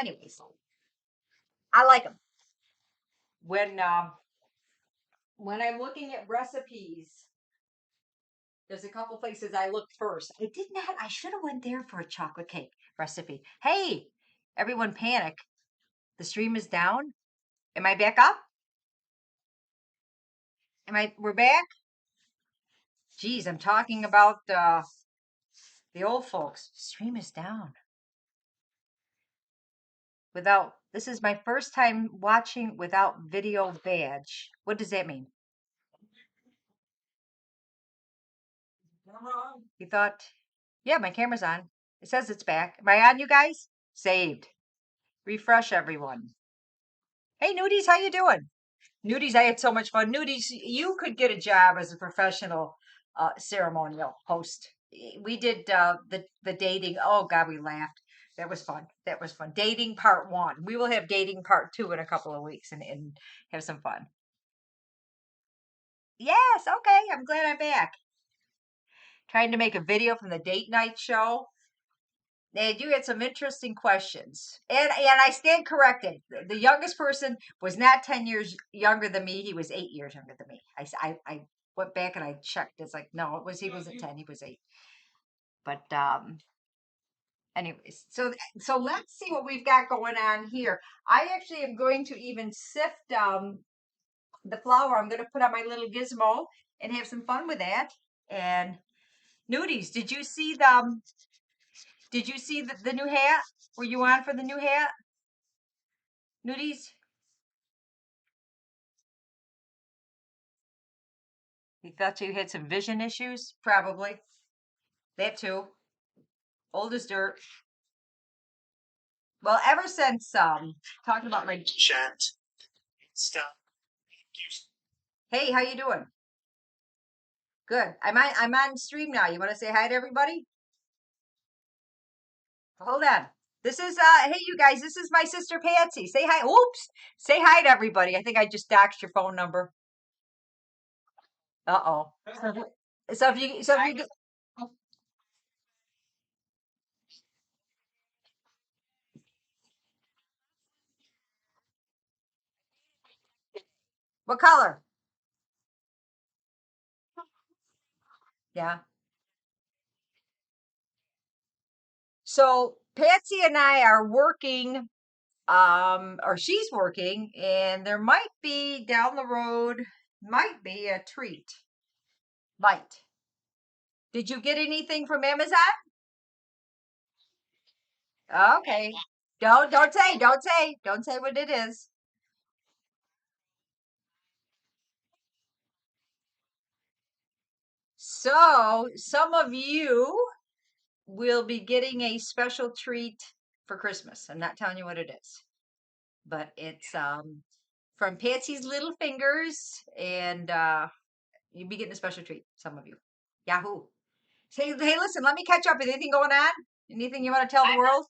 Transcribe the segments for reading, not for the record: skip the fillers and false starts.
Anyways, I like them. When I'm looking at recipes, there's a couple places I looked first. I did not. I should have went there for a chocolate cake recipe. Hey, everyone, panic! The stream is down. Am I back up? We're back? Geez, I'm talking about the old folks. Stream is down. This is my first time watching without video badge. What does that mean? You thought, yeah, my camera's on. It says it's back. Am I on, you guys? Saved. Refresh, everyone. Hey, Nudies, how you doing? Nudies, I had so much fun. Nudies, you could get a job as a professional ceremonial host. We did the dating. Oh God, we laughed. That was fun. That was fun. Dating part 1. We will have dating part 2 in a couple of weeks and have some fun. Yes, okay. I'm glad I'm back. Trying to make a video from the date night show. You had some interesting questions, and I stand corrected. The youngest person was not 10 years younger than me. He was 8 years younger than me. I went back and I checked. It's like, no, he wasn't 10. He was 8. But anyways, so let's see what we've got going on here. I actually am going to even sift the flour. I'm going to put on my little gizmo and have some fun with that. And Nudies, did you see the new hat? Were you on for the new hat? Nudies? You thought you had some vision issues? Probably. That too. Old as dirt. Well, ever since talking about my chat stuff. Hey, how you doing? Good. I'm on stream now. You want to say hi to everybody? Hold on. This is hey you guys, this is my sister Patsy. Say hi. Oops. Say hi to everybody. I think I just doxed your phone number. Uh-oh. So if you what color? Yeah. So Patsy and I are working, or she's working, and there might be down the road, might be a treat. Might. Did you get anything from Amazon? Okay. Don't say what it is. So some of you will be getting a special treat for Christmas. I'm not telling you what it is, but it's from Patsy's Little Fingers, and you'll be getting a special treat. Some of you. Yahoo! Hey, listen. Let me catch up. Is anything going on? Anything you want to tell the world?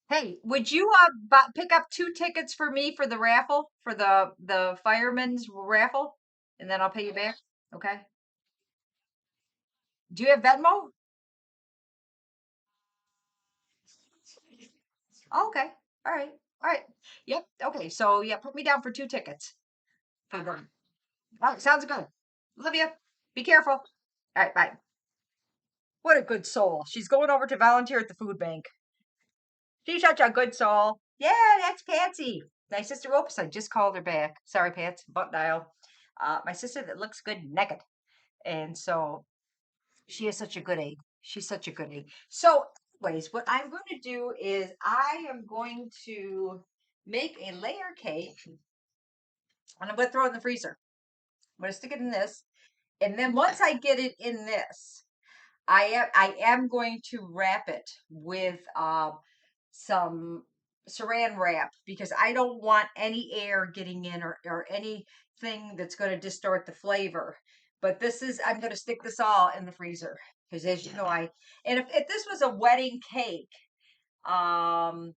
Hey, would you pick up 2 tickets for me for the raffle, for the fireman's raffle, and then I'll pay you back? Okay. Do you have Venmo? Oh, okay. All right. All right. Yep. Okay. So yeah, put me down for 2 tickets for them. All right. Sounds good. Love you. Be careful. All right. Bye. What a good soul. She's going over to volunteer at the food bank. She's such a good soul. Yeah, that's Patsy. My sister. Oops, I just called her back. Sorry, Pats. Butt dial. My sister that looks good naked. And so she is such a good egg. She's such a good egg. So, anyways, what I'm going to do is I am going to make a layer cake and I'm going to throw it in the freezer. I'm going to stick it in this. And then once I get it in this, I am going to wrap it with some saran wrap because I don't want any air getting in or anything that's going to distort the flavor. But I'm going to stick this all in the freezer because as you know, and if this was a wedding cake, I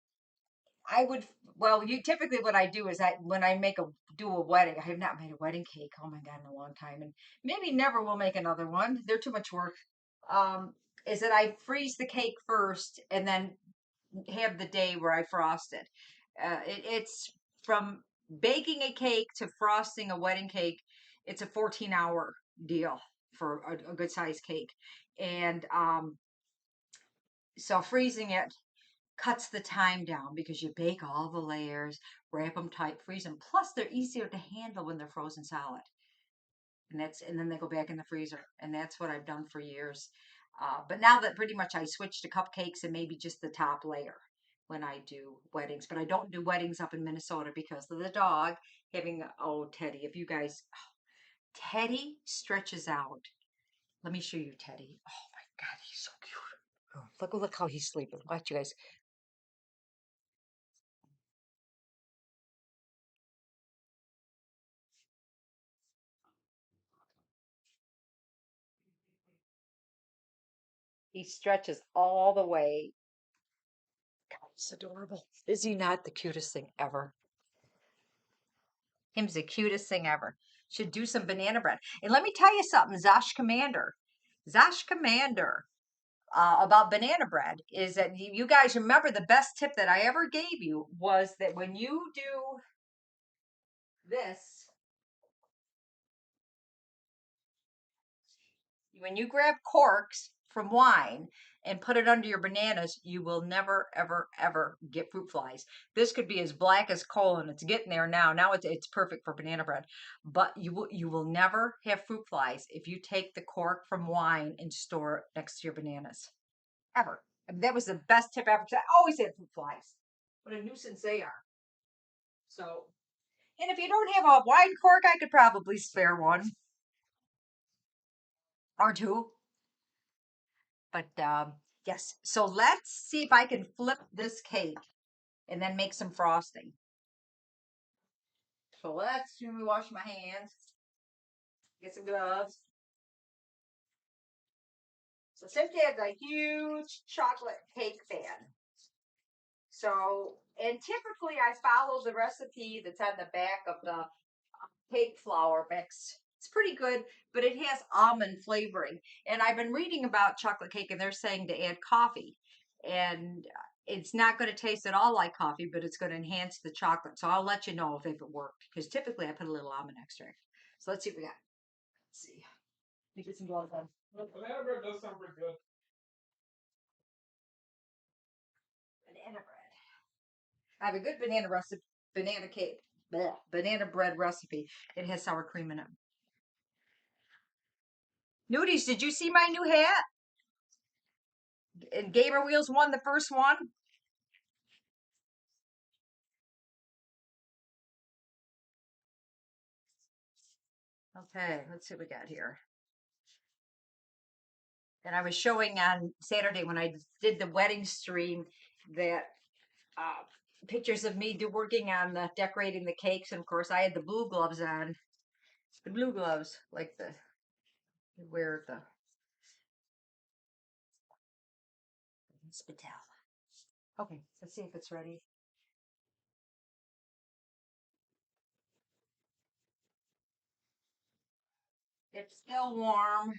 would well, you typically what I do is when I do a wedding, I have not made a wedding cake. Oh my God, in a long time, and maybe never will make another one. They're too much work. Um, is that I freeze the cake first and then have the day where I frost it. It's from baking a cake to frosting a wedding cake. It's a 14-hour deal for a good sized cake, and so freezing it cuts the time down because you bake all the layers, wrap them tight, freeze them. Plus, they're easier to handle when they're frozen solid. And then they go back in the freezer, and that's what I've done for years. But now that pretty much I switched to cupcakes and maybe just the top layer when I do weddings. But I don't do weddings up in Minnesota because of the dog having Teddy. If you guys, Teddy stretches out. Let me show you Teddy. Oh my God, he's so cute. Oh, look how he's sleeping. Watch you guys. He stretches all the way. God, he's adorable. Is he not the cutest thing ever? Him's the cutest thing ever. Should do some banana bread. And let me tell you something, Zosh Commander, about banana bread is that you guys remember the best tip that I ever gave you was that when you do this, when you grab corks from wine and put it under your bananas, you will never, ever, ever get fruit flies. This could be as black as coal, and it's getting there now. Now it's perfect for banana bread, but you will never have fruit flies if you take the cork from wine and store it next to your bananas. Ever. I mean, that was the best tip ever. 'Cause I always had fruit flies. What a nuisance they are. So, and if you don't have a wine cork, I could probably spare one or two. But yes, so let's see if I can flip this cake and then make some frosting. So let me wash my hands, get some gloves. So Simpdad's a huge chocolate cake fan. So, and typically I follow the recipe that's on the back of the cake flour mix. It's pretty good, but it has almond flavoring. And I've been reading about chocolate cake, and they're saying to add coffee. And it's not going to taste at all like coffee, but it's going to enhance the chocolate. So I'll let you know if it worked, because typically I put a little almond extract. So let's see what we got. Let's see. Let me get some gloves on. Well, banana bread does sound pretty good. Banana bread. I have a good banana cake, banana bread recipe. It has sour cream in it. Nudies, did you see my new hat? And Gamer Wheels won the first one. Okay, let's see what we got here. And I was showing on Saturday when I did the wedding stream that uh, pictures of me working on the decorating the cakes, and of course I had the blue gloves on. The blue gloves, like the where the spital. Okay, let's see if it's ready. It's still warm,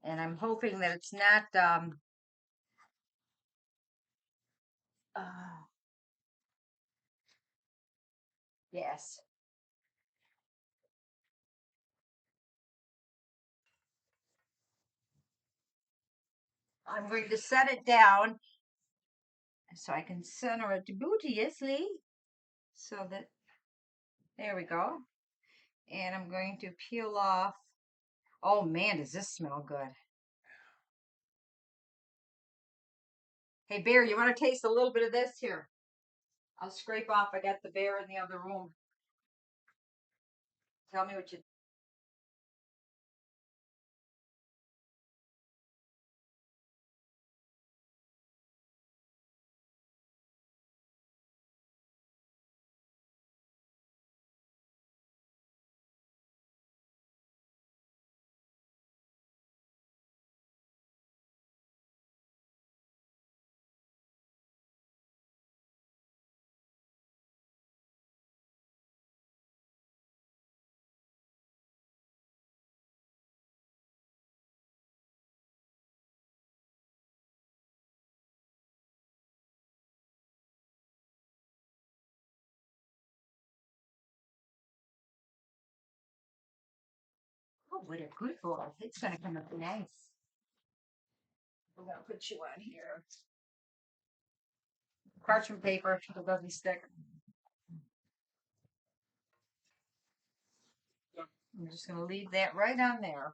and I'm hoping that it's not. Uh, yes, I'm going to set it down so I can center it beauteously. So that there we go. And I'm going to peel off. Oh man, does this smell good? Hey Bear, you want to taste a little bit of this here? I'll scrape off. I got the bear in the other room. Tell me what you Oh, what a good boy. It's going to come up nice. I'm going to put you on here. Parchment paper so it doesn't stick. I'm just going to leave that right on there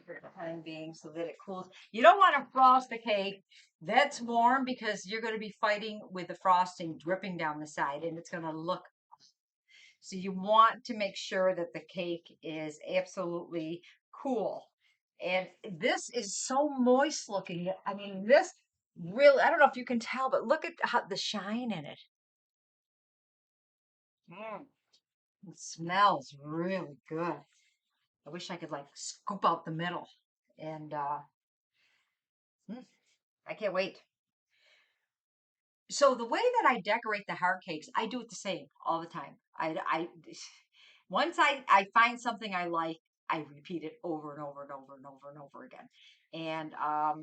for the time being so that it cools. You don't want to frost the cake that's warm because you're going to be fighting with the frosting dripping down the side and it's going to look. So you want to make sure that the cake is absolutely cool. And this is so moist looking. I mean, this really, I don't know if you can tell, but look at how the shine in it. Mm, it smells really good. I wish I could like scoop out the middle. And I can't wait. So the way that I decorate the heart cakes, I do it the same all the time. Once I find something I like, I repeat it over and over and over and over and over again. And I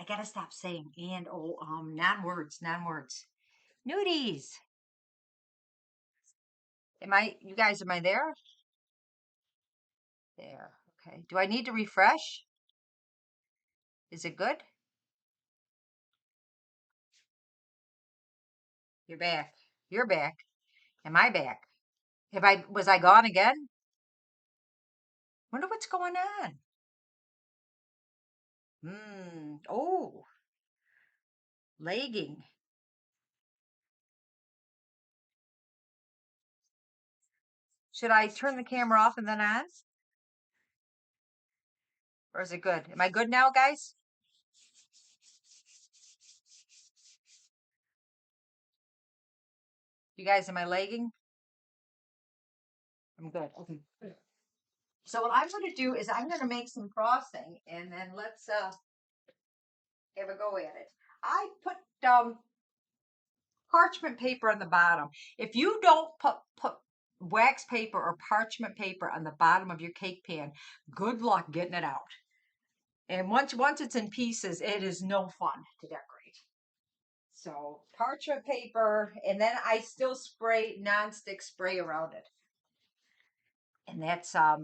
gotta stop saying and oh non-words, non-words. Nudies. You guys, am I there? There. Okay. Do I need to refresh? Is it good? You're back. You're back. Am I back? Was I gone again? Wonder what's going on. Oh, lagging. Should I turn the camera off and then on? Or is it good? Am I good now, guys? You guys, am I lagging? I'm good. Okay. So what I'm going to do is I'm going to make some frosting and then let's have a go at it. I put parchment paper on the bottom. If you don't put wax paper or parchment paper on the bottom of your cake pan, good luck getting it out. And once it's in pieces, it is no fun to decorate. So parchment paper, and then I still spray nonstick spray around it. And that's yeah,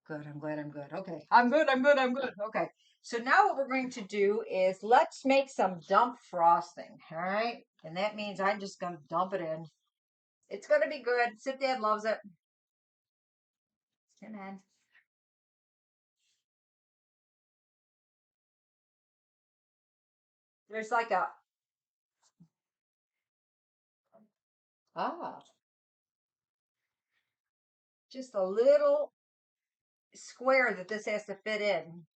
good. I'm glad I'm good. Okay. I'm good. I'm good. I'm good. Okay. So now what we're going to do is let's make some dump frosting. All right. And that means I'm just going to dump it in. It's going to be good. Simpdad loves it. Come on. There's like ah, just a little square that this has to fit in.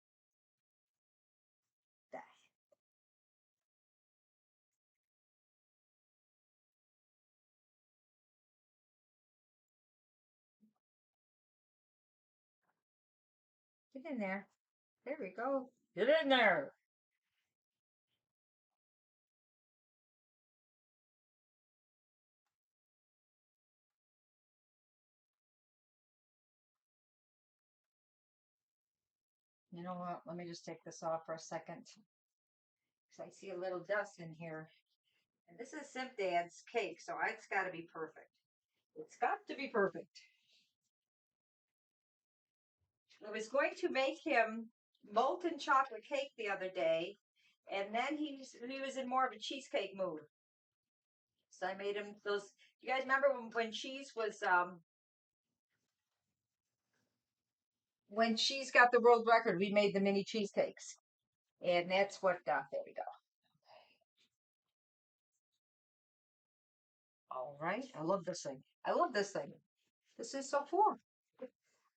Get in there. There we go. Get in there. You know what? Let me just take this off for a second. Because I see a little dust in here. And this is Simpdad's cake, so it's got to be perfect. It's got to be perfect. I was going to make him molten chocolate cake the other day, and then he was in more of a cheesecake mood. So I made him those. You guys remember when cheese was when cheese got the world record? We made the mini cheesecakes, and that's what. There we go. All right, I love this thing. I love this thing. This is so cool.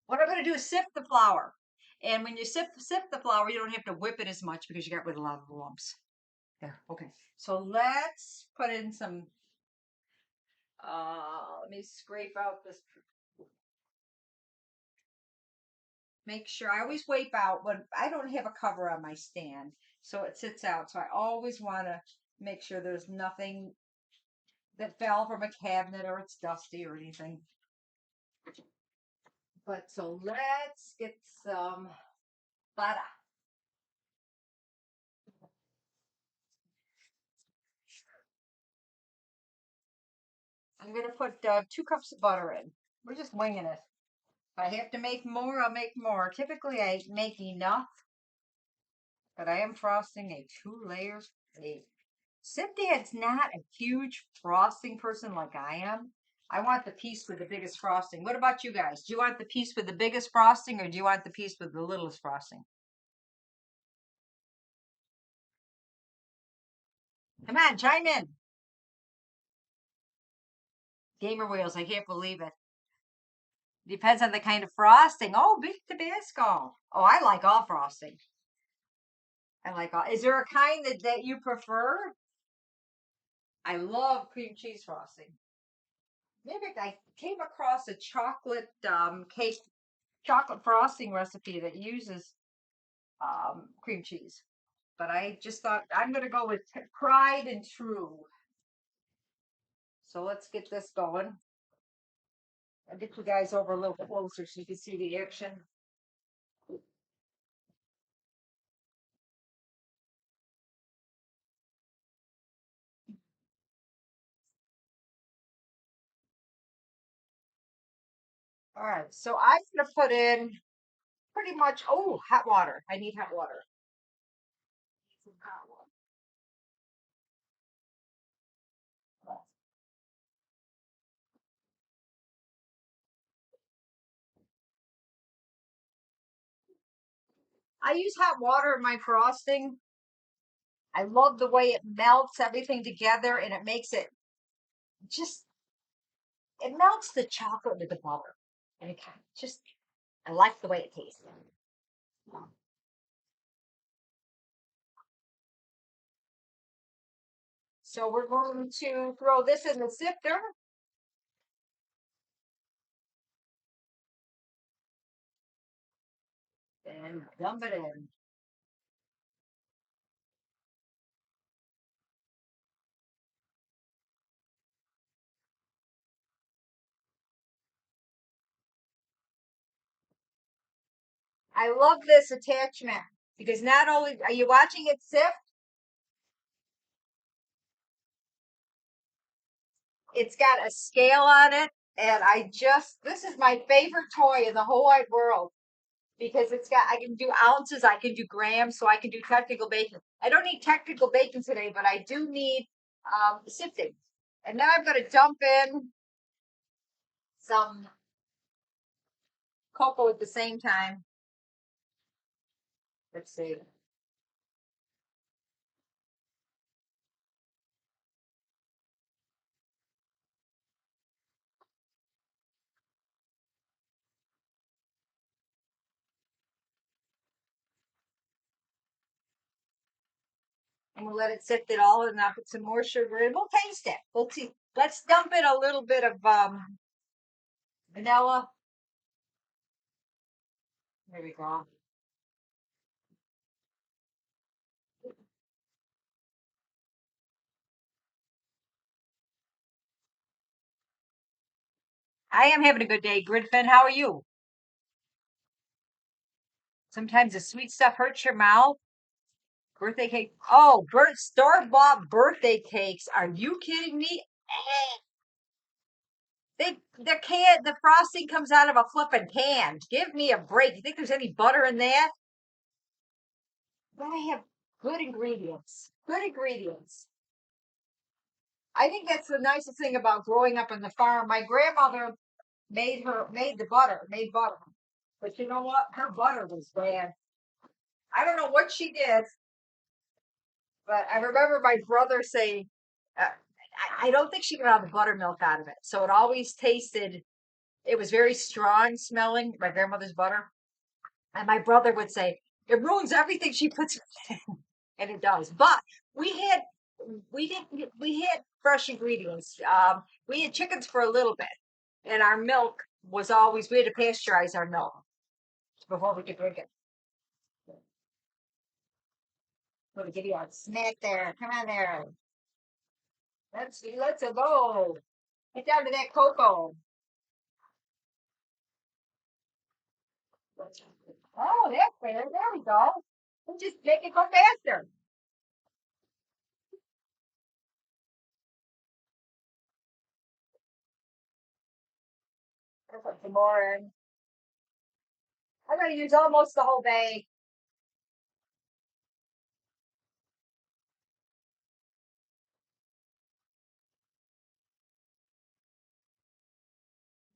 What I'm going to do is sift the flour. And when you sift the flour, you don't have to whip it as much because you got rid of a lot of the lumps. There, okay. So let's put in some, let me scrape out this. Make sure, I always wipe out when I don't have a cover on my stand. So it sits out. So I always want to make sure there's nothing that fell from a cabinet or it's dusty or anything. But so let's get some butter. I'm going to put 2 cups of butter in. We're just winging it. If I have to make more, I'll make more. Typically, I make enough, but I am frosting a 2 layers cake. Simpdad's not a huge frosting person like I am. I want the piece with the biggest frosting. What about you guys? Do you want the piece with the biggest frosting or do you want the piece with the littlest frosting? Come on, chime in. Gamer wheels, I can't believe it. Depends on the kind of frosting. Oh, big Tabasco. Oh, I like all frosting. I like all. Is there a kind that you prefer? I love cream cheese frosting. Maybe I came across a chocolate cake, chocolate frosting recipe that uses cream cheese. But I just thought I'm going to go with tried and true. So let's get this going. I'll get you guys over a little closer so you can see the action. All right, so I'm going to put in pretty much, oh, hot water. I need hot water. I use hot water in my frosting. I love the way it melts everything together and it makes it just, it melts the chocolate with the butter. And it kind of just, I like the way it tastes. So we're going to throw this in the sifter and dump it in. I love this attachment because not only are you watching it sift, it's got a scale on it. And this is my favorite toy in the whole wide world because I can do ounces, I can do grams, so I can do technical baking. I don't need technical baking today, but I do need sifting. And now I'm going to dump in some cocoa at the same time. Let's see. And we'll let it sift it all and I'll put some more sugar in. We'll taste it. We'll see. Let's dump in a little bit of vanilla. There we go. I am having a good day, Gridfin. How are you? Sometimes the sweet stuff hurts your mouth. Birthday cake. Oh, store-bought birthday cakes. Are you kidding me? The frosting comes out of a flippin' can. Give me a break. You think there's any butter in that? But I have good ingredients. Good ingredients. I think that's the nicest thing about growing up on the farm. My grandmother made butter. But you know what? Her butter was bad. I don't know what she did, but I remember my brother saying, I don't think she got the buttermilk out of it. So it always tasted, it was very strong smelling, my grandmother's butter. And my brother would say, it ruins everything she puts in it. And it does. But we had we had fresh ingredients. We had chickens for a little bit, and our milk was always we had to pasteurize our milk before we could drink it. Let me give you a snack there. Come on there. Let's go. Get down to that cocoa. Oh, that's fair. There we go. We'll just make it go faster. I'll put some more in. I'm going to use almost the whole bag.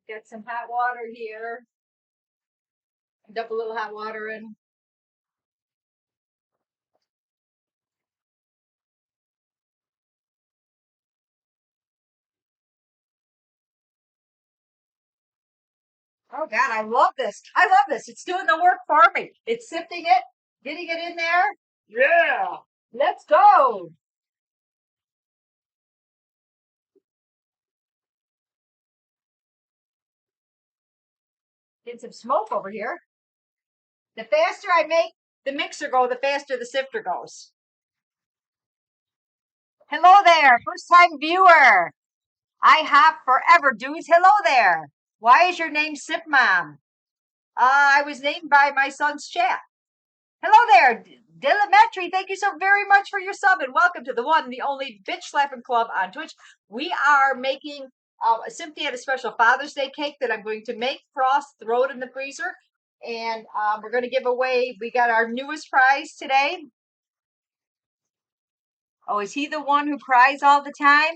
Get some hot water here. Dump a little hot water in. Oh God, I love this. I love this. It's doing the work for me. It's sifting it, getting it in there. Yeah. Let's go. Get some smoke over here. The faster I make the mixer go, the faster the sifter goes. Hello there, first time viewer. I have forever dudes. Hello there. Why is your name Simpmom? I was named by my son's chat. Hello there, Dilametry. Thank you so very much for your sub and welcome to the one and the only Bitch Slapping Club on Twitch. We are making Simply had a special Father's Day cake that I'm going to make, frost, throw it in the freezer, and we're going to give away. We got our newest prize today. Oh, is he the one who cries all the time?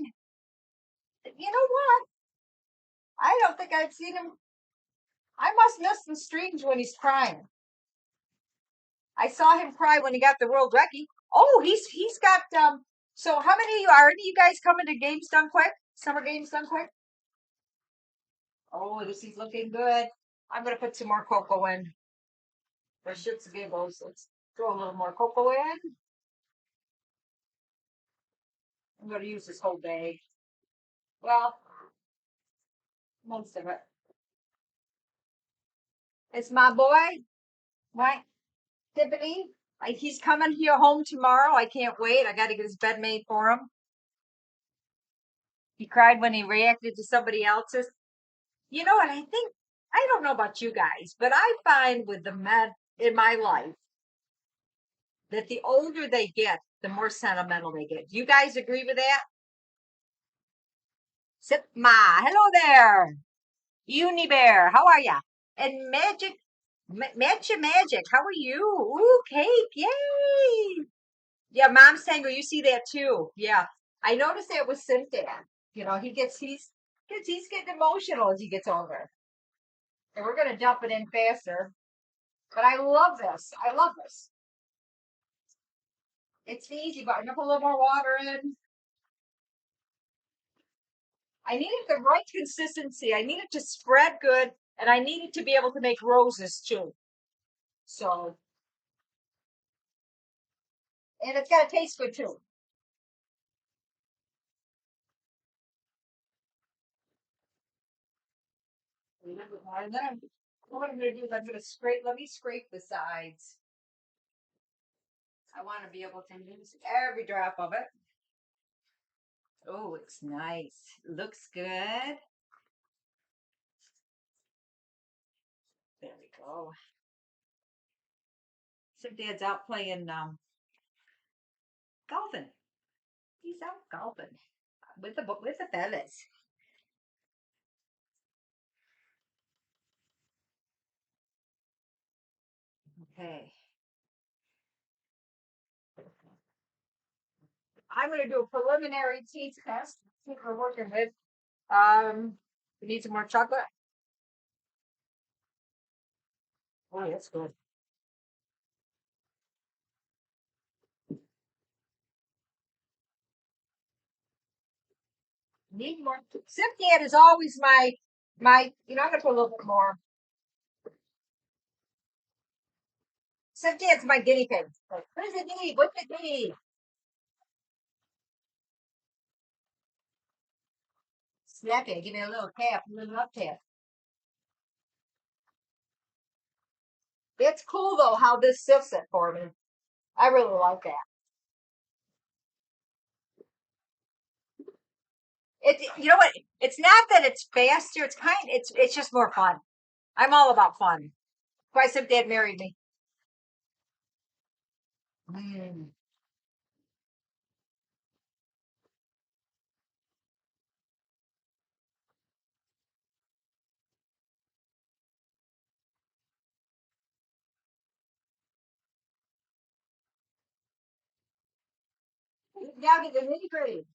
You know what? I don't think I've seen him. I must miss the streams when he's crying. I saw him cry when he got the world recce. Oh, he's got So how many of you are any of you guys coming to Games Done Quick? Summer Games Done Quick? Oh, this is looking good. I'm gonna put some more cocoa in. For shits and giggles. Let's throw a little more cocoa in. I'm gonna use this whole bag. Well, most of it. It's my boy, right? Tiffany. He's coming here home tomorrow. I can't wait. I got to get his bed made for him. He cried when he reacted to somebody else's. You know what? I don't know about you guys, but I find with the men in my life that the older they get, the more sentimental they get. Do you guys agree with that? Sipma, hello there. Unibear, how are ya? And Magic, how are you? Ooh, cake, yay! Yeah, Mom's Tango, you see that too. Yeah, I noticed that with Simpdad. You know, he's getting emotional as he gets older. And we're gonna dump it in faster. But I love this. I love this. It's the easy button. Put a little more water in. I need it the right consistency. I need it to spread good, and I need it to be able to make roses too. So, and it's got to taste good too. And then what I'm going to do is I'm going to scrape. Let me scrape the sides. I want to be able to use every drop of it. Oh, it's nice. Looks good. There we go. So Dad's out playing golfing. He's out golfing with the fellas. Okay. I'm going to do a preliminary taste test. See what we're working with. We need some more chocolate. Oh, that's good. Need more. Cynthia is always my. You know, I'm gonna put a little bit more. Cynthia is my guinea pig. What does it need? What's it need? Snap it. Give me a little tap, a little up tap. It's cool though how this sifts it for me. I really like that. You know what? It's not that it's faster. It's just more fun. I'm all about fun. That's why Dad married me. Mm. Down to the nitty gritty.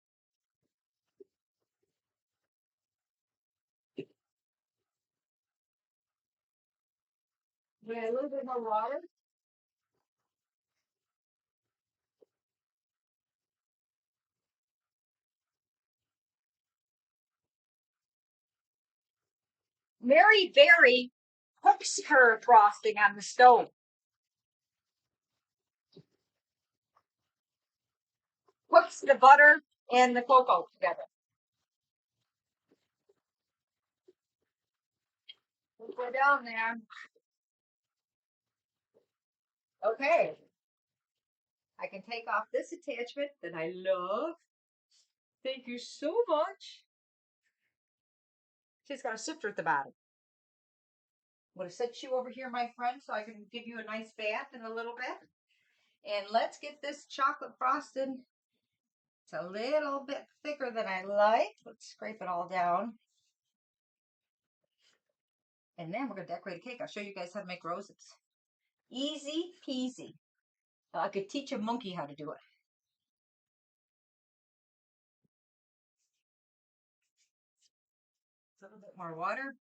Yeah, a little bit more water. Mary Berry cooks her frosting on the stove. Cooks the butter and the cocoa together. We'll go down there. Okay. I can take off this attachment that I love. Thank you so much. She's got a sifter at the bottom. I'm going to set you over here, my friend, so I can give you a nice bath in a little bit. And let's get this chocolate frosted. It's a little bit thicker than I like. Let's scrape it all down. And then we're going to decorate a cake. I'll show you guys how to make roses. Easy peasy. I could teach a monkey how to do it. A little bit more water.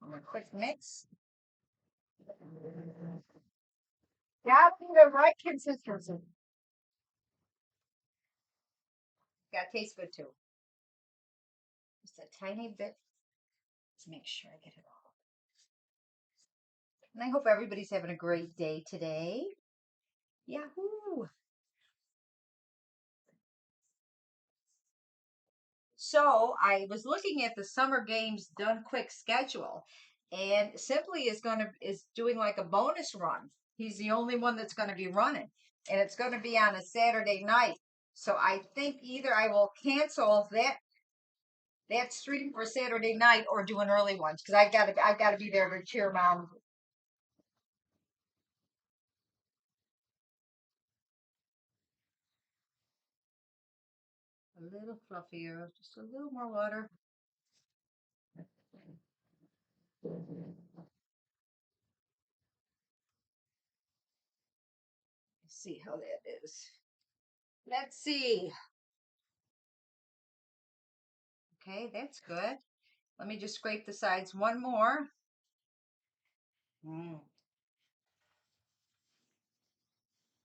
A quick mix. Got the right consistency. Got to taste good too. Just a tiny bit. Let's make sure I get it all. And I hope everybody's having a great day today. Yahoo! So I was looking at the Summer Games Done Quick schedule, and Simply is doing like a bonus run. He's the only one that's going to be running, and it's going to be on a Saturday night. So I think either I will cancel that stream for Saturday night or do an early one because I've got to be there to cheer mom. A little fluffier, just a little more water. Let's see how that is. Let's see. Okay, that's good. Let me just scrape the sides one more. Mm,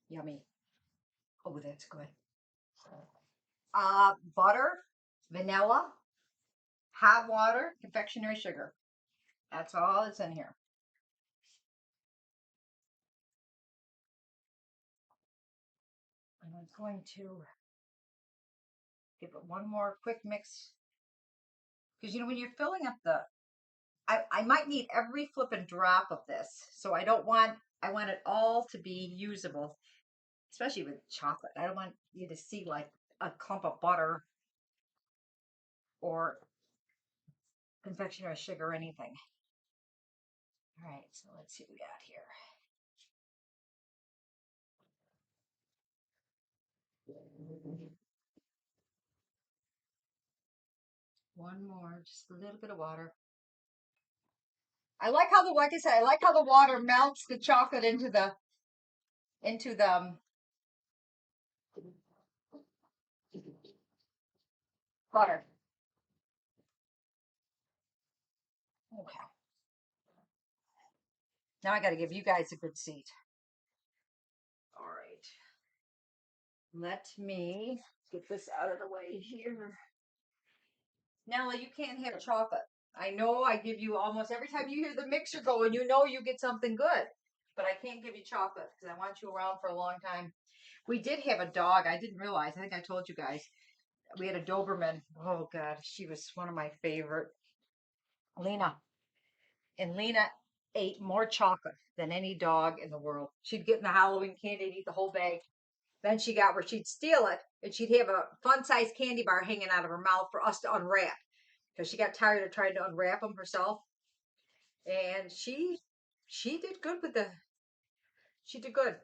yummy. Oh, that's good. Butter, vanilla, hot water, confectionery sugar. That's all that's in here. And I'm going to give it one more quick mix. Because you know, when you're filling up I might need every flippin' drop of this. So I want it all to be usable, especially with chocolate. I don't want you to see like a clump of butter or confectionery sugar or anything. All right, so let's see what we got here. One more, just a little bit of water. I like how like I said, I like how the water melts the chocolate into the butter. Okay. Now I got to give you guys a good seat. All right. Let me get this out of the way here. Nella, you can't have chocolate. I know I give you almost every time you hear the mixer going, you know you get something good. But I can't give you chocolate because I want you around for a long time. We did have a dog. I didn't realize. I think I told you guys. We had a Doberman. Oh, God. She was one of my favorite. Lena. And Lena ate more chocolate than any dog in the world. She'd get in the Halloween candy and eat the whole bag. Then she got where she'd steal it and she'd have a fun-sized candy bar hanging out of her mouth for us to unwrap because she got tired of trying to unwrap them herself. And she did good with the she did good.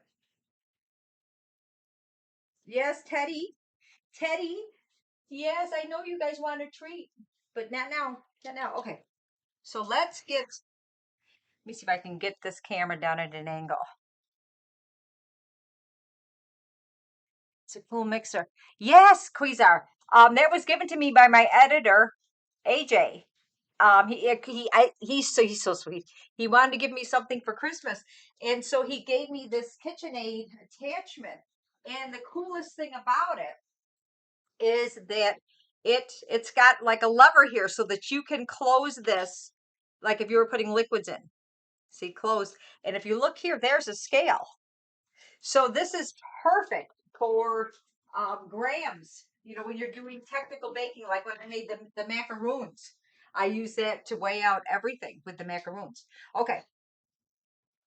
Yes, Teddy. Teddy. Yes, I know you guys want a treat, but not now. Not now. Okay. So let me see if I can get this camera down at an angle. It's a cool mixer. Yes, Quasar. That was given to me by my editor, AJ. He's so sweet. He wanted to give me something for Christmas, and so he gave me this KitchenAid attachment. And the coolest thing about it is that it's got like a lever here so that you can close this, like if you were putting liquids in. See, closed. And if you look here, there's a scale. So this is perfect for grams. You know, when you're doing technical baking, like when I made the macaroons, I use that to weigh out everything with the macaroons. Okay,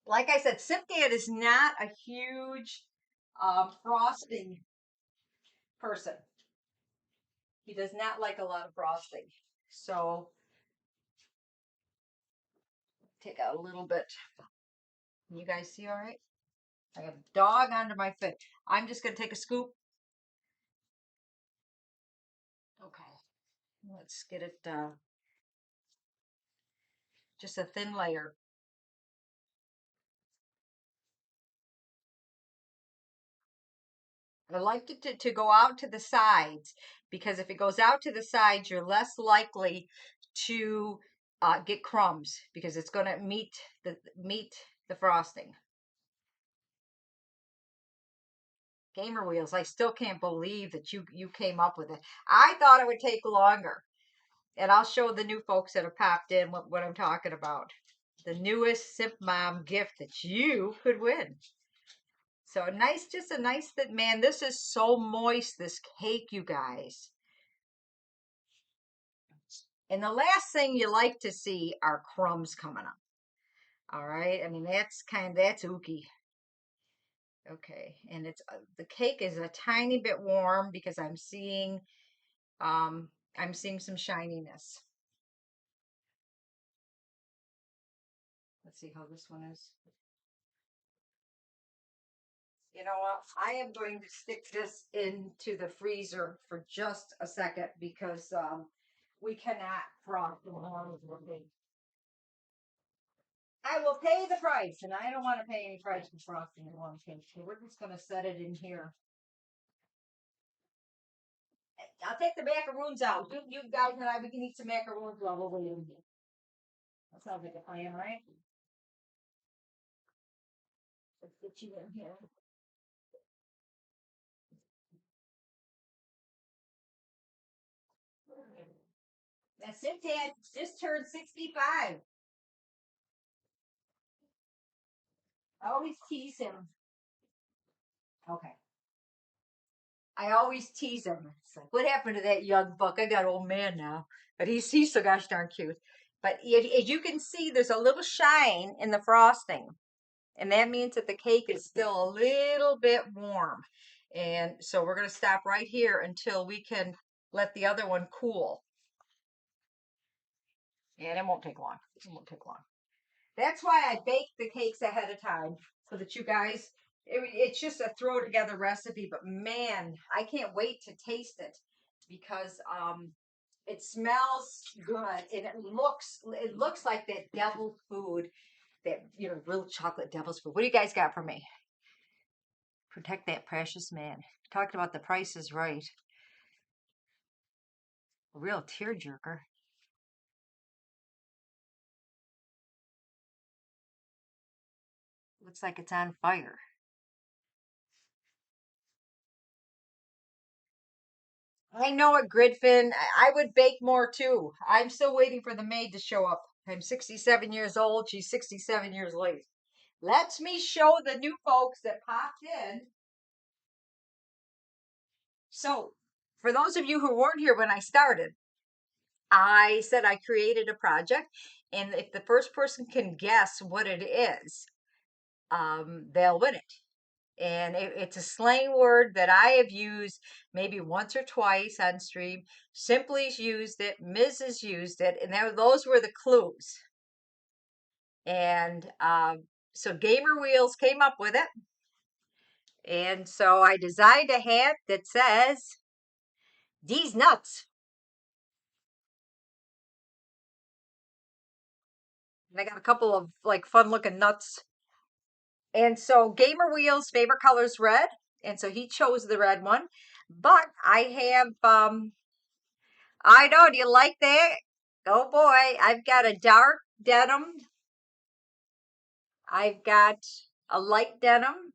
like I said, Simpdad is not a huge frosting person. He does not like a lot of frosting. So take out a little bit. Can you guys see all right? I have a dog under my foot. I'm just going to take a scoop. Okay, let's get it just a thin layer. I like it to go out to the sides because if it goes out to the sides, you're less likely to get crumbs because it's going to meet the frosting. Gamer wheels, I still can't believe that you came up with it. I thought it would take longer. And I'll show the new folks that have popped in what I'm talking about. The newest Simpmom gift that you could win. So nice, just a nice that man, this is so moist, this cake, you guys. And the last thing you like to see are crumbs coming up. All right, I mean that's ooky. Okay, and it's the cake is a tiny bit warm because um I'm seeing some shininess. Let's see how this one is. You know what? I am going to stick this into the freezer for just a second because we cannot frost the arms with me. I will pay the price, and I don't want to pay any price for frosting in one cake. So we're just going to set it in here. I'll take the macaroons out. You guys and I, we can eat some macaroons while we're waiting. That sounds like a plan, right? Let's get you in here. That's it, Dad. Just turned 65. I always tease him. Okay. I always tease him. It's like, what happened to that young buck? I got an old man now, but he's so gosh darn cute. But as you can see, there's a little shine in the frosting, and that means that the cake is still a little bit warm. And so we're going to stop right here until we can let the other one cool. And it won't take long. It won't take long. That's why I bake the cakes ahead of time so that you guys, it's just a throw together recipe. But man, I can't wait to taste it because it smells good and it looks like that devil's food, that real chocolate devil's food. What do you guys got for me? Protect that precious man. Talking about the Price is Right. A real tearjerker. Looks like it's on fire. I know it, Gridfin. I would bake more too. I'm still waiting for the maid to show up. I'm 67 years old. She's 67 years late. Let me show the new folks that popped in. So, for those of you who weren't here when I started, I said I created a project, and if the first person can guess what it is, they'll win it. And it's a slang word that I have used maybe once or twice on stream. Simply's used it, Mrs. used it, and those were the clues. And so Gamer Wheels came up with it. And so I designed a hat that says, "These nuts." And I got a couple of like fun looking nuts. And so Gamer Wheels' favorite color is red. And so he chose the red one. But I have, I know, do you like that? Oh boy, I've got a dark denim. I've got a light denim,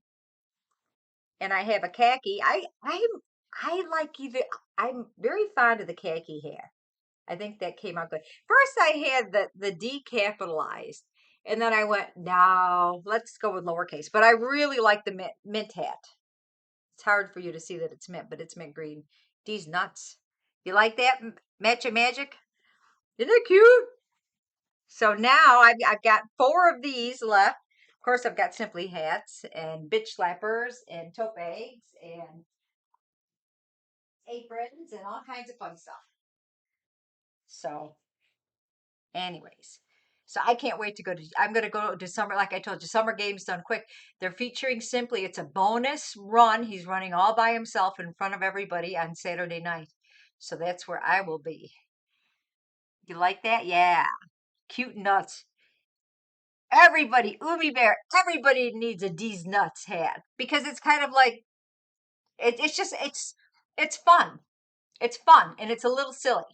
and I have a khaki. I like either. I'm very fond of the khaki hat. I think that came out good. First, I had the D capitalized, and then I went, no, let's go with lowercase. But I really like the mint hat. It's hard for you to see that it's mint, but it's mint green. D's nuts. You like that? Matcha magic? Isn't it cute? So now I've got 4 of these left. Of course, I've got simply hats and bitch slappers and tote bags and aprons and all kinds of fun stuff. So, anyways, so I can't wait to go to. I'm going to go to summer. Like I told you, summer games done quick. They're featuring Simply. It's a bonus run. He's running all by himself in front of everybody on Saturday night. So that's where I will be. You like that? Yeah, cute nuts. Everybody, Umi Bear, everybody needs a D's nuts hat because it's kind of like it's just it's fun. It's fun and it's a little silly.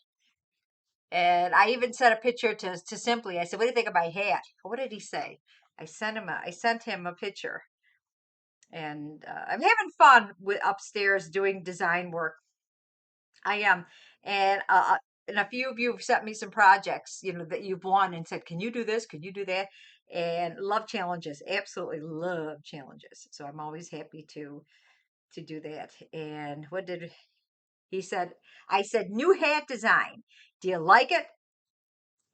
And I even sent a picture to Simply. I said, "What do you think of my hat?" What did he say? I sent him a picture, and I'm having fun with upstairs doing design work. I am, and a few of you have sent me some projects, that you've won and said, "Can you do this? Can you do that?" And love challenges. Absolutely love challenges. So I'm always happy to do that. And what did he said? I said, "New hat design. Do you like it?"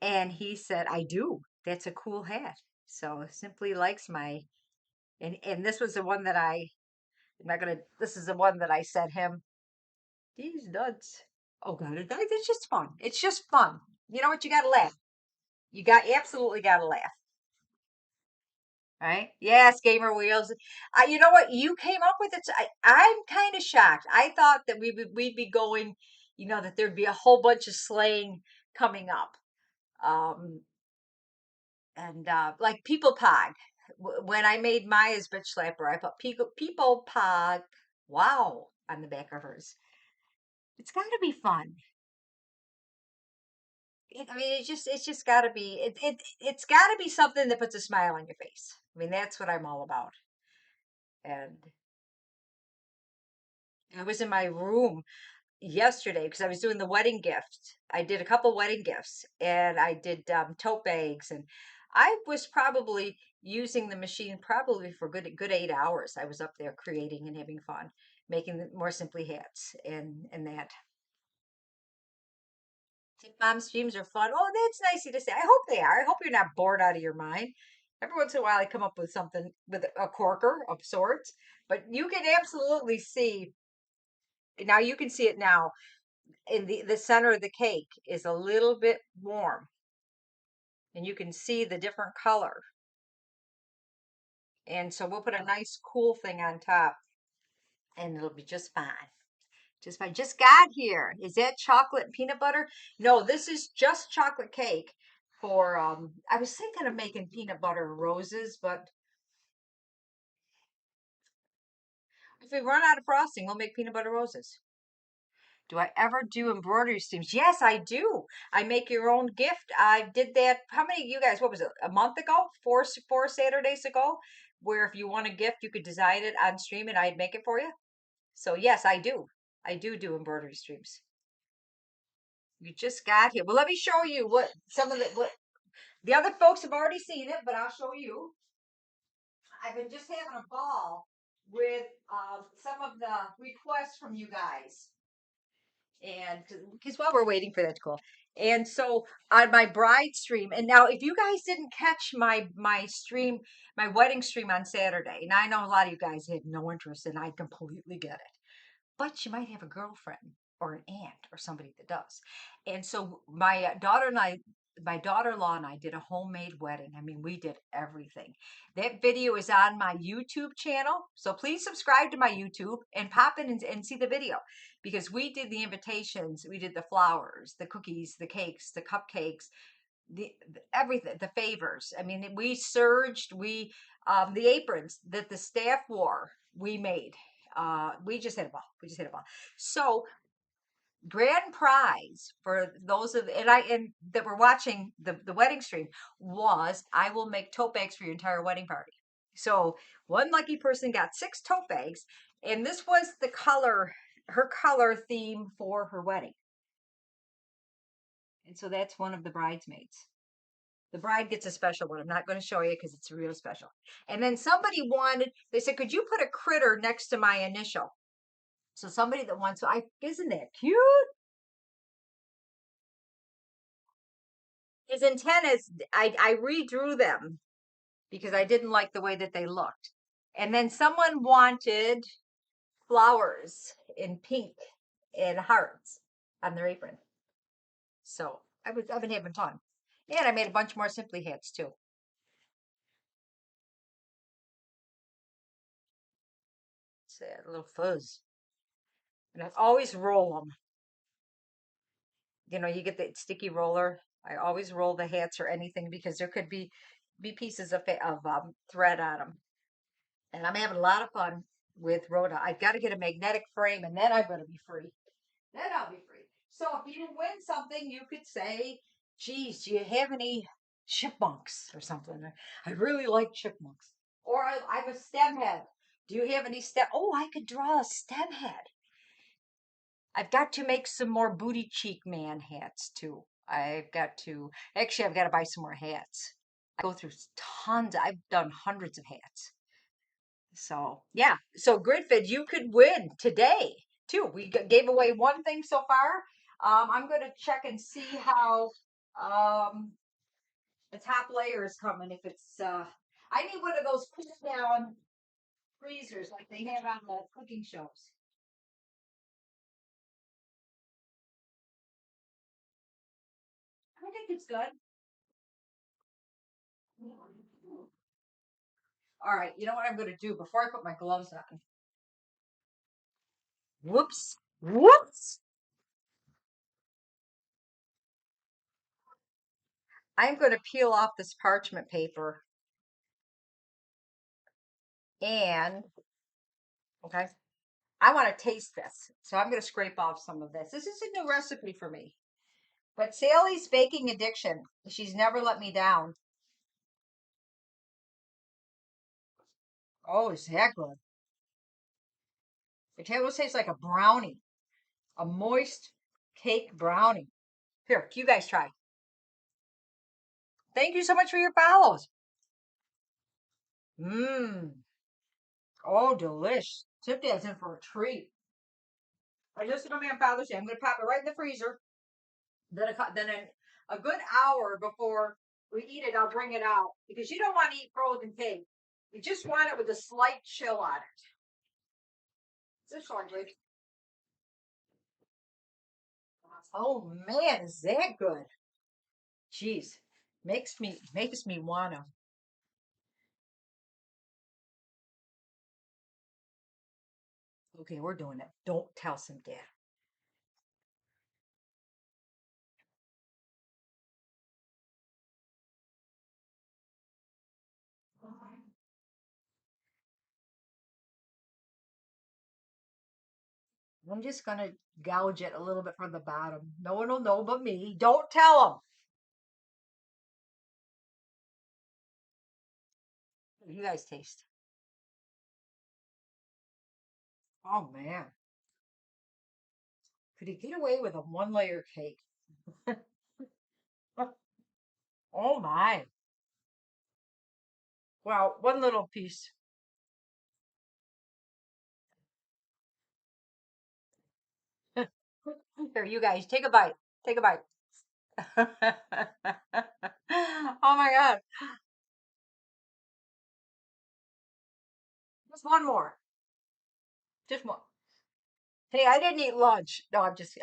And he said, "I do. That's a cool hat." So Simply likes and this was the one that I'm not gonna, this is the one that I sent him. These nuts. Oh God, it's just fun. It's just fun. You know what? You gotta laugh. You absolutely gotta laugh. Right? Yes, gamer wheels. You know what? You came up with it. I'm kind of shocked. I thought that we'd be going, that there'd be a whole bunch of slaying coming up. Um, and like People Pog. When I made Maya's bitch slapper, I put People Pog. Wow, on the back of hers. It's got to be fun. I mean, it's just got to be it's got to be something that puts a smile on your face. I mean, that's what I'm all about. And I was in my room yesterday because I was doing the wedding gift. I did a couple wedding gifts, and I did tote bags, and I was probably using the machine probably for good 8 hours. I was up there creating and having fun, making more simply hats and that. Mom streams are fun. Oh, that's nice of you to say. I hope they are. I hope you're not bored out of your mind. Every once in a while, I come up with something with a corker of sorts, but you can absolutely see. Now you can see it now in the center of the cake is a little bit warm, and you can see the different color. And so we'll put a nice cool thing on top, and it'll be just fine. Just fine. Just got here. Is that chocolate and peanut butter? No, this is just chocolate cake for I was thinking of making peanut butter roses, but if we run out of frosting, we'll make peanut butter roses. Do I ever do embroidery streams? Yes, I do. I make your own gift. I did that. How many of you guys, what was it, a month ago? Four Saturdays ago, where if you want a gift, you could design it on stream and I'd make it for you. So yes, I do. I do embroidery streams. You just got here. Well, let me show you what some of what the other folks have already seen it, but I'll show you. I've been just having a ball with some of the requests from you guys. And because while we're waiting for that to cool, and so on my bride stream, and now if you guys didn't catch my stream, my wedding stream on Saturday, and I know a lot of you guys had no interest, and I completely get it, but you might have a girlfriend or an aunt or somebody that does. And so my daughter-in-law and I did a homemade wedding. I mean, we did everything. That video is on my YouTube channel. So please subscribe to my YouTube and pop in and see the video because we did the invitations, we did the flowers, the cookies, the cakes, the cupcakes, the everything, the favors. I mean, we surged, the aprons that the staff wore, we made. We just hit a ball. We just hit a ball. So grand prize for those of and that were watching the wedding stream was I will make tote bags for your entire wedding party. So one lucky person got 6 tote bags, and this was the color, her color theme for her wedding. And so that's one of the bridesmaids. The bride gets a special one. I'm not going to show you because it's real special. And then somebody wanted, they said, could you put a critter next to my initial? So somebody that wants, isn't that cute? His antennas, I redrew them because I didn't like the way that they looked. And then someone wanted flowers in pink and hearts on their apron. So I've been having fun. And I made a bunch more Simply hats too. It's a little fuzz. And I always roll them. You know, you get the sticky roller. I always roll the hats or anything because there could be pieces of thread on them. And I'm having a lot of fun with Rhoda. I've got to get a magnetic frame, and then I'm going to be free. Then I'll be free. So if you win something, you could say, geez, do you have any chipmunks or something? I really like chipmunks. Or I'm a stem head. Do you have any stem? Oh, I could draw a stem head. I've got to make some more booty cheek man hats too. I've got to buy some more hats. I go through tons. I've done hundreds of hats. So yeah, so Gridfed, you could win today too. We gave away one thing so far. I'm going to check and see how um, the top layer is coming. If it's, I need one of those pull down freezers like they have on the cooking shows. I think it's good. All right, you know what I'm going to do before I put my gloves on? Whoops, whoops. I'm going to peel off this parchment paper and, okay, I want to taste this. So I'm going to scrape off some of this. This is a new recipe for me. But Sally's baking addiction, she's never let me down. Oh, is that good? It almost tastes like a brownie, a moist cake brownie. Here, you guys try. Thank you so much for your follows. Mmm. Oh, delish. Simpdad's in for a treat. I just told me on Father's Day. I'm going to pop it right in the freezer. Then a good hour before we eat it, I'll bring it out because you don't want to eat frozen cake. You just want it with a slight chill on it. Is this hungry? Oh man, is that good? Jeez, makes me wanna. Okay, we're doing it. Don't tell some dad. I'm just gonna gouge it a little bit from the bottom. No one will know but me. Don't tell them. You guys taste. Oh man, could he get away with a one-layer cake? Oh my. Well, one little piece. Here, you guys, take a bite. Take a bite. Oh my God. Just one more. Just one. Hey, I didn't eat lunch. No, I'm just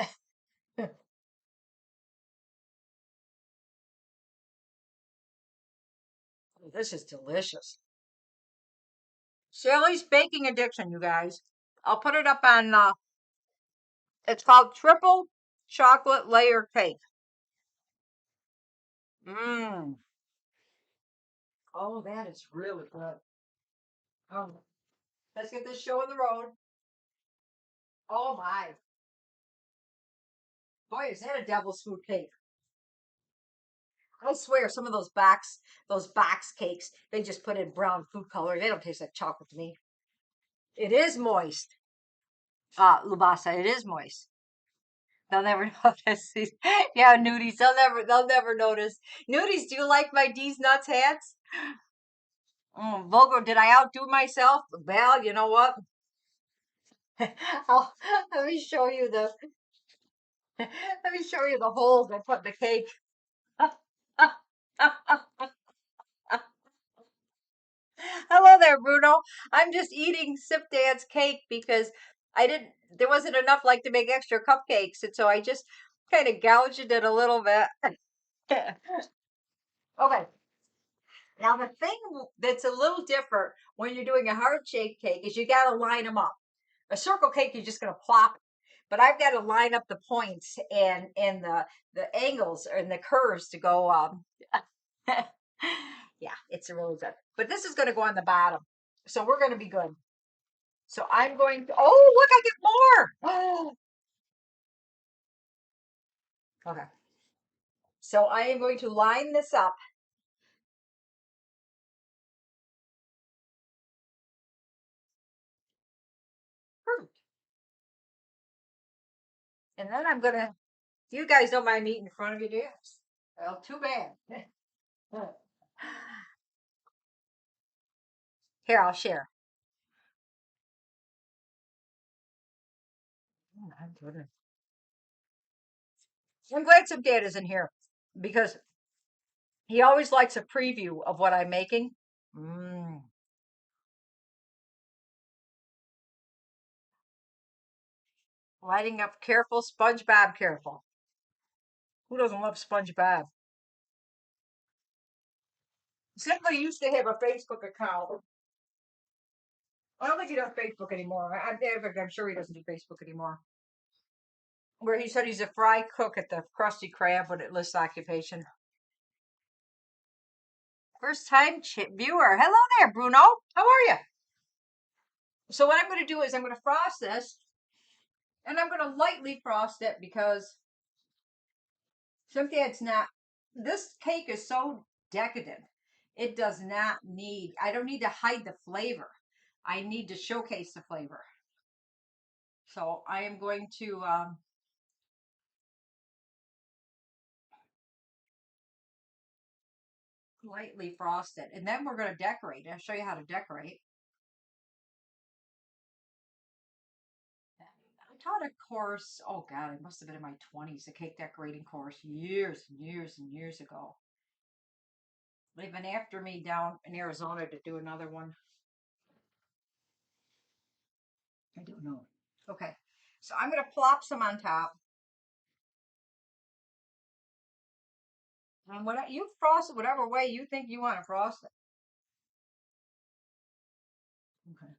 this is delicious. Sally's baking addiction, you guys. I'll put it up on it's called triple chocolate layer cake. Mmm. Oh, that is really good. Oh, let's get this show on the road. Oh my. Boy, is that a devil's food cake. I swear some of those box cakes, they just put in brown food color. They don't taste like chocolate to me. It is moist. Lubasa, it is moist. They'll never notice. Yeah, nudies. They'll never notice. Nudies, do you like my D's nuts hats? Vulgar, did I outdo myself? Well, you know what? I'll, let me show you the let me show you the holes I put in the cake. Hello there, Bruno. I'm just eating Simpdad's cake because I didn't. There wasn't enough like to make extra cupcakes, and so I just kind of gouged it a little bit. Okay. Now the thing that's a little different when you're doing a heart shaped cake is you got to line them up. A circle cake, you're just going to plop, but I've got to line up the points and the angles and the curves to go. Yeah, it's a really good. But this is going to go on the bottom, so we're going to be good. So I'm going to. Oh, look, I get more. Okay. So I am going to line this up. And then I'm going to. You guys don't mind me eating in front of you, do you? Well, too bad. Here, I'll share. I'm glad some dad is in here because he always likes a preview of what I'm making. Mm. Lighting up careful, SpongeBob careful. Who doesn't love SpongeBob? Simply used to have a Facebook account. I don't think he does Facebook anymore. I'm sure he doesn't do Facebook anymore. Where he said he's a fry cook at the Krusty Krab when it lists occupation. First time viewer. Hello there, Bruno. How are you? So what I'm going to do is I'm going to frost this, and I'm going to lightly frost it because simply it's not. This cake is so decadent. It does not need. I don't need to hide the flavor. I need to showcase the flavor. So I am going to lightly frost it, and then we're going to decorate. I'll show you how to decorate. I taught a course, oh God, it must have been in my 20s, a cake decorating course years and years and years ago. They've been after me down in Arizona to do another one. I don't know. Okay, so I'm going to plop some on top. And what you frost it whatever way you think you want to frost it. Okay.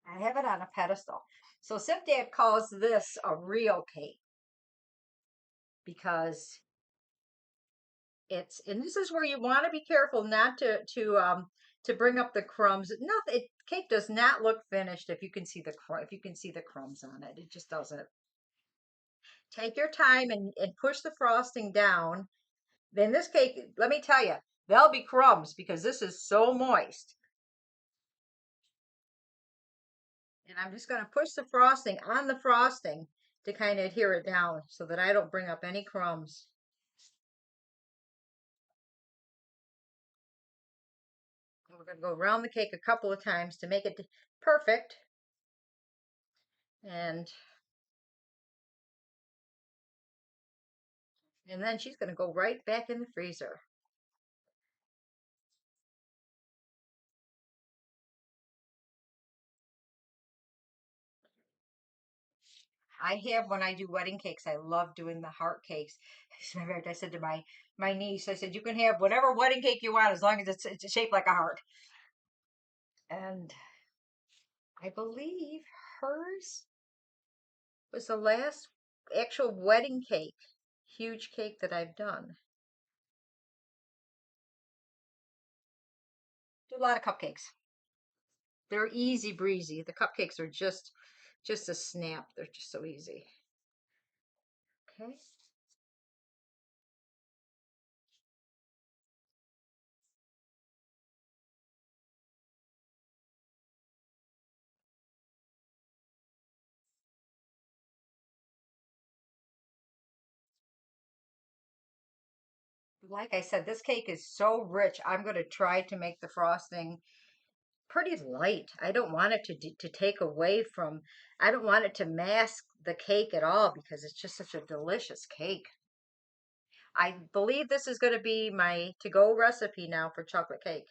I have it on a pedestal. So Simpdad calls this a real cake because and this is where you want to be careful not to bring up the crumbs. Nothing. Cake does not look finished if you can see the crumbs on it. It just doesn't. Take your time and push the frosting down. Then this cake, let me tell you, there'll be crumbs because this is so moist. And I'm just going to push the frosting on the frosting to kind of adhere it down so that I don't bring up any crumbs. And we're going to go around the cake a couple of times to make it perfect. And then she's going to go right back in the freezer. I have when I do wedding cakes, I love doing the heart cakes. As a matter of fact, I said to my niece, I said, you can have whatever wedding cake you want as long as it's shaped like a heart. And I believe hers was the last actual wedding cake, huge cake that I've done. Do a lot of cupcakes. They're easy breezy. The cupcakes are just a snap. They're just so easy. Okay. Like I said, this cake is so rich. I'm going to try to make the frosting pretty light. I don't want it to take away from, I don't want it to mask the cake at all because it's just such a delicious cake. I believe this is going to be my to-go recipe now for chocolate cake.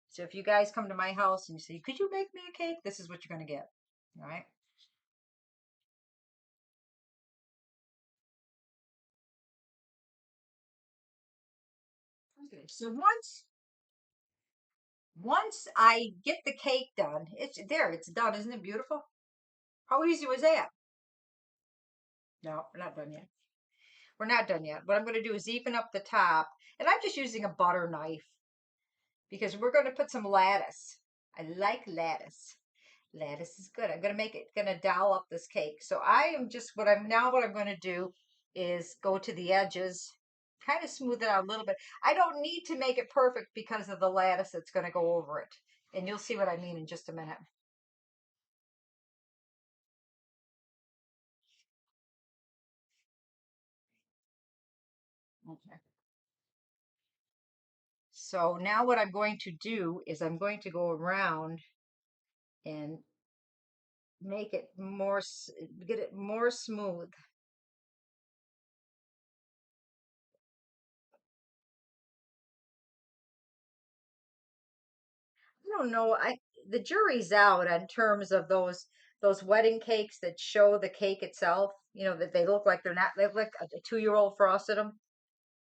So if you guys come to my house and you say, "Could you make me a cake?" This is what you're going to get. All right. Okay. So once I get the cake done, it's there. It's done. Isn't it beautiful? How easy was that? No, we're not done yet. We're not done yet. What I'm going to do is even up the top, and I'm just using a butter knife because we're going to put some lattice. I like lattice. Lattice is good. I'm going to make it, going to doll up this cake. So I am just, what I'm going to do is go to the edges, kind of smooth it out a little bit. I don't need to make it perfect because of the lattice that's going to go over it. And you'll see what I mean in just a minute. Okay. So now what I'm going to do is I'm going to go around and make it more, get it more smooth. I don't know. The jury's out in terms of those wedding cakes that show the cake itself. You know that they look like they're not. They look like a 2-year-old frosted them.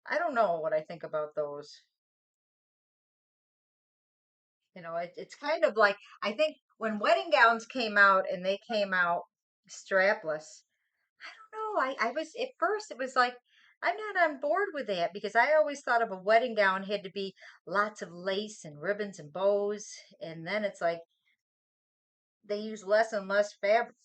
I don't know what I think about those. You know, it's kind of like I think when wedding gowns came out and they came out strapless. I don't know. I was at first it was like I'm not on board with that because I always thought of a wedding gown had to be lots of lace and ribbons and bows, and then it's like they use less and less fabric.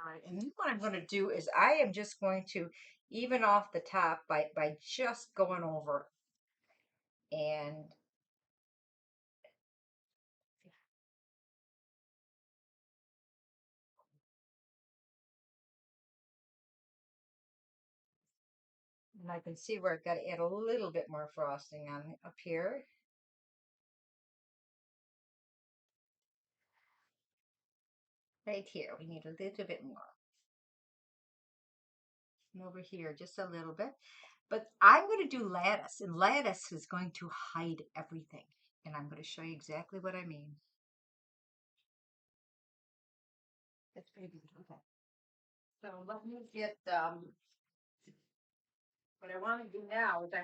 All right, and then what I'm going to do is I am just going to even off the top by just going over and and I can see where I've got to add a little bit more frosting on up here. Right here, we need a little bit more. And over here, just a little bit. But I'm going to do lattice, and lattice is going to hide everything. And I'm going to show you exactly what I mean. That's pretty good. Okay. So let me get what I want to do now is I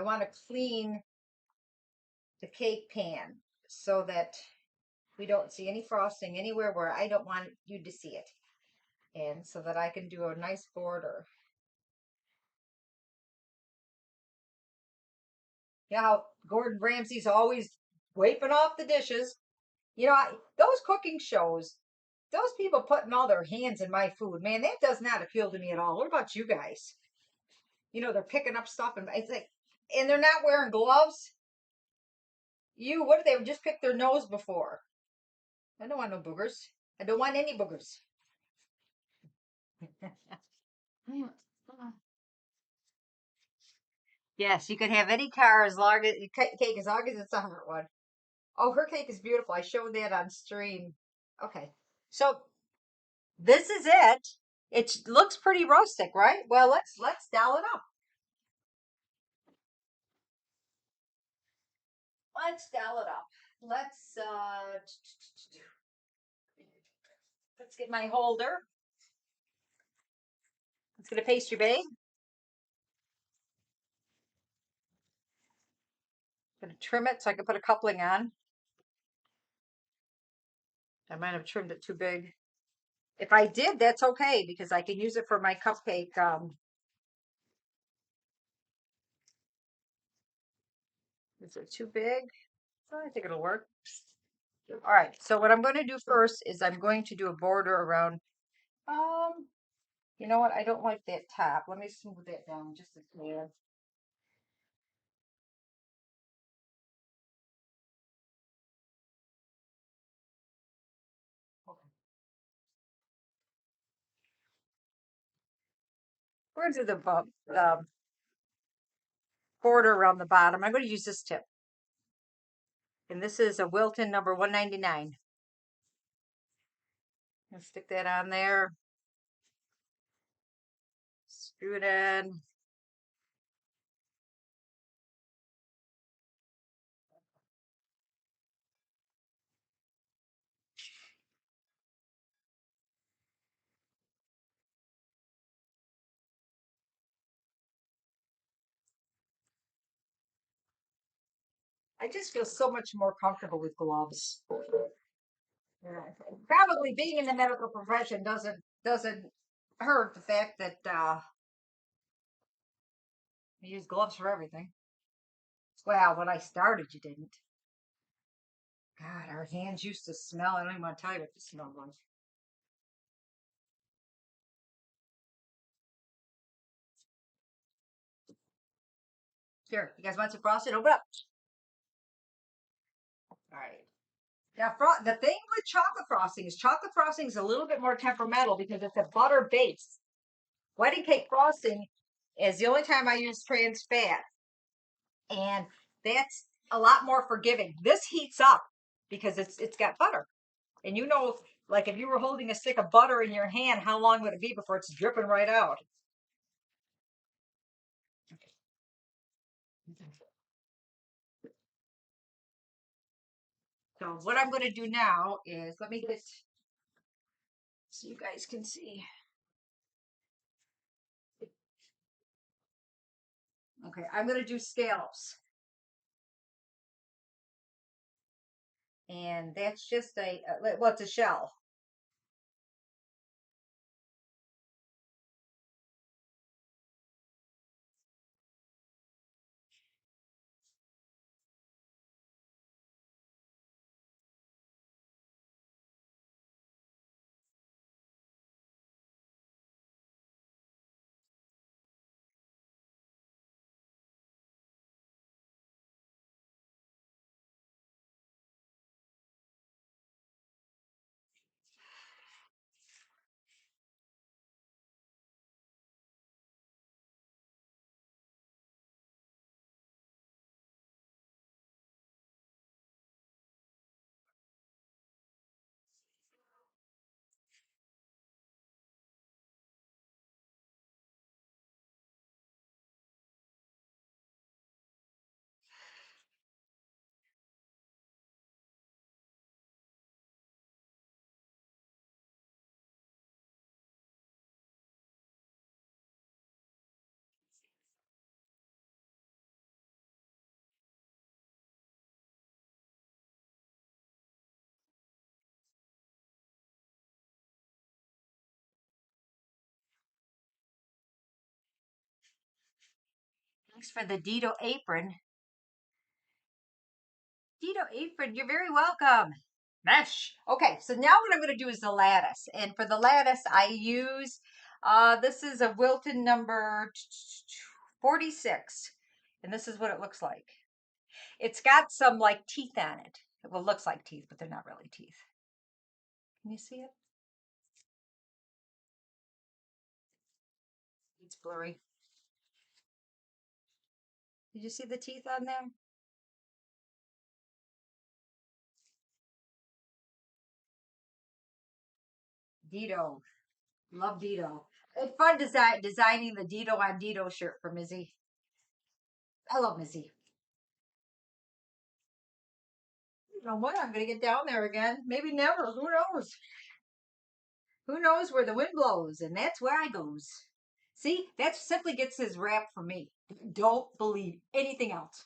want to clean the cake pan so that we don't see any frosting anywhere where I don't want you to see it. And so that I can do a nice border. You know how Gordon Ramsay's always wiping off the dishes. You know, those cooking shows, those people putting all their hands in my food, man, that does not appeal to me at all. What about you guys? You know, they're picking up stuff and it's like, and they're not wearing gloves. What if they just picked their nose before? I don't want no boogers. I don't want any boogers. Yes, you could have any car as long as cake as long as it's a hot one. Oh, her cake is beautiful. I showed that on stream. Okay, so this is it. It looks pretty rustic, right? Well, let's doll it up. Let's doll it up. Let's get my holder. Let's get a pastry bag. Gonna trim it so I can put a coupling on. I might have trimmed it too big. If I did, that's okay because I can use it for my cupcake. Is it too big? I think it'll work. All right, so what I'm going to do first is I'm going to do a border around, um, you know what? I don't like that top. Let me smooth that down just a tad. Okay. We're going to do the border around the bottom. I'm going to use this tip. And this is a Wilton number 199. And stick that on there. Screw it in. I just feel so much more comfortable with gloves. Yeah. Probably being in the medical profession doesn't hurt the fact that you use gloves for everything. Well, when I started, you didn't. God, our hands used to smell. I don't even want to tell you what the smell was. Here, you guys want some frosting? Open up. All right. Now, the thing with chocolate frosting is a little bit more temperamental because it's a butter base. Wedding cake frosting is the only time I use trans fat, and that's a lot more forgiving. This heats up because it's got butter, and you know, like if you were holding a stick of butter in your hand, how long would it be before it's dripping right out? So what I'm going to do now is let me get so you guys can see. Okay, I'm going to do scallops, and that's just well, it's a shell. Thanks for the Dido apron. Dido apron, you're very welcome. Mesh. Okay, so now what I'm going to do is the lattice. And for the lattice, I use, this is a Wilton number 46. And this is what it looks like. It's got some like teeth on it. Well, it looks like teeth, but they're not really teeth. Can you see it? It's blurry. Did you see the teeth on them? Dido. Love Dido. It's fun designing the Dido on Dido shirt for Mizzy. I love Mizzy. You know what? I'm going to get down there again. Maybe never. Who knows? Who knows where the wind blows? And that's where I goes. See, that simply gets his rap from me. Don't believe anything else.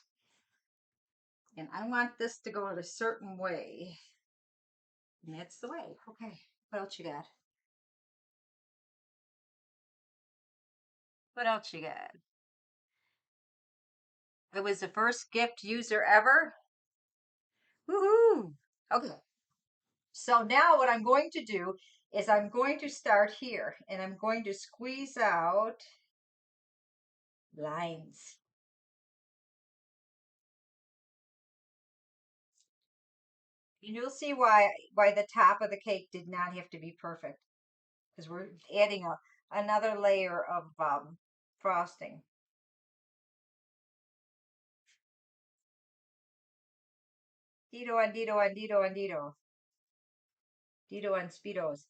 And I want this to go in a certain way. And that's the way. Okay. What else you got? What else you got? It was the first gift user ever. Woohoo! Okay. So now what I'm going to do is I'm going to start here and I'm going to squeeze out lines. And you'll see why the top of the cake did not have to be perfect because we're adding another layer of frosting. Dito and Dito and Dito and Dito. Dito and Speedos.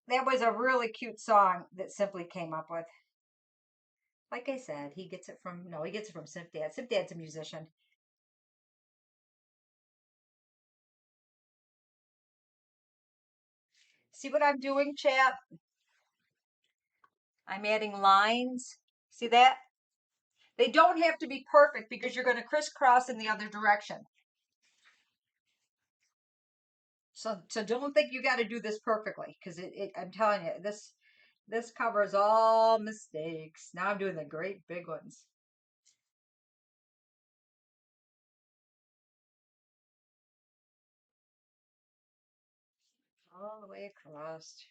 That was a really cute song that Simply came up with. Like I said, he gets it from, no, he gets it from Simpdad. Simpdad's a musician. See what I'm doing, chat? I'm adding lines. See that? They don't have to be perfect because you're going to crisscross in the other direction. So don't think you got to do this perfectly because I'm telling you, this covers all mistakes. Now I'm doing the great big ones. All the way across.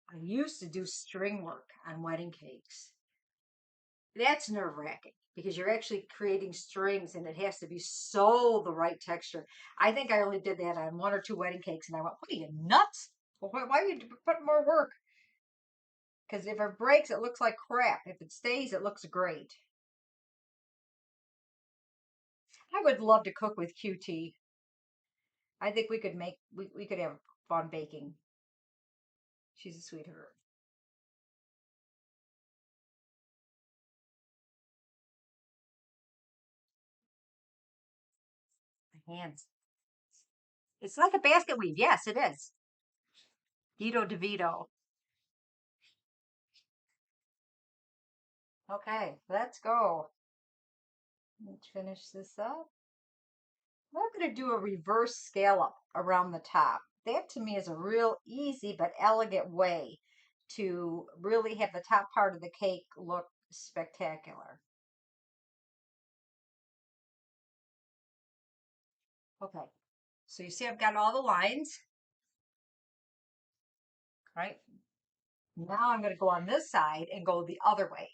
I used to do string work on wedding cakes. That's nerve-wracking because you're actually creating strings and it has to be so the right texture. I think I only did that on one or two wedding cakes and I went, what are you, nuts? Well, why are you putting more work? Because if it breaks, it looks like crap. If it stays, it looks great. I would love to cook with QT. I think we could have fun baking. She's a sweetheart. My hands. It's like a basket weave. Yes, it is. Dito DeVito. Okay, let's go. Let's finish this up. I'm going to do a reverse scallop around the top. That to me is a real easy but elegant way to really have the top part of the cake look spectacular. Okay, so you see I've got all the lines, right? Now I'm going to go on this side and go the other way.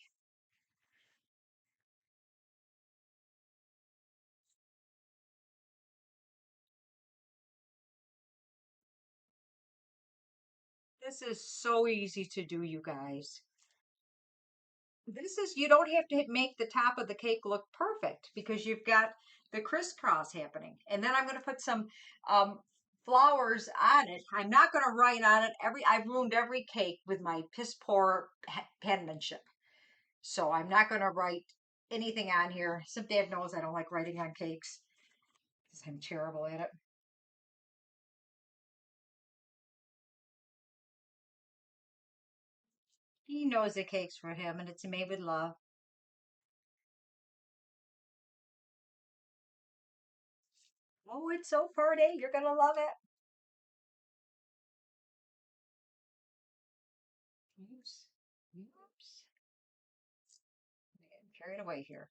This is so easy to do, you guys. You don't have to make the top of the cake look perfect because you've got the crisscross happening. And then I'm going to put some um, flowers on it. I'm not going to write on it. I've ruined every cake with my piss poor penmanship. So I'm not going to write anything on here. Simpdad knows I don't like writing on cakes because I'm terrible at it. He knows the cake's for him and it's made with love. Oh, it's so pretty. You're going to love it. Oops. Oops. I'm carried away here.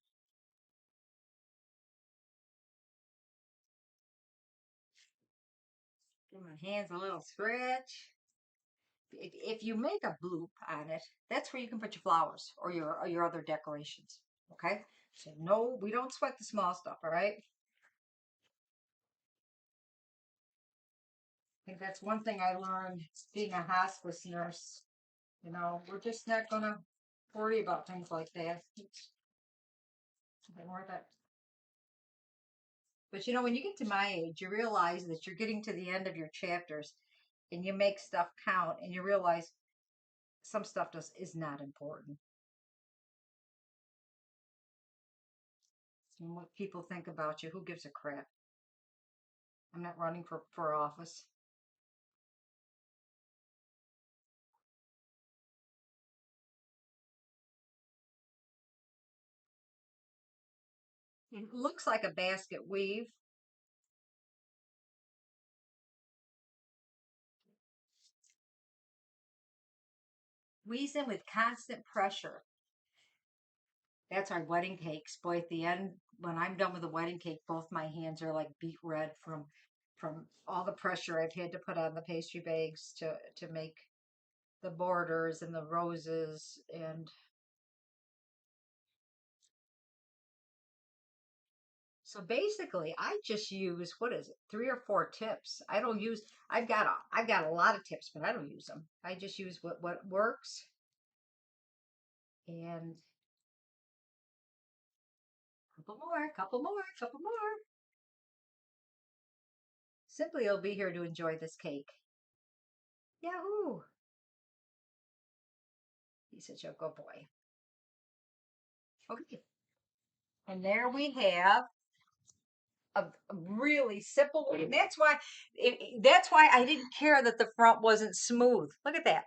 Give my hands a little stretch. If you make a bloop on it, that's where you can put your flowers or your other decorations. Okay? So no, we don't sweat the small stuff, all right? I think that's one thing I learned being a hospice nurse. You know, we're just not gonna worry about things like that. It's not worth it. But you know, when you get to my age, you realize that you're getting to the end of your chapters and you make stuff count and you realize some stuff just is not important. And what people think about you, who gives a crap? I'm not running for office. It looks like a basket weave. Weaves in with constant pressure. That's our wedding cakes. Boy, at the end, when I'm done with the wedding cake, both my hands are like beet red from all the pressure I've had to put on the pastry bags to make the borders and the roses. And so basically I just use, what is it, 3 or 4 tips. I don't use, I've got a lot of tips, but I don't use them. I just use what works. And couple more, couple more, couple more. Simply will be here to enjoy this cake. Yahoo! He's such a good boy. Okay. And there we have a really simple way. That's why I didn't care that the front wasn't smooth. Look at that.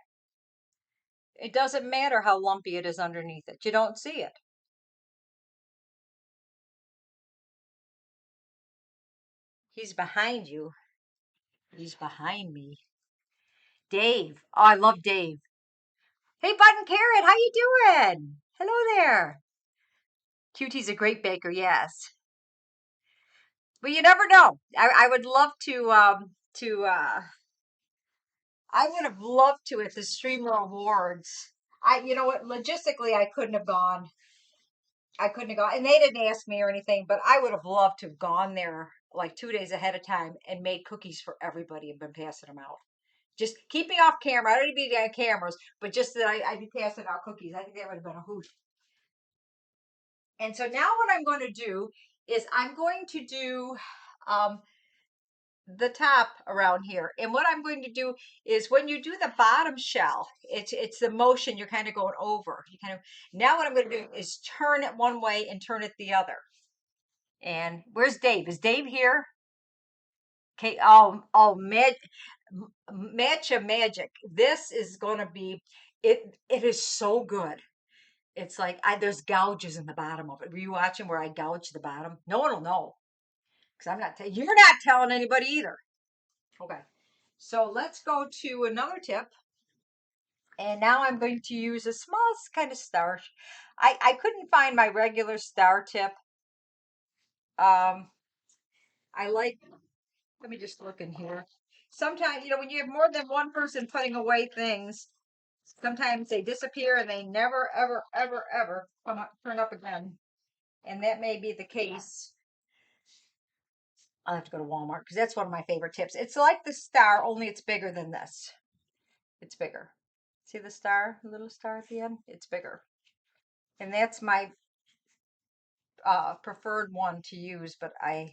It doesn't matter how lumpy it is underneath it. You don't see it. He's behind you. He's behind me. Dave. Oh, I love Dave. Hey, Button Carrot, how you doing? Hello there. Cutie's a great baker, yes. But you never know. I would love I would have loved to at the Streamer Awards. You know what, logistically I couldn't have gone. I couldn't have gone, and they didn't ask me or anything, but I would have loved to have gone there like 2 days ahead of time and made cookies for everybody and been passing them out. Just keep me off camera. I don't need to be on cameras, but just that I'd be passing out cookies. I think that would have been a hoot. And so now what I'm going to do is I'm going to do um, the top around here. And what I'm going to do is when you do the bottom shell, it's the motion you're kind of going over. You kind of now what I'm going to do is turn it one way and turn it the other. And where's Dave? Is Dave here? Okay. Matcha magic. This is going to be it. It is so good. It's like there's gouges in the bottom of it. Were you watching where I gouge the bottom? No one will know because I'm not. You're not telling anybody either. Okay. So let's go to another tip. And now I'm going to use a small kind of star. I couldn't find my regular star tip. I like, let me just look in here. Sometimes, when you have more than one person putting away things, sometimes they disappear and they never, ever, ever, ever turn up again. And that may be the case. I'll have to go to Walmart because that's one of my favorite tips. It's like the star, only it's bigger than this. It's bigger. See the star, little star at the end? It's bigger. And that's my preferred one to use, but I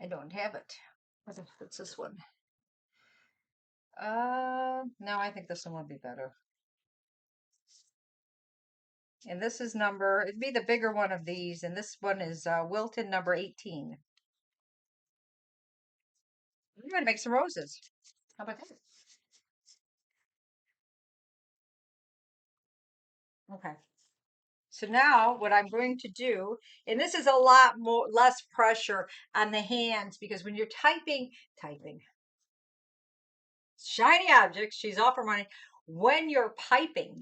don't have it. What's this one? No, I think this one would be better. And this is it'd be the bigger one of these, and this one is Wilton number 18. I'm going to make some roses. How about that? Okay. So now what I'm going to do, and this is a lot less pressure on the hands because when you're typing, shiny objects, she's off her money. When you're piping,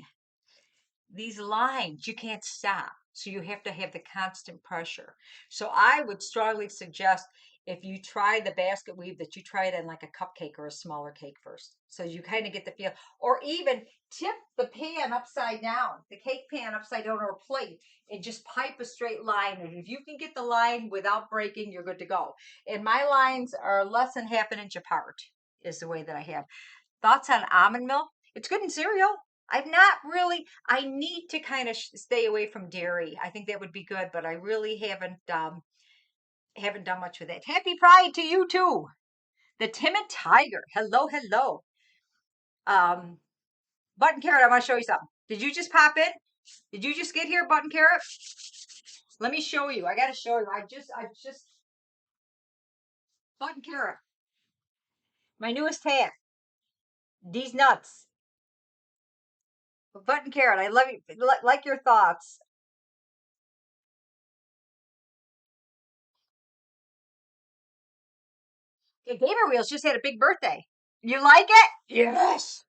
these lines, you can't stop. So you have to have the constant pressure. So I would strongly suggest if you try the basket weave that you try it in like a cupcake or a smaller cake first. So you kind of get the feel, or even tip the pan upside down, the cake pan upside down or a plate and just pipe a straight line. And if you can get the line without breaking, you're good to go. And my lines are less than half an inch apart is the way that I have. Thoughts on almond milk? It's good in cereal. I need to kind of stay away from dairy. I think that would be good, but I really haven't done much with it. Happy Pride to you too. The Timid Tiger. Hello, hello. Um, Button Carrot, I want to show you something. Did you just pop in? Did you just get here, Button Carrot? Let me show you. I got to show you. I just button carrot. My newest hat. These nuts. Button carrot. I love you. Like your thoughts. Yeah, Gamer Wheels just had a big birthday. You like it? Yes.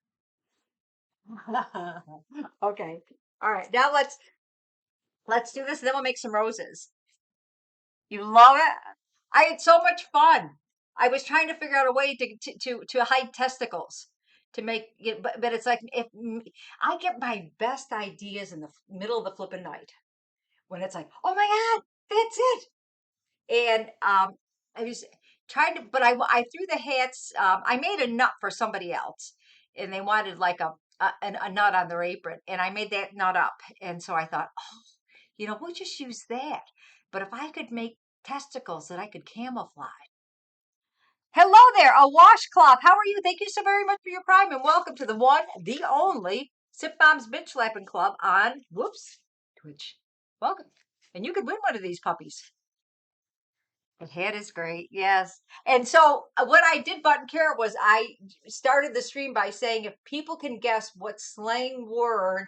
Okay. All right. Now let's do this. And then we'll make some roses. You love it? I had so much fun. I was trying to figure out a way to hide testicles to make it, but it's like if I get my best ideas in the middle of the flipping night when it's like, oh my God, that's it. And I was trying to, but I threw the hats. I made a nut for somebody else, and they wanted like a nut on their apron, and I made that nut up. And so I thought, oh, we'll just use that. But if I could make testicles that I could camouflage. Hello there, a washcloth. How are you? Thank you so very much for your prime, and welcome to the one, the only Simpmom's Bitch Slapping Club on Twitch. Welcome, and you could win one of these puppies. The head is great, yes. And so what I did, Button Carrot, was I started the stream by saying if people can guess what slang word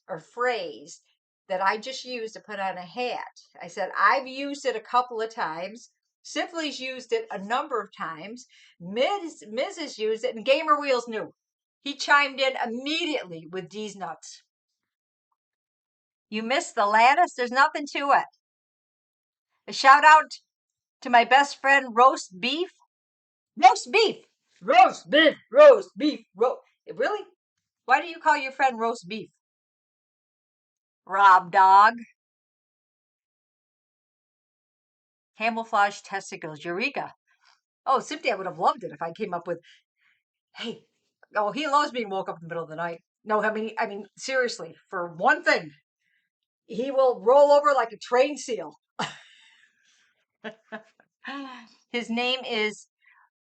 or phrase that I just used to put on a hat. I said, I've used it a couple of times. Simply's used it a number of times. Miz has used it, and Gamer Wheels knew. He chimed in immediately with D's nuts. You missed the lattice? There's nothing to it. A shout out to my best friend, Roast Beef. Roast beef. Roast beef. Roast beef. Really? Why do you call your friend roast beef? Rob dog. Camouflage testicles. Eureka. Oh, Simpdad would have loved it if I came up with, hey, oh, he loves being woke up in the middle of the night. No, I mean, seriously, for one thing, he will roll over like a trained seal. His name is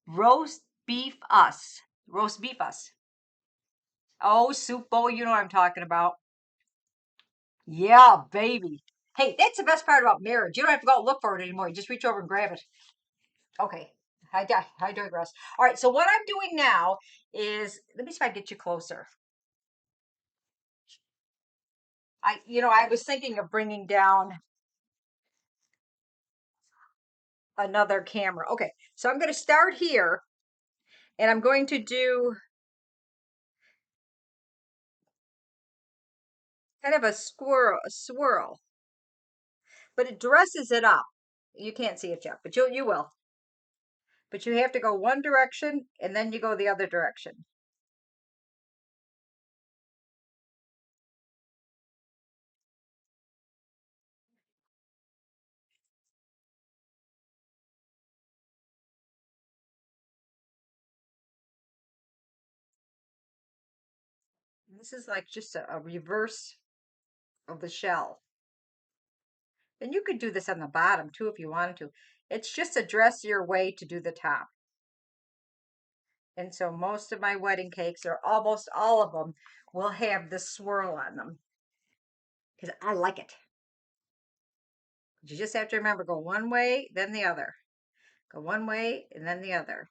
Roast Beef Us. Roast Beef Us. Oh, Soup Bowl, you know what I'm talking about. Yeah, baby. Hey, that's the best part about marriage. You don't have to go look for it anymore. You just reach over and grab it. Okay. I digress. All right. So what I'm doing now is, let me see if I can get you closer. I was thinking of bringing down another camera. Okay. So I'm going to start here, and I'm going to do kind of a swirl, but it dresses it up. You can't see it yet, but you will. But you have to go one direction, and then you go the other direction. This is like just a reverse of the shell. And you could do this on the bottom too if you wanted to. It's just a dressier way to do the top. And so most of my wedding cakes, or almost all of them, will have this swirl on them because I like it. You just have to remember, go one way, then the other. Go one way, and then the other.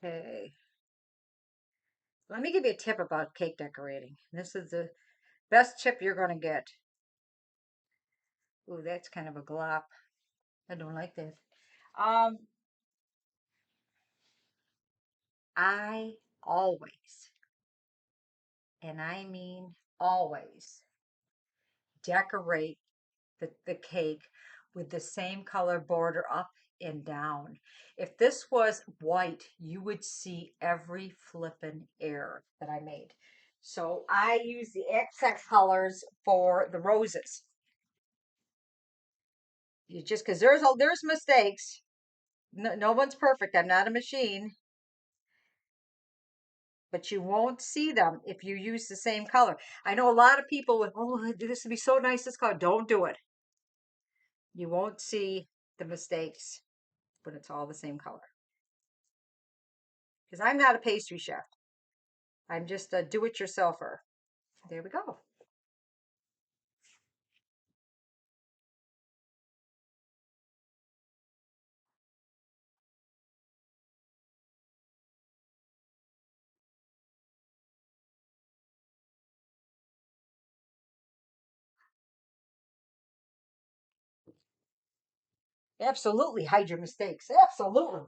Okay. Let me give you a tip about cake decorating. This is the best tip you're going to get. Ooh, that's kind of a glop. I don't like that. Um, I always, and I mean always, decorate the cake with the same color border up and down. If this was white, you would see every flippin' error that I made. So I use the accent colors for the roses. Just because there's mistakes. No one's perfect. I'm not a machine. but you won't see them if you use the same color. I know a lot of people with, oh, this would be so nice, this color. Don't do it. You won't see the mistakes when it's all the same color. Because I'm not a pastry chef. I'm just a do-it-yourselfer. There we go. Absolutely hide your mistakes. Absolutely.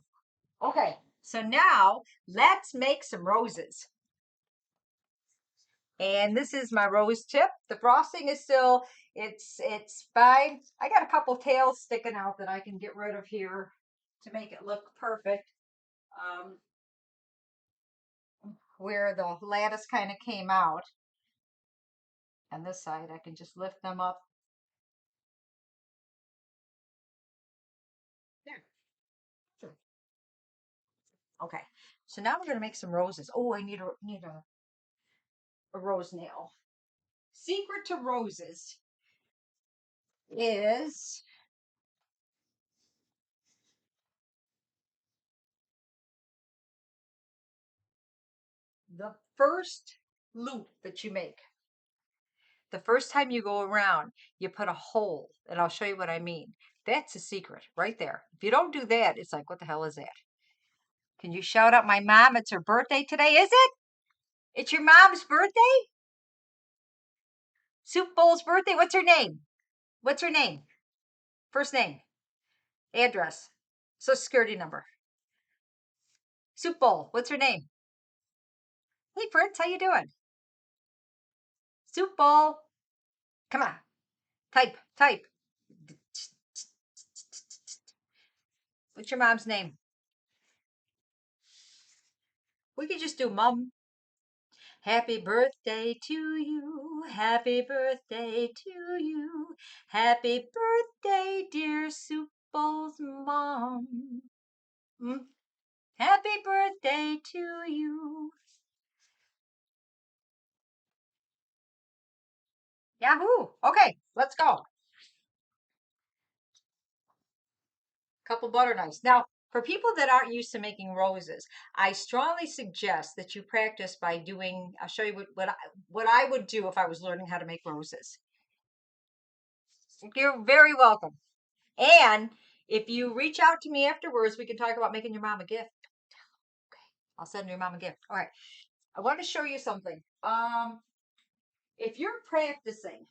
Okay, so now let's make some roses. And this is my rose tip. The frosting is still, it's fine. I got a couple tails sticking out that I can get rid of here to make it look perfect. Um, where the lattice kind of came out. On this side, I can just lift them up. There. Sure. Okay, so now we're gonna make some roses. Oh, I need a rose nail. Secret to roses is the first loop that you make. The first time you go around, you put a hole, and I'll show you what I mean. That's a secret right there. If you don't do that, it's like, what the hell is that? Can you shout out my mom? It's her birthday today, is it? It's your mom's birthday? Soup Bowl's birthday? What's her name? What's her name? First name, address, social security number. Soup Bowl, what's her name? Hey, Prince, how you doing? Soup Bowl. Come on, type. What's your mom's name? We could just do mom. Happy birthday to you. Happy birthday to you. Happy birthday, dear Soup Bowl's mom. Mm. Happy birthday to you. Yahoo. Okay, let's go. Couple butter knives. Now, for people that aren't used to making roses, I strongly suggest that you practice by doing, I'll show you what I would do if I was learning how to make roses. You're very welcome. And if you reach out to me afterwards, we can talk about making your mom a gift. Okay, I'll send your mom a gift. All right. I want to show you something. If you're practicing,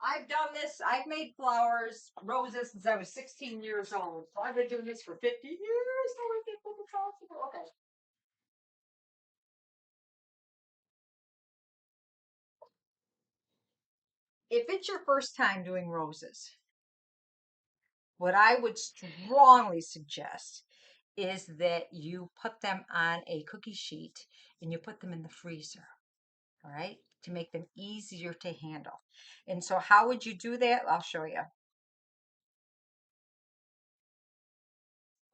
I've done this. I've made flowers, roses since I was 16 years old. So I've been doing this for 50 years. So I think it's possible. Okay. If it's your first time doing roses, what I would strongly suggest is that you put them on a cookie sheet and you put them in the freezer, all right, to make them easier to handle. And so, how would you do that? I'll show you.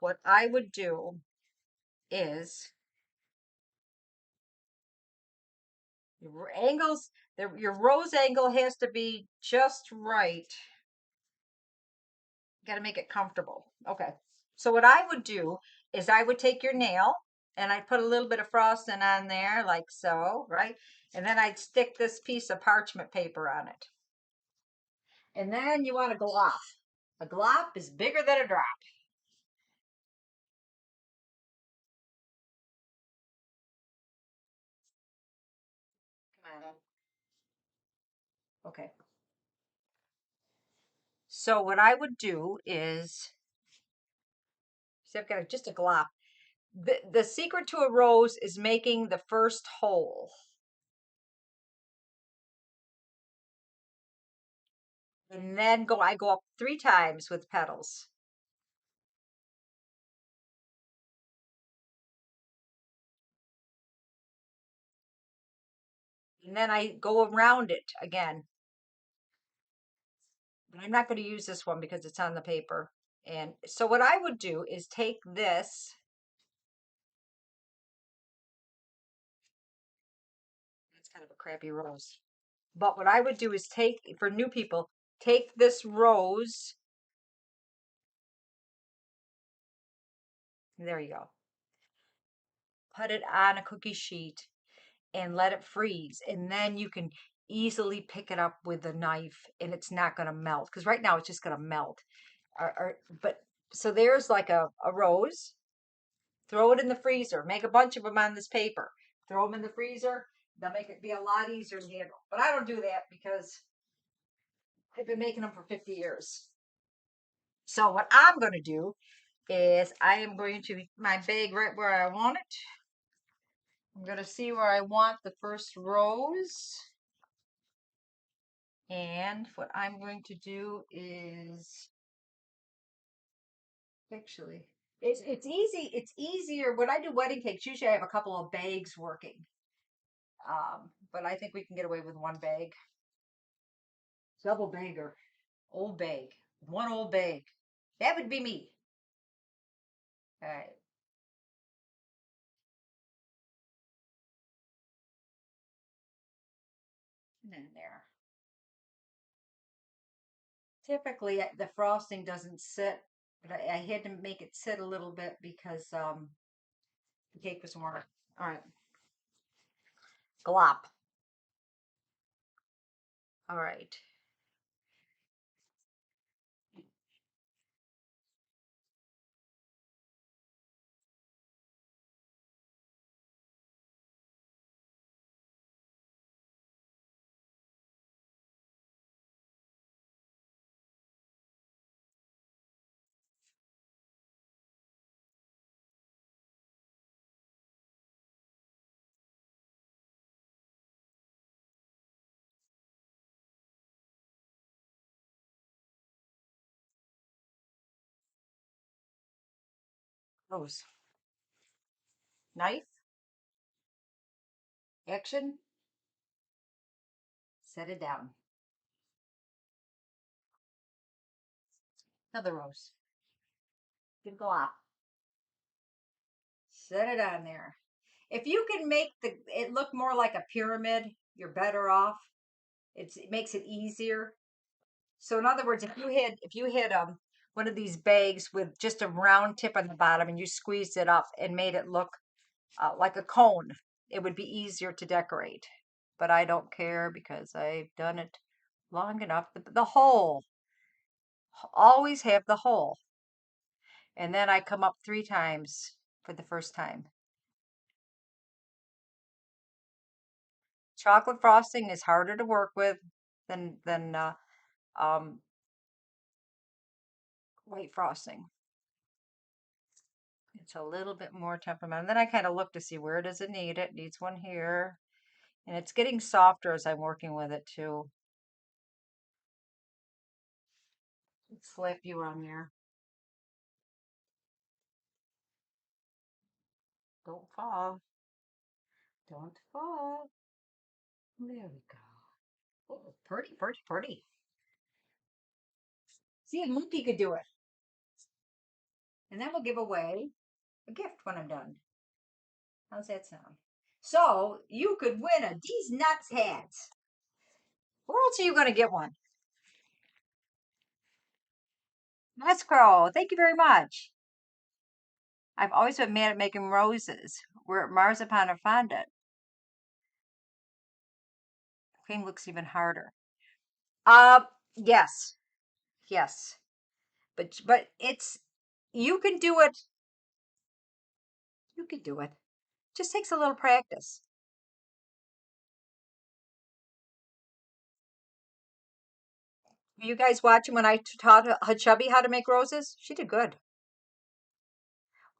What I would do is your angles, your rose angle has to be just right. Got to make it comfortable. Okay. So what I would do is I would take your nail and I'd put a little bit of frosting on there like so, right? And then I'd stick this piece of parchment paper on it. And then you want a glop. A glop is bigger than a drop. Come on. Okay. So what I would do is, see, I've got just a glop. The secret to a rose is making the first hole. And then I go up 3 times with petals. And then I go around it again. But I'm not going to use this one because it's on the paper. And so what I would do is take this crappy rose. But what I would do is take, for new people, take this rose. There you go. Put it on a cookie sheet and let it freeze. And then you can easily pick it up with a knife and it's not going to melt. Because right now it's just going to melt. But so there's like a rose. Throw it in the freezer. Make a bunch of them on this paper. Throw them in the freezer. They'll make it be a lot easier to handle. But I don't do that because I've been making them for 50 years. So what I'm going to do is I am going to my bag right where I want it. I'm going to see where I want the first rose. And what I'm going to do is actually it's easy. It's easier when I do wedding cakes. Usually I have a couple of bags working. But I think we can get away with one bag. Double bagger. Old bag. One old bag. That would be me. All right. And then there. Typically, the frosting doesn't sit, but I had to make it sit a little bit because the cake was warm. All right. Glop. All right. Rose. Knife. Action. Set it down. Another rose. Good glop. Set it on there. If you can make it look more like a pyramid, you're better off. It makes it easier. So in other words, if you had one of these bags with just a round tip on the bottom and you squeezed it up and made it look like a cone, it would be easier to decorate. But I don't care because I've done it long enough. The hole, always have the hole. And then I come up 3 times for the first time. Chocolate frosting is harder to work with than um, white frosting. It's a little bit more temperamental. And then I kind of look to see where does it need it. It needs one here. And it's getting softer as I'm working with it too. Slap you on there. Don't fall. Don't fall. There we go. Oh, pretty, pretty, pretty. See, a monkey could do it. And then we'll give away a gift when I'm done. How's that sound? So you could win a These Nuts hat. Where else are you going to get one? Let's Crow. Thank you very much. I've always been mad at making roses. We're at marzipan or fondant. Cream looks even harder. Yes, yes, but it's you can do it. You can do it. Just takes a little practice. Were you guys watching when I taught Chubby how to make roses? She did good.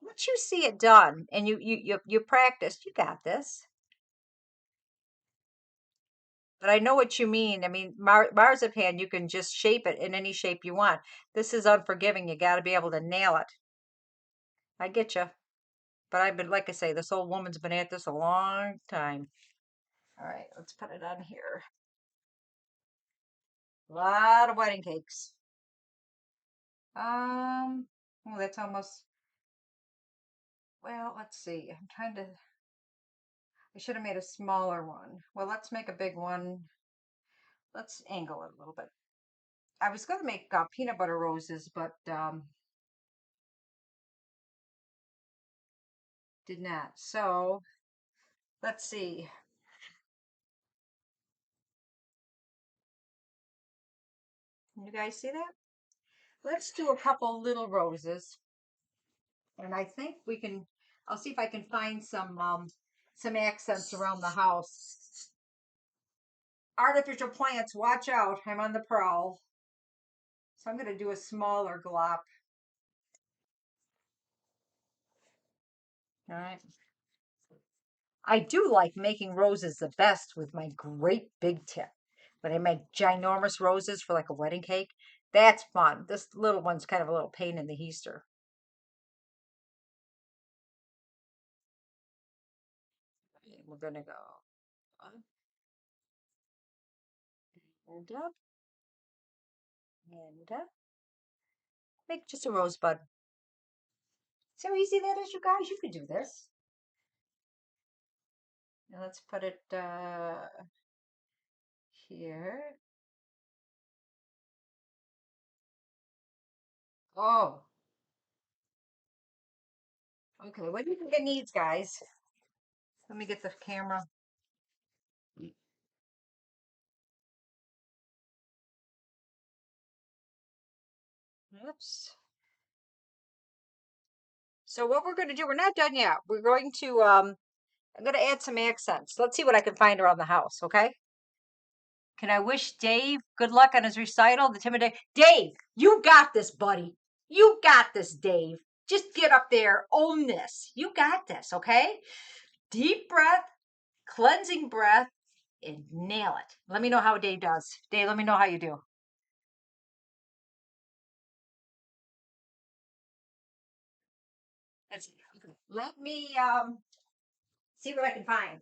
Once you see it done and you practiced, you got this. But I know what you mean. I mean, marzipan, you can just shape it in any shape you want. This is unforgiving. You got to be able to nail it. I get you. But I've been, like I say, this old woman's been at this a long time. All right, let's put it on here. A lot of wedding cakes. Oh, that's almost, well, let's see. I'm trying to, I should have made a smaller one. Well, let's make a big one. Let's angle it a little bit. I was going to make peanut butter roses, but did not. So let's see. Can you guys see that? Let's do a couple little roses. And I think we can, I'll see if I can find some accents around the house. Artificial plants, watch out. I'm on the prowl. So I'm going to do a smaller glop. All right. I do like making roses the best with my great big tip. When I make ginormous roses for like a wedding cake, that's fun. This little one's kind of a little pain in the heister. We're going to go up and up and up. Make just a rosebud. See how easy that is, you guys? You can do this. Now let's put it here. Oh, okay. What do you think it needs, guys? Let me get the camera. Oops. So what we're going to do, we're not done yet. We're going to, I'm going to add some accents. Let's see what I can find around the house, okay? Can I wish Dave good luck on his recital? The timid Dave. Dave, you got this, buddy. You got this, Dave. Just get up there, own this. You got this, okay? Deep breath, cleansing breath, and nail it. Let me know how Dave does. Dave, let me know how you do. Let's, let me see what I can find.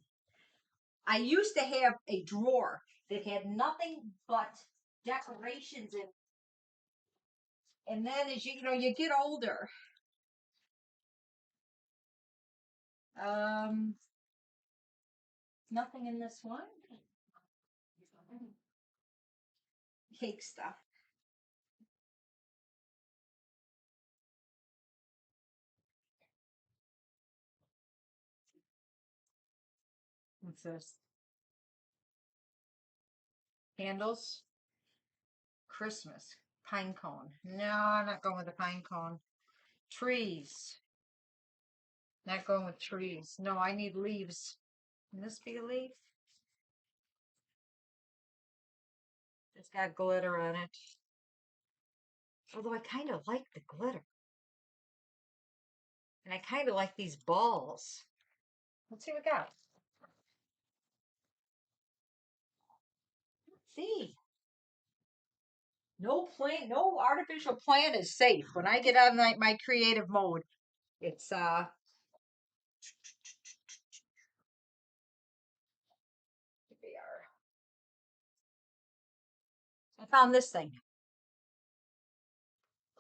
I used to have a drawer that had nothing but decorations in. And then as you know, you get older. Um, Nothing in this one. Cake stuff. What's this? Candles. Christmas. Pine cone. No, I'm not going with the pine cone. Trees. Not going with trees. No, I need leaves. Can this be a leaf? It's got glitter on it. Although I kind of like the glitter. And I kind of like these balls. Let's see what we got. Let's see. No plant, no artificial plant is safe. When I get on my creative mode, it's here we are. I found this thing.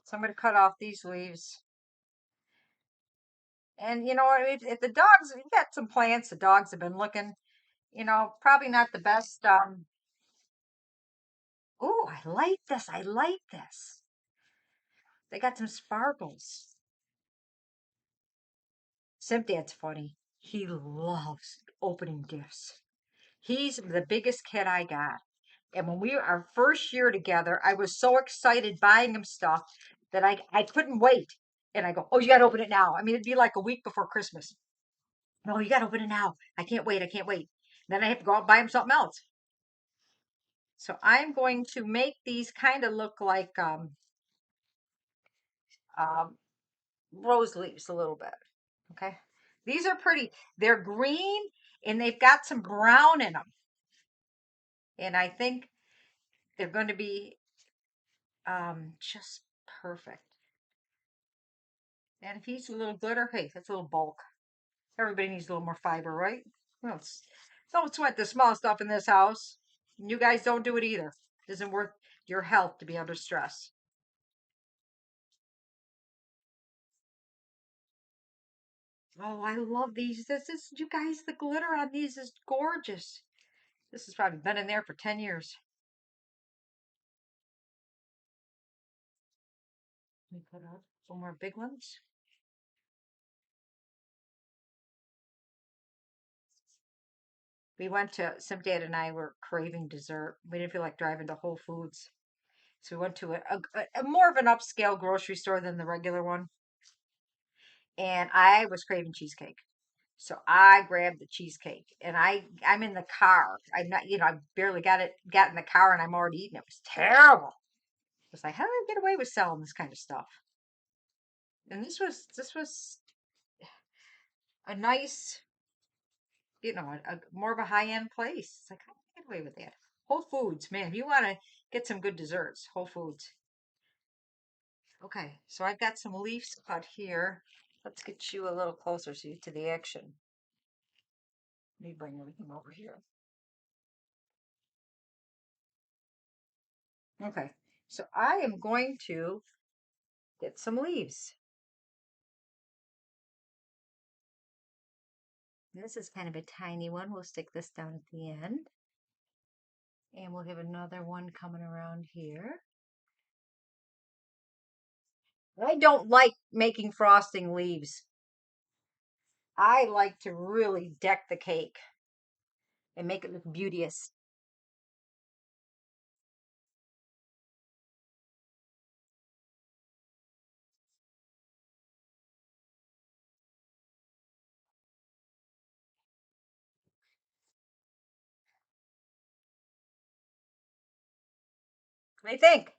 So I'm going to cut off these leaves. And you know, if the dogs, we've got some plants, the dogs have been looking, you know, probably not the best. Oh, I like this. I like this. They got some sparkles. Simpdad's funny. He loves opening gifts. He's the biggest kid I got. And when we our first year together, I was so excited buying him stuff that I couldn't wait. And I go, oh, you got to open it now. I mean, it'd be like a week before Christmas. No, you got to open it now. I can't wait. I can't wait. Then I have to go out and buy him something else. So I'm going to make these kind of look like um, rose leaves a little bit. Okay. These are pretty. They're green and they've got some brown in them. And I think they're going to be just perfect. And if he's a little glitter, hey, that's a little bulk. Everybody needs a little more fiber, right? Well, don't sweat the small stuff in this house. You guys don't do it either. It isn't worth your health to be under stress. Oh, I love these. This is, you guys, the glitter on these is gorgeous. This has probably been in there for 10 years. Let me put out some more big ones. We went to, Simpdad and I were craving dessert. We didn't feel like driving to Whole Foods. So we went to a more of an upscale grocery store than the regular one. And I was craving cheesecake. So I grabbed the cheesecake and I'm in the car. I'm not, I barely got in the car and I'm already eating it. It was terrible. I was like, how did I get away with selling this kind of stuff? And this was a nice, more of a high end place. It's like, how did I get away with that? Whole Foods, man, you want to get some good desserts, Whole Foods. Okay, so I've got some leaves cut here. Let's get you a little closer so you to the action. Let me bring everything over here. Okay, so I am going to get some leaves. This is kind of a tiny one. We'll stick this down at the end. And we'll have another one coming around here. I don't like making frosting leaves. I like to really deck the cake and make it look beauteous. What do you think?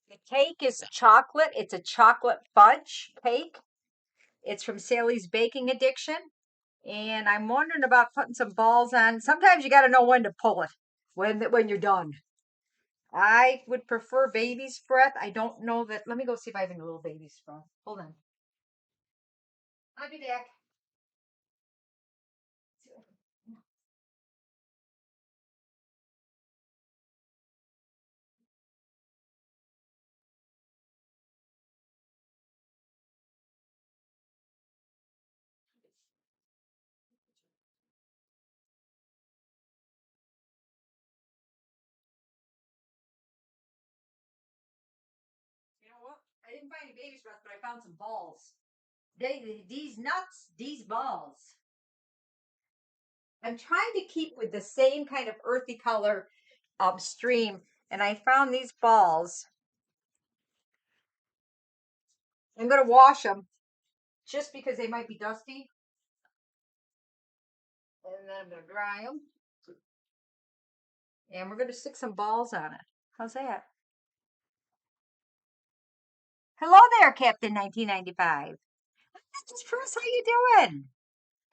The cake is chocolate. It's a chocolate fudge cake. It's from Sally's Baking Addiction. And I'm wondering about putting some balls on. Sometimes you got to know when to pull it when you're done. I would prefer baby's breath. I don't know that. Let me go see if I have any little baby's breath. Hold on. I'll be back. You know what? I didn't find any baby's breath, but I found some balls. These nuts, these balls. I'm trying to keep with the same kind of earthy color stream, and I found these balls. I'm gonna wash them just because they might be dusty, and then I'm gonna dry them, and we're gonna stick some balls on it. How's that? Hello there, Captain 1995. This is Chris. How you doing?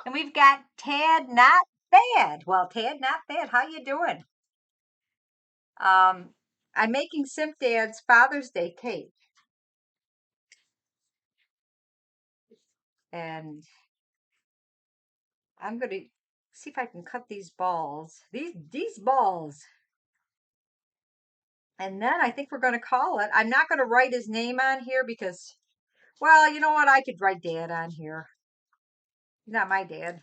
And we've got Tad Not Bad. Well, Tad Not Bad. How you doing? Um, I'm making Simpdad's Father's Day cake, and I'm gonna see if I can cut these balls. These balls. And then I think we're gonna call it. I'm not gonna write his name on here because, well, you know what? I could write Dad on here. He's not my dad.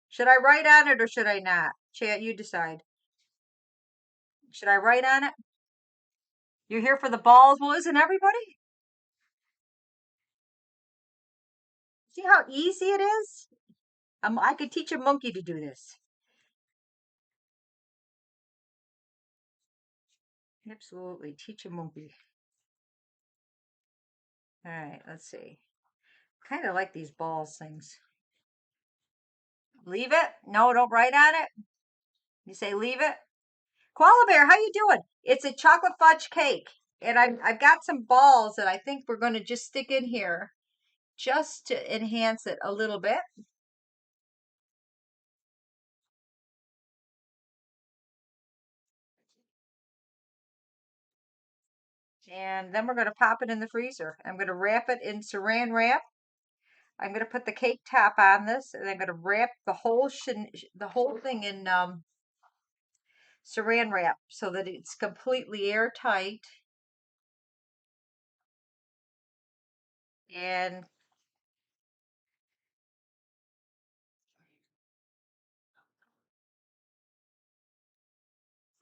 Should I write on it or should I not? Chat, you decide. Should I write on it? You're here for the balls? Well, isn't everybody? See how easy it is? I could teach a monkey to do this. Absolutely, teach a monkey. All right, let's see. Kind of like these balls things. Leave it? No, don't write on it. You say leave it. Koala Bear, how you doing? It's a chocolate fudge cake, and I've got some balls that I think we're going to just stick in here just to enhance it a little bit. And then we're going to pop it in the freezer. I'm going to wrap it in saran wrap. I'm going to put the cake top on this, and I'm going to wrap the whole thing in saran wrap so that it's completely airtight. And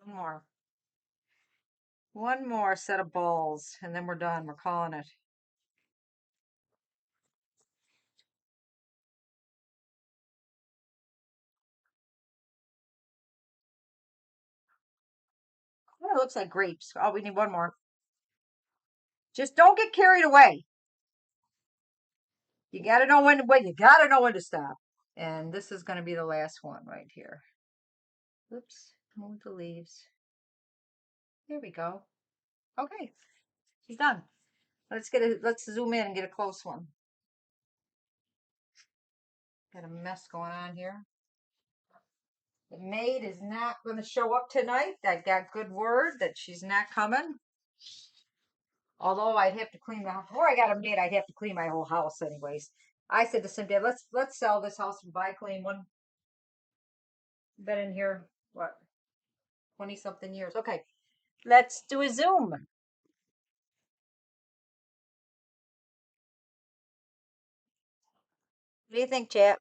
one more. One more set of balls, and then we're done. We're calling it. Oh, it looks like grapes. Oh, we need one more. Just don't get carried away. You got to know when to wait. You got to know when to stop. And this is going to be the last one right here. Oops, move the leaves. There we go. Okay, she's done. Let's zoom in and get a close one. Got a mess going on here. The maid is not going to show up tonight. I got good word that she's not coming. Although I'd have to clean the house. Before I got a maid, I'd have to clean my whole house anyways. I said to Simpdad, let's sell this house and buy a clean one. Been in here, what, 20 something years. Okay, let's do a Zoom. What do you think, chat?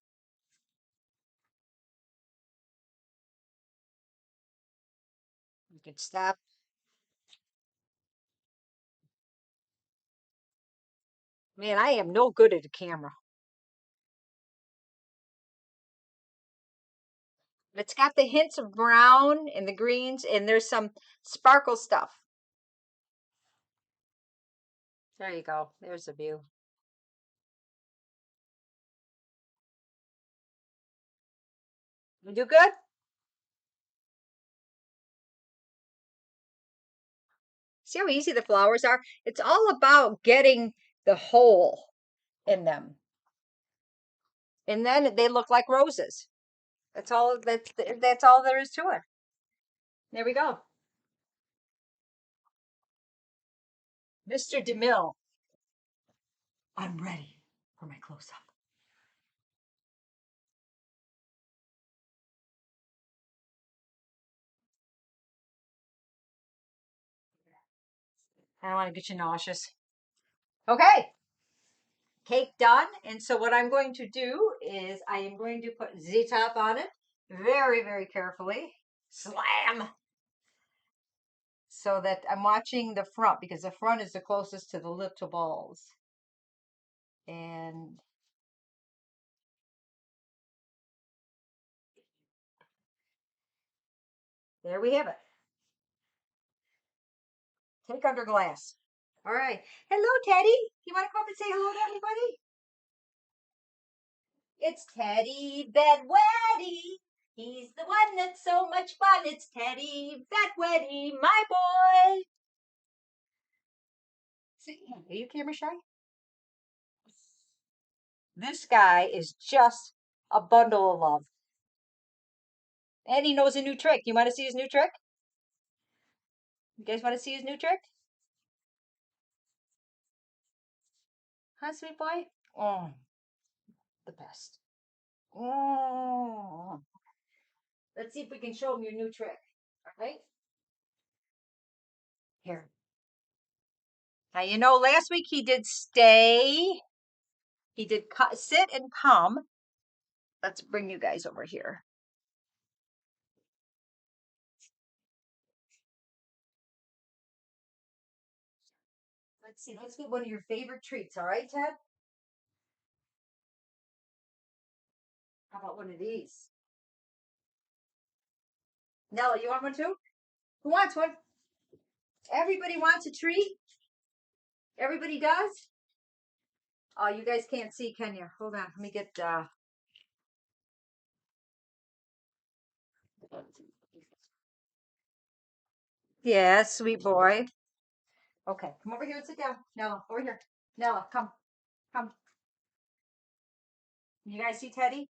You could stop. Man, I am no good at a camera. It's got the hints of brown and the greens, and there's some sparkle stuff. There you go. There's the view. You do good? See how easy the flowers are? It's all about getting the hole in them. And then they look like roses. That's all there is to it. There we go. Mr. DeMille. I'm ready for my close up. I don't want to get you nauseous. Okay, cake done. And so what I'm going to do is I am going to put the top on it very, very carefully. Slam! So that I'm watching the front because the front is the closest to the little balls. And there we have it. Take under glass. All right. Hello, Teddy. You want to come up and say hello to everybody? It's Teddy Bedwetty. He's the one that's so much fun. It's Teddy Bedwetty, my boy. See, are you camera shy? This guy is just a bundle of love. And he knows a new trick. You want to see his new trick? You guys want to see his new trick? Huh, sweet boy? Oh, the best. Oh. Let's see if we can show him your new trick. All right? Here. Now, you know, last week he did stay. He did sit and come. Let's bring you guys over here. Let's see. Let's get one of your favorite treats. All right, Ted? How about one of these? Nella, you want one too? Who wants one? Everybody wants a treat? Everybody does? Oh, you guys can't see, can you? Hold on. Let me get yeah, sweet boy. Okay, come over here and sit down. Nella, over here. Nella, come. Come. You guys see Teddy?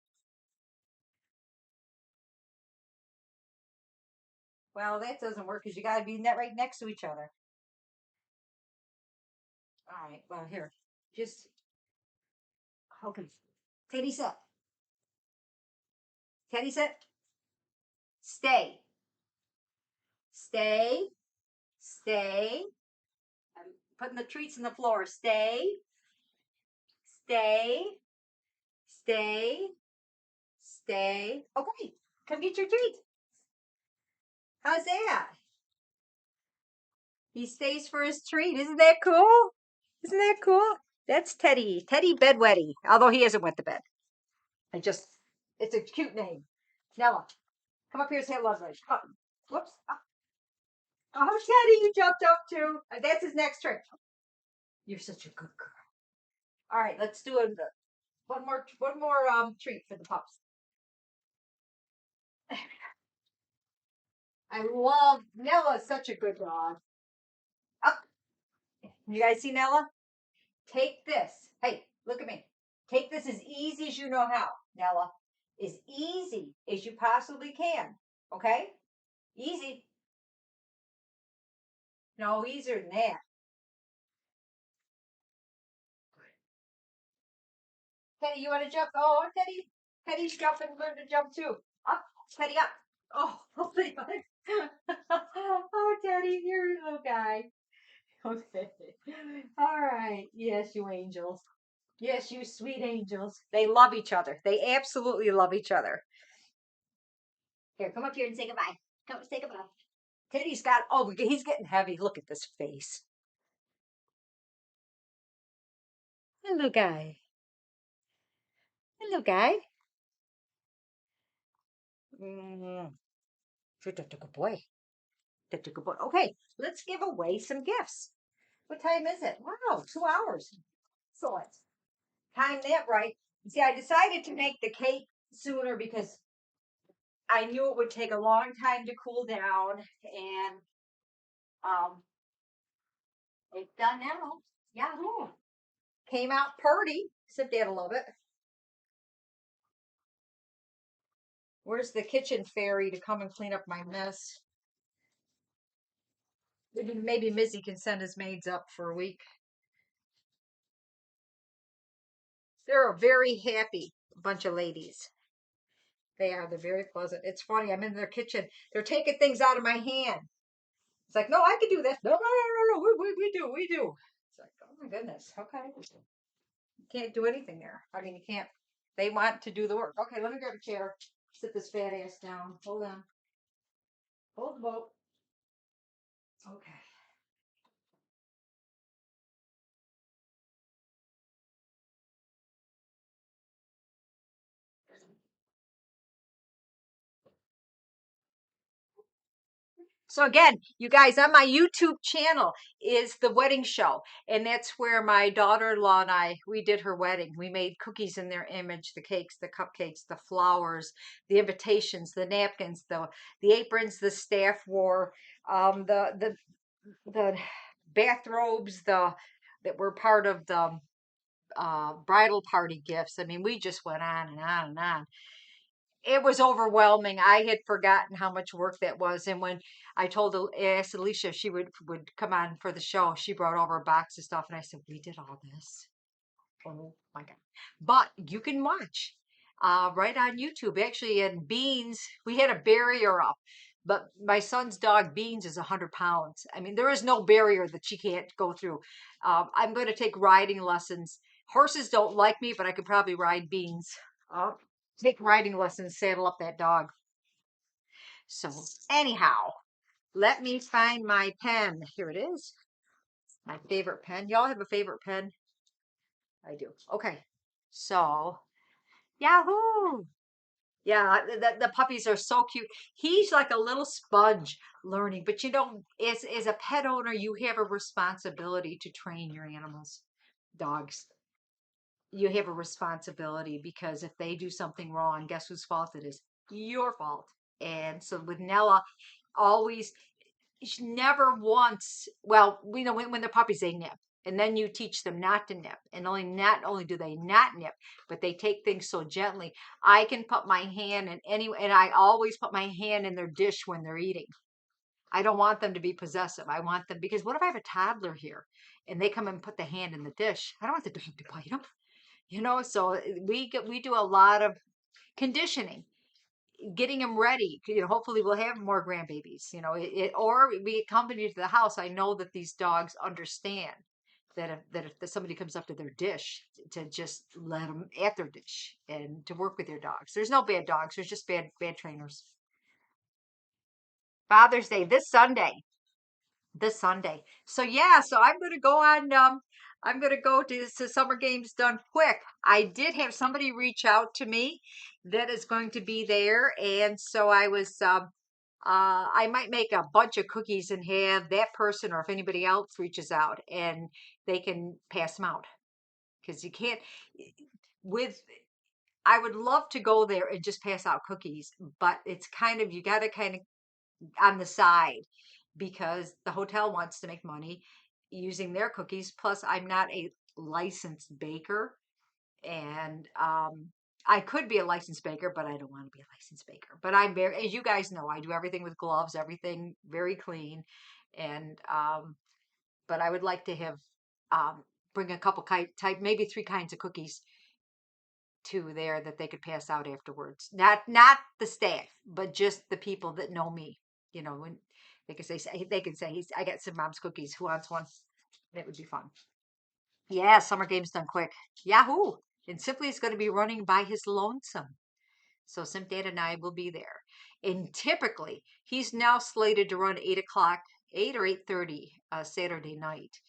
Well, that doesn't work because you got to be right next to each other. All right, well, here. Just, okay. Teddy, sit. Teddy, sit. Stay. Stay. Stay. I'm putting the treats on the floor. Stay. Stay, stay, stay. Okay, come get your treat. How's that? He stays for his treat. Isn't that cool? Isn't that cool? That's Teddy. Teddy Bedwetty. Although he hasn't wet the bed. I just, it's a cute name. Nella, come up here and say hello. Come. Whoops. Oh, Teddy, you jumped up too. That's his next trick. You're such a good girl. All right, let's do one more treat for the pups. I love Nella. Such a good dog. Up. You guys see Nella? Take this. Hey, look at me. Take this as easy as you know how, Nella. As easy as you possibly can. Okay? Easy. No, easier than that. Teddy, you want to jump? Oh, Teddy. Teddy's jumping. Learn to jump too. Up. Teddy, up. Oh, hopefully. Oh, Teddy, you're a little guy. Okay. All right. Yes, you angels. Yes, you sweet angels. They love each other. They absolutely love each other. Here, come up here and say goodbye. Come say goodbye. Teddy's got, oh, he's getting heavy. Look at this face. Hello, guy. Hello, guy. Mm, that's a good boy. That's a good boy. Okay, let's give away some gifts. What time is it? Wow, 2 hours. Excellent. Time that right. See, I decided to make the cake sooner because I knew it would take a long time to cool down, and it's done now. Yahoo! Came out purty. Simpdad will love it. Where's the kitchen fairy to come and clean up my mess? Maybe Mizzy can send his maids up for a week. They're a very happy bunch of ladies. They are. They're very pleasant. It's funny. I'm in their kitchen. They're taking things out of my hand. It's like, no, I can do this. No, no, no, no, no. We do. It's like, oh my goodness. Okay. You can't do anything there. I mean, you can't. They want to do the work. Okay, let me grab a chair. Sit this fat ass down. Hold on. Hold the boat. Okay. So again, you guys, on my YouTube channel is the wedding show, and that's where my daughter-in-law and we did her wedding. We made cookies in their image, the cakes, the cupcakes, the flowers, the invitations, the napkins, the aprons the staff wore, the bathrobes, that were part of the bridal party gifts. I mean, we just went on and on and on. It was overwhelming. I had forgotten how much work that was. And when asked Alicia if she would come on for the show, she brought over a box of stuff, and I said, "We did all this." Oh my God! But you can watch right on YouTube. Actually, in Beans, we had a barrier up, but my son's dog Beans is 100 pounds. I mean, there is no barrier that she can't go through. I'm going to take riding lessons. Horses don't like me, but I could probably ride Beans. Take riding lessons, saddle up that dog. So anyhow, let me find my pen. Here it is. My favorite pen. Y'all have a favorite pen? I do. Okay. So, Yahoo! Yeah, the puppies are so cute. He's like a little sponge learning, but as a pet owner, you have a responsibility to train your animals, dogs. You have a responsibility because if they do something wrong, guess whose fault it is? Your fault. And so with Nella, always, she never once, well, we know when they're puppies, they nip. And then you teach them not to nip. And not only do they not nip, but they take things so gently. I can put my hand and I always put my hand in their dish when they're eating. I don't want them to be possessive. I want them, because what if I have a toddler here and they come and put the hand in the dish? I don't want the dog to bite them. So we do a lot of conditioning, getting them ready. Hopefully we'll have more grandbabies, or we accompany to the house. I know that these dogs understand that if somebody comes up to their dish, to just let them at their dish and to work with your dogs. There's no bad dogs. There's just bad trainers. Father's Day this Sunday. This Sunday. So yeah, so I'm gonna go on. I'm gonna go to Summer Games Done Quick. I did have somebody reach out to me that is going to be there, and so I was. I might make a bunch of cookies and have that person, or if anybody else reaches out, and they can pass them out because you can't. With I would love to go there and just pass out cookies, but it's kind of you got to kind of on the side because the hotel wants to make money using their cookies. Plus, I'm not a licensed baker, and I could be a licensed baker, but I don't want to be a licensed baker. But I'm very, as you guys know, I do everything with gloves, everything very clean, and but I would like to have um, bring a couple type, maybe three kinds of cookies to there that they could pass out afterwards. Not the staff, but just the people that know me. You know, when they can say I got some mom's cookies. Who wants one? That would be fun. Yeah, summer game's done quick. Yahoo! And Simply is going to be running by his lonesome. So Simpdad and I will be there. And typically, he's now slated to run 8 o'clock, 8 or 8:30 Saturday night.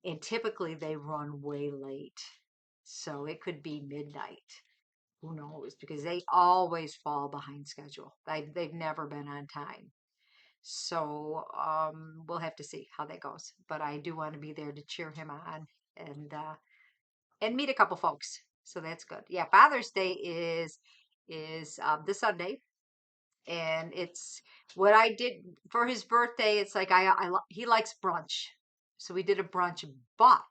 And typically they run way late. So it could be midnight. Who knows? Because they always fall behind schedule. They've never been on time. So we'll have to see how that goes. But I do want to be there to cheer him on and meet a couple folks. So that's good. Yeah, Father's Day is this Sunday, and it's what I did for his birthday. It's like he likes brunch, so we did a brunch. But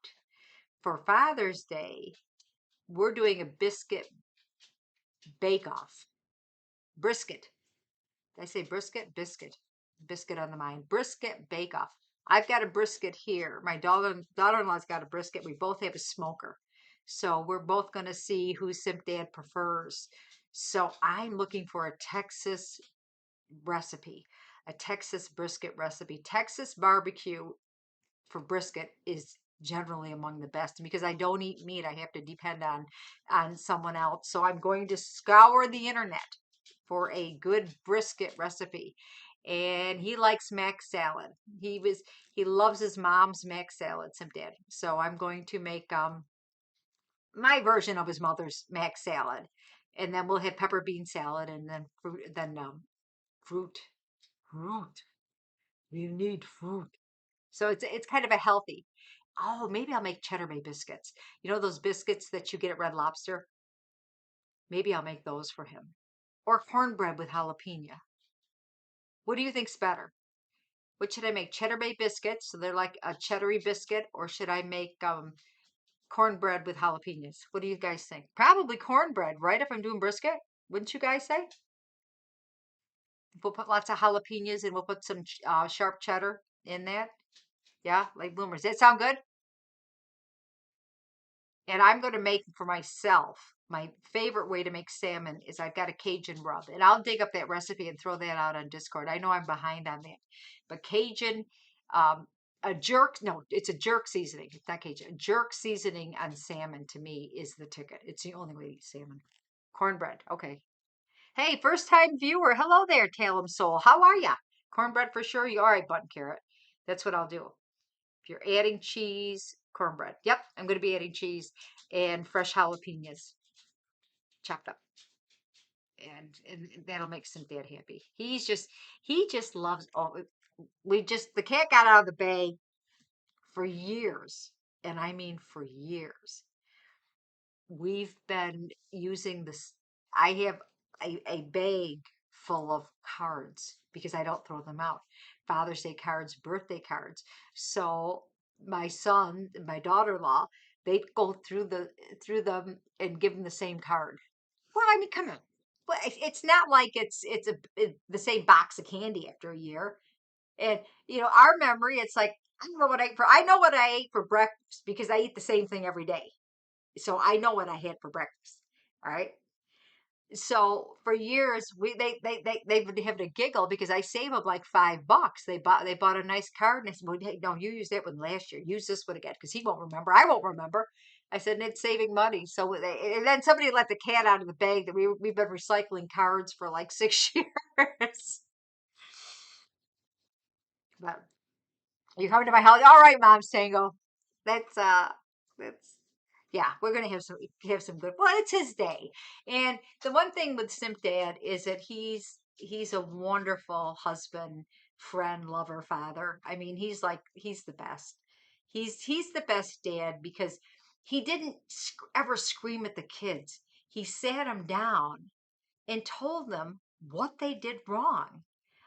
for Father's Day, we're doing a biscuit bake off. Brisket. Did I say brisket? Biscuit. Biscuit on the mind. Brisket bake off. I've got a brisket here. My daughter-in-law's got a brisket. We both have a smoker. So we're both going to see who Simpdad prefers. So I'm looking for a Texas recipe, a Texas brisket recipe. Texas barbecue for brisket is generally among the best. Because I don't eat meat, I have to depend on someone else. So I'm going to scour the internet for a good brisket recipe. And he likes mac salad. He loves his mom's mac salad, some dad. So I'm going to make my version of his mother's mac salad. And then we'll have pepper bean salad and then fruit. Fruit. You need fruit. So it's kind of a healthy. Oh, maybe I'll make Cheddar Bay biscuits. You know those biscuits that you get at Red Lobster? Maybe I'll make those for him. Or cornbread with jalapeno. What do you think's better? What should I make? Cheddar Bay biscuits, so they're like a cheddary biscuit, or should I make cornbread with jalapenos? What do you guys think? Probably cornbread, right? If I'm doing brisket, wouldn't you guys say? We'll put lots of jalapenos and we'll put some sharp cheddar in that. Yeah, like bloomers. Does that sound good? And I'm going to make for myself. My favorite way to make salmon is I've got a Cajun rub, and I'll dig up that recipe and throw that out on Discord. I know I'm behind on that, but Cajun, um, a jerk, no, it's a jerk seasoning. It's not Cajun. A jerk seasoning on salmon to me is the ticket. It's the only way to eat salmon. Cornbread, okay. Hey, first time viewer, hello there, Talem Soul. How are ya? Cornbread for sure. You all right, button carrot? That's what I'll do. If you're adding cheese, cornbread. Yep, I'm going to be adding cheese and fresh jalapenos chopped up. And that'll make Dad happy. He just loves all the cat got out of the bag for years. And I mean for years. We've been using this. I have a bag full of cards because I don't throw them out. Father's Day cards, birthday cards. So my son, my daughter-in-law, they go through them and give them the same card. Well, I mean, come on. Well, it's not like the same box of candy after a year. And our memory, it's like I know what I ate for breakfast because I eat the same thing every day. So I know what I had for breakfast. All right. So for years, they would have to giggle because I save them like $5. They bought a nice card, and I said, "Well, hey, no, you used that one last year. Use this one again because he won't remember. I won't remember." I said, and it's saving money. And then somebody let the cat out of the bag that we've been recycling cards for like 6 years. But you coming to my house? All right, Mom's Tango. That's that's yeah, we're gonna have some good. Well, it's his day, and the one thing with Simpdad is that he's a wonderful husband, friend, lover, father. I mean, he's the best. He's the best dad because he didn't ever scream at the kids. He sat them down and told them what they did wrong.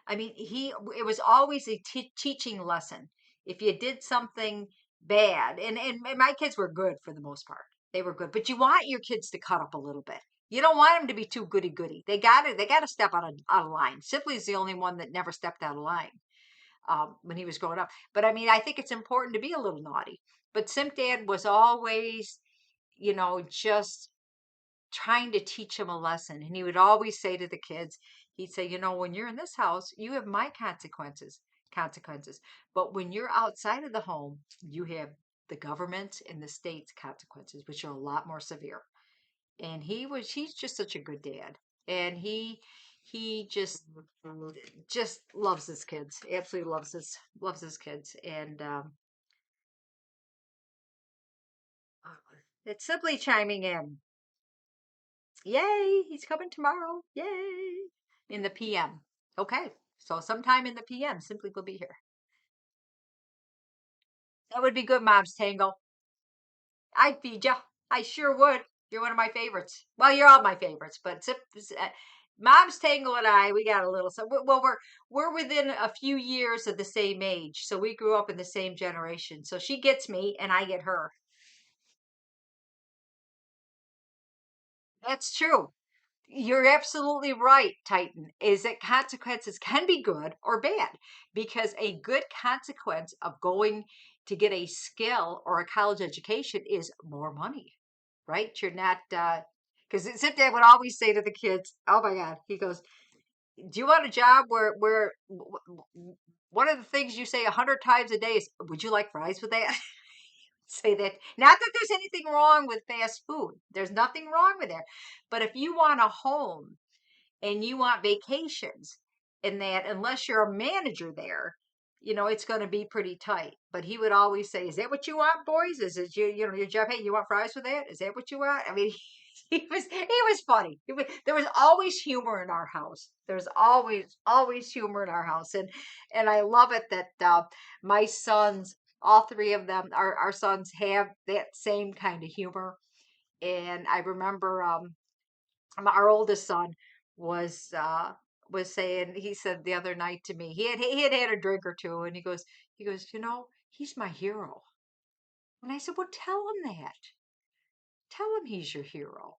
I mean, it was always a teaching lesson. If you did something bad, and my kids were good for the most part, they were good. But you want your kids to cut up a little bit. You don't want them to be too goody goody. They got to step out of line. Simply is the only one that never stepped out of line when he was growing up. But I mean, I think it's important to be a little naughty. But Simp Dad was always, just trying to teach him a lesson. And he would always say to the kids, he'd say, when you're in this house, you have my consequences. But when you're outside of the home, you have the government and the state's consequences, which are a lot more severe. And he's just such a good dad. And he just loves his kids, absolutely loves his kids. And it's simply chiming in. Yay, he's coming tomorrow. Yay. In the PM. Okay. So sometime in the PM, Simply will be here. That would be good, Mom's Tango. I'd feed ya. I sure would. You're one of my favorites. Well, you're all my favorites, but Mom's Tango and I, we got a little. So well, we're within a few years of the same age, so we grew up in the same generation. So she gets me, and I get her. That's true. You're absolutely right, Titan, is that consequences can be good or bad because a good consequence of going to get a skill or a college education is more money, right? You're not, because Dad would always say to the kids, oh my God, he goes, do you want a job where one of the things you say 100 times a day is, would you like fries with that? Say that. Not that there's anything wrong with fast food. There's nothing wrong with that. But if you want a home and you want vacations and that, unless you're a manager there, it's going to be pretty tight. But he would always say, is that what you want, boys? Is it your job? Hey, you want fries with that? Is that what you want? I mean, he was funny. There was always humor in our house. There's always humor in our house. And I love it that my sons, all three of them, our sons have that same kind of humor. And I remember our oldest son was uh was saying, he said the other night to me, he had a drink or two, and he goes, he's my hero. And I said, well, tell him that. Tell him he's your hero.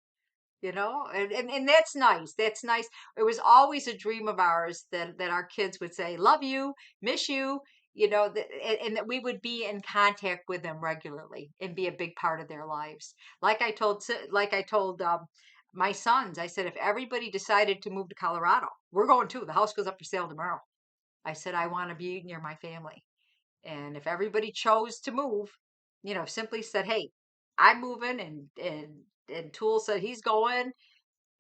And that's nice. That's nice. It was always a dream of ours that our kids would say, love you, miss you, and that we would be in contact with them regularly and be a big part of their lives. Like I told my sons, I said, if everybody decided to move to Colorado, we're going too. The house goes up for sale tomorrow. I said, I want to be near my family. And if everybody chose to move, simply said, hey, I'm moving, and Tool said he's going,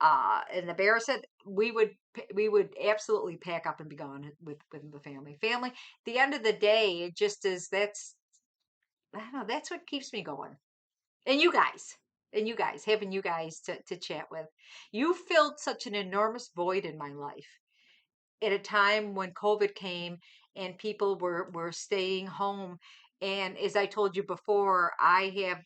and the bear said, we would absolutely pack up and be gone with the family. At the end of the day, it just is. That's, I don't know, that's what keeps me going. And you guys, having you guys to chat with. You filled such an enormous void in my life at a time when COVID came and people were staying home. And as I told you before, I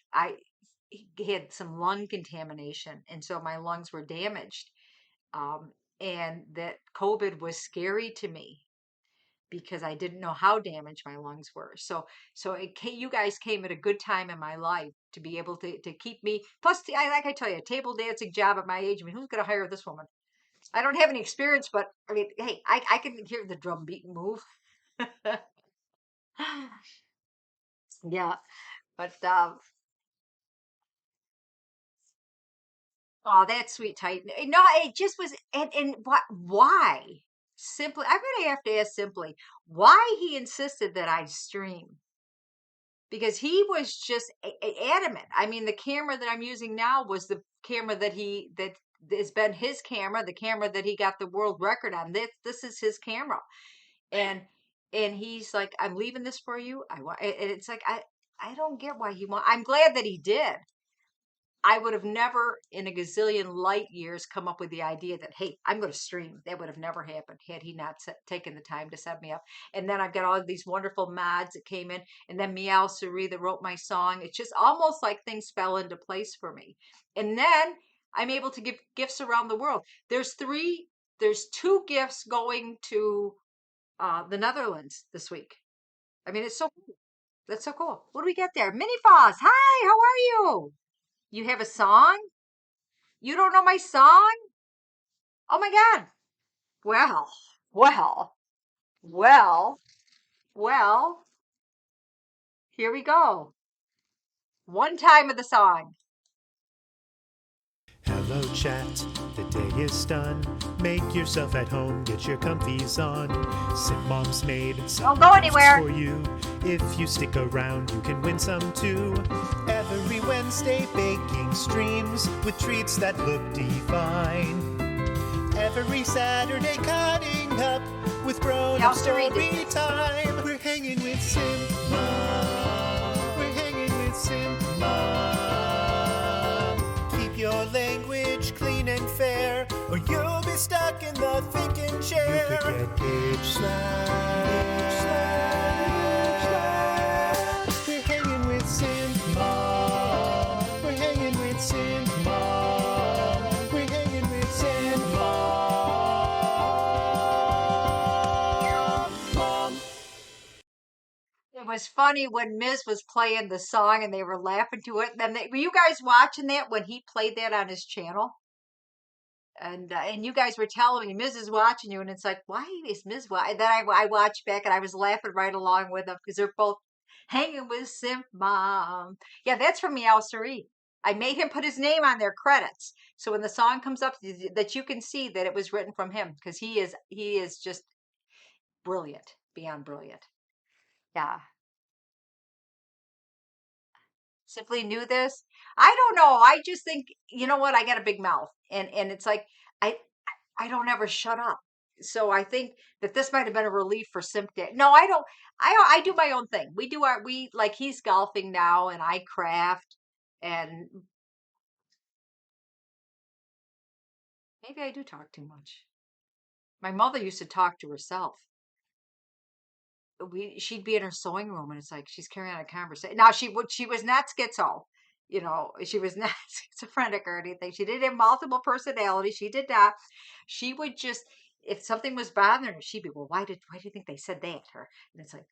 had some lung contamination, and so my lungs were damaged. Um, and that COVID was scary to me because I didn't know how damaged my lungs were. You guys came at a good time in my life to be able to keep me. Plus, like I tell you, a table dancing job at my age. I mean, who's going to hire this woman? I don't have any experience, but I mean, hey, I can hear the drum beat and move. Yeah, but Oh, that's sweet, tight. No, it just was, and what? Why? Simply, I'm gonna have to ask simply why he insisted that I stream because he was just adamant. I mean, the camera that I'm using now was the camera that has been his camera, the camera that he got the world record on. This is his camera, and he's like, I'm leaving this for you. I want, and it's like I don't get why he want. I'm glad that he did. I would have never in a gazillion light years come up with the idea that, hey, I'm going to stream. That would have never happened had he not taken the time to set me up. And then I've got all of these wonderful mods that came in, and then Meow Suri that wrote my song. It's just almost like things fell into place for me. And then I'm able to give gifts around the world. There's two gifts going to the Netherlands this week. I mean, it's so cool. That's so cool. What do we get there? Mini Foss. Hi, how are you? You have a song? You don't know my song? Oh my God. Well, well, well, well, here we go. One time of the song. Hello, chat. The day is done. Make yourself at home. Get your comfies on. Simpmom's made some Don't go gifts anywhere. for you. If you stick around, you can win some too. Every Wednesday, baking streams with treats that look divine. Every Saturday, cutting up with grown-up story time. We're hanging with Simpmom. We're hanging with Simpmom. Keep your language clean and fair, or you'll be stuck in the thinking chair. You could get // We're hanging with Simpmom. We're hanging with Simpmom. We're hanging with Simpmom. It was funny when Miz was playing the song and they were laughing to it. Then were you guys watching that when he played that on his channel? And you guys were telling me Miz is watching you, and it's like, why is Miz? Why? Then I watched back and I was laughing right along with them because they're both hanging with Simp Mom. Yeah, that's from Meow Suri. I made him put his name on their credits, so when the song comes up, that you can see that it was written from him because he is just brilliant, beyond brilliant. Yeah, simply knew this. I don't know. I just think you know what? I got a big mouth, and it's like I I don't ever shut up. So I think that this might have been a relief for Simpdad. No, I don't. I do my own thing. We like he's golfing now, and I craft, and maybe I do talk too much. My mother used to talk to herself. She'd be in her sewing room, and it's like she's carrying on a conversation. Now she was not schizo, she was not schizophrenic or anything. She didn't have multiple personalities. She did not. She would just if something was bothering her, she'd be, well, why do you think they said that? Or and it's like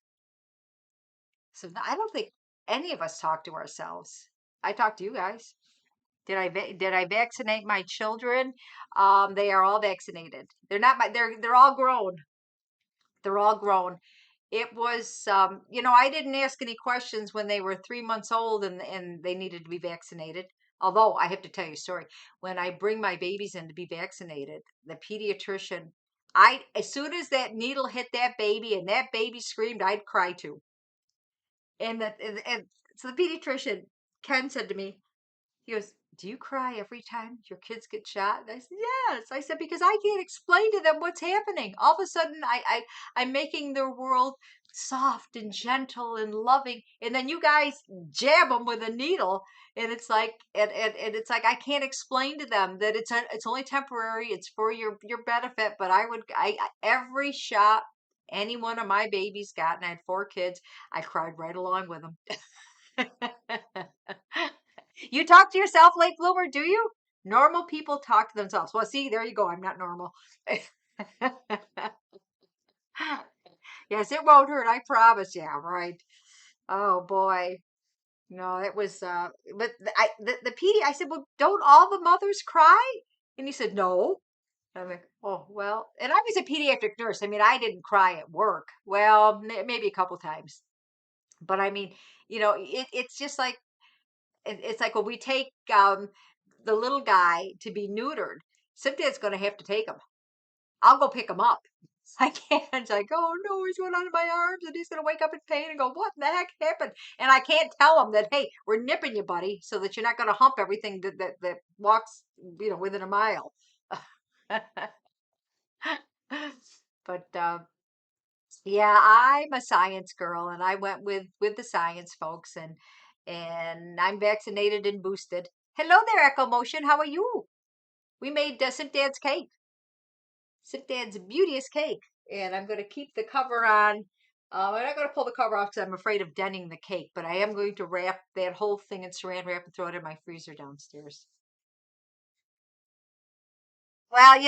so. I don't think any of us talk to ourselves. I talk to you guys. Did I vaccinate my children? They are all vaccinated. They're not my. They're all grown. They're all grown. It was, I didn't ask any questions when they were 3 months old and they needed to be vaccinated. Although I have to tell you a story. When I bring my babies in to be vaccinated, the pediatrician, as soon as that needle hit that baby and that baby screamed, I'd cry too. And so the pediatrician, Ken, said to me, he goes, do you cry every time your kids get shot? And I said, yes. I said, because I can't explain to them what's happening. All of a sudden, I'm making their world soft and gentle and loving. And then you guys jab them with a needle. And it's like, and it's like, I can't explain to them that it's only temporary. It's for your benefit. But every shot any one of my babies got, and I had 4 kids, I cried right along with them. You talk to yourself, late bloomer, do you? Normal people talk to themselves. Well, see, there you go. I'm not normal. Yes, it won't hurt. I promise. Yeah, right. Oh boy. No, it was. But the PD. I said, well, don't all the mothers cry? And he said, no. I'm like, oh well. And I was a pediatric nurse. I mean, I didn't cry at work. Well, maybe a couple times. But I mean, it's just like it's like when we take the little guy to be neutered, Simpdad's going to have to take him. I'll go pick him up. I can't. It's like, oh no, he's going out of my arms and he's going to wake up in pain and go, what the heck happened? And I can't tell him that, hey, we're nipping you, buddy, so that you're not going to hump everything that walks, within a mile. But yeah, I'm a science girl, and I went with the science folks, and I'm vaccinated and boosted. Hello there, Echo Motion. How are you? We made Simpdad's cake. Simpdad's beauteous cake, and I'm going to keep the cover on. I'm not going to pull the cover off because I'm afraid of denting the cake, but I am going to wrap that whole thing in saran wrap and throw it in my freezer downstairs. Well,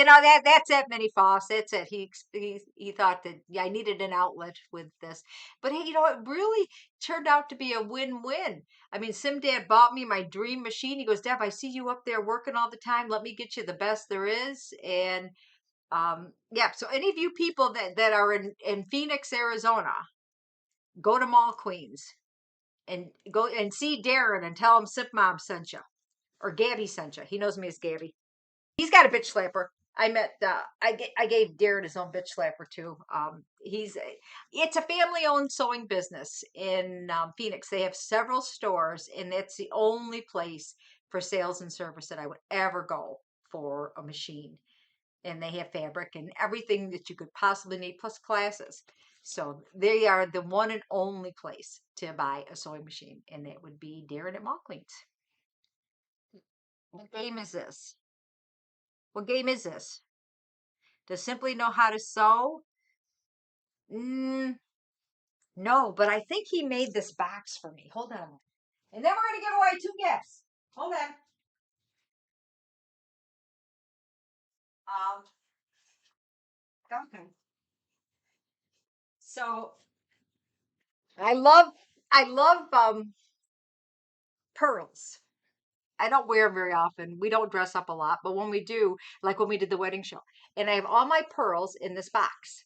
that's it, Minnie Foss. That's it. He thought that, yeah, I needed an outlet with this, but hey, it really turned out to be a win-win. I mean, Simdad bought me my dream machine. He goes, Deb, I see you up there working all the time. Let me get you the best there is. And yeah. So any of you people that are in Phoenix, Arizona, go to Mall Queens and go and see Darren and tell him Simpmom sent you, or Gabby sent you. He knows me as Gabby. He's got a bitch slapper. I met. I gave Darren his own bitch slapper too. It's a family-owned sewing business in Phoenix. They have several stores, and that's the only place for sales and service that I would ever go for a machine. And they have fabric and everything that you could possibly need, plus classes. So they are the one and only place to buy a sewing machine, and that would be Darren at Mall Queens. What game is this? What game is this? Does Simply know how to sew? No, but I think he made this box for me. Hold on. And then we're going to give away 2 gifts. Hold on. Okay. So I love pearls. I don't wear them very often. We don't dress up a lot, but when we do, like when we did the wedding show, and I have all my pearls in this box.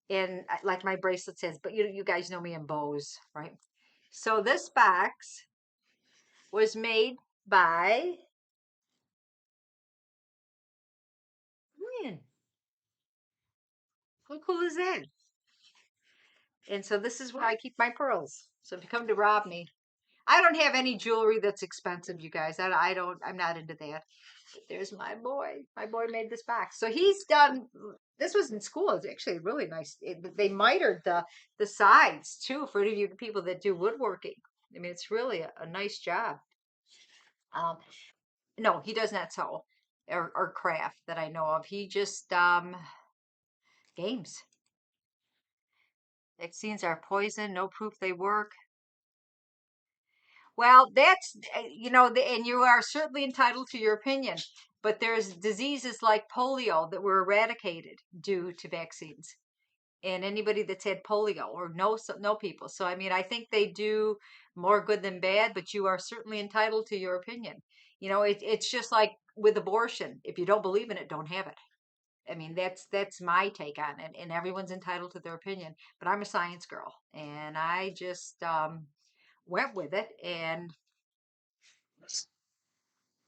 And like my bracelet says, but you guys know me in bows, right? So this box was made by, man, how cool is that? And so this is where I keep my pearls. So if you come to rob me, I don't have any jewelry that's expensive, you guys. I'm not into that. But there's my boy. My boy made this box. So he's done, this was in school. It's actually really nice. They mitered the sides too for any of you people that do woodworking. I mean, it's really a nice job. Um, no, he does not sew or craft that I know of. He just games. Vaccines are poison. No proof they work. Well, that's, and you are certainly entitled to your opinion, but there's diseases like polio that were eradicated due to vaccines. And anybody that's had polio or know people. So, I mean, I think they do more good than bad, but you are certainly entitled to your opinion. It's just like with abortion. If you don't believe in it, don't have it. I mean, that's my take on it, and everyone's entitled to their opinion. But I'm a science girl, and I just went with it. And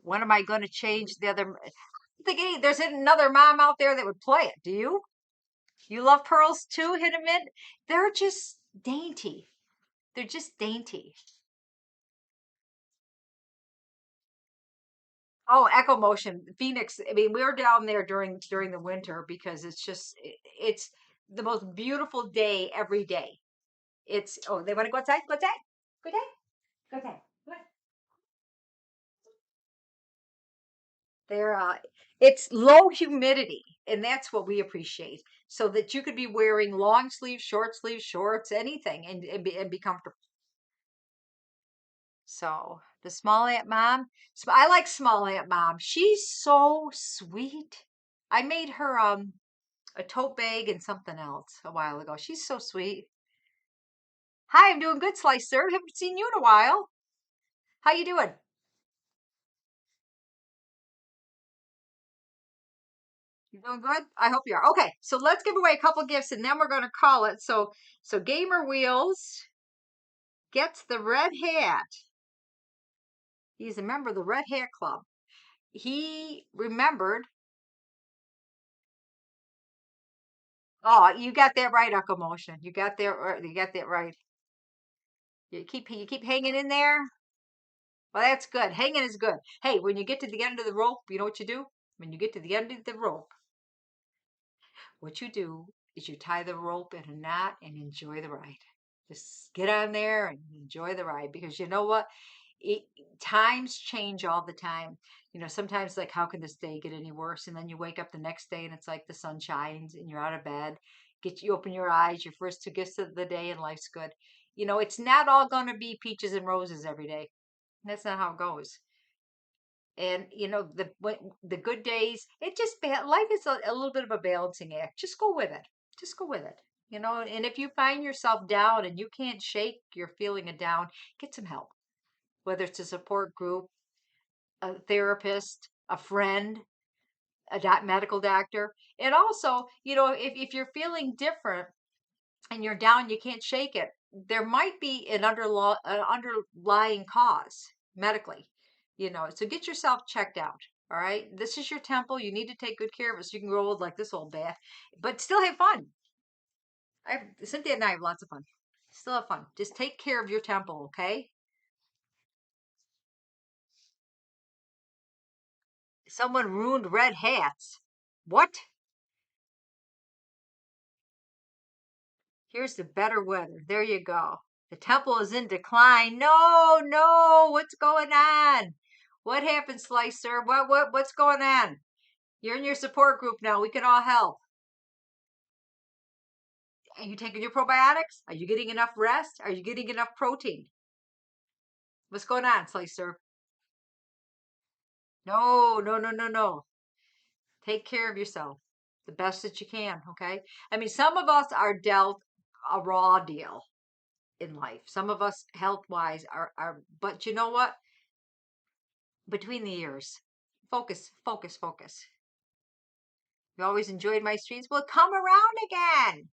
when am I going to change the other? I think there's another mom out there that would play it. Do you? You love pearls too, hit a mint? They're just dainty. They're just dainty. Oh, Echo Motion, Phoenix. I mean, we're down there during the winter because it's the most beautiful day every day. They want to go outside? Go outside. Go outside. Go outside. They're it's low humidity, and that's what we appreciate. So that you could be wearing long sleeves, short sleeves, shorts, anything, and be comfortable. So the small Aunt Mom, I like small Aunt Mom. She's so sweet. I made her a tote bag and something else a while ago. She's so sweet. Hi, I'm doing good, Slicer. Haven't seen you in a while. How you doing? You doing good? I hope you are. Okay, so let's give away a couple gifts and then we're going to call it. So Gamer Wheels gets the red hat. He's a member of the Red Hat Club. he remembered. Oh, you got that right, Uncle Motion. You got that. You got that right. You keep hanging in there. Well, that's good. Hanging is good. Hey, when you get to the end of the rope, you know what you do? When you get to the end of the rope, what you do is you tie the rope in a knot and enjoy the ride. Just get on there and enjoy the ride because you know what? It, times change all the time. Sometimes like, how can this day get any worse? And then you wake up the next day and it's like the sun shines and you're out of bed. You open your eyes, your first two gifts of the day, and life's good. It's not all going to be peaches and roses every day. That's not how it goes. And the good days, life is a little bit of a balancing act. Just go with it. Just go with it. And if you find yourself down and you can't shake your feeling of down, get some help. Whether it's a support group, a therapist, a friend, a medical doctor. And also, if you're feeling different and you're down, you can't shake it, there might be an underlying cause medically, so get yourself checked out. All right. This is your temple. You need to take good care of it so you can grow old like this old bat, but still have fun. Cynthia and I have lots of fun. Still have fun. Just take care of your temple, okay? Someone ruined red hats. What? Here's the better weather. There you go. The temple is in decline. No, no. What's going on? What happened, Slicer? What's going on? You're in your support group now. We can all help. Are you taking your probiotics? Are you getting enough rest? Are you getting enough protein? What's going on, Slicer? No, no, no, no, no. Take care of yourself the best that you can, okay? I mean, some of us are dealt a raw deal in life. Some of us health wise but you know what? Between the years, focus, focus, focus. You always enjoyed my streams. Well, come around again.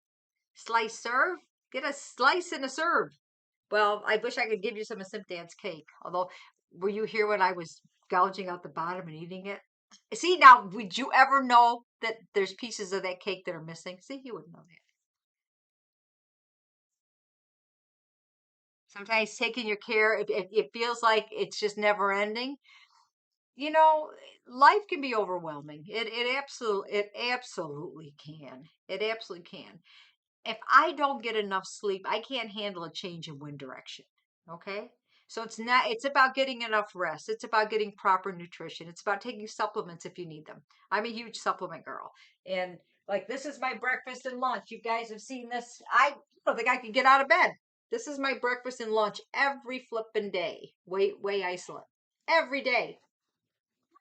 Slice serve. Get a slice and a serve. Well, I wish I could give you some of Simpdad's cake. Although, were you here when I was gouging out the bottom and eating it? See, now, would you ever know that there's pieces of that cake that are missing? See, you wouldn't know that. Sometimes taking your care, it feels like it's just never ending. You know, life can be overwhelming. It absolutely can. It absolutely can. If I don't get enough sleep, I can't handle a change in wind direction. Okay? So it's about getting enough rest. It's about getting proper nutrition. It's about taking supplements if you need them. I'm a huge supplement girl. And like this is my breakfast and lunch. You guys have seen this. I don't think I could get out of bed. This is my breakfast and lunch every flippin' day. Way isolate. Every day.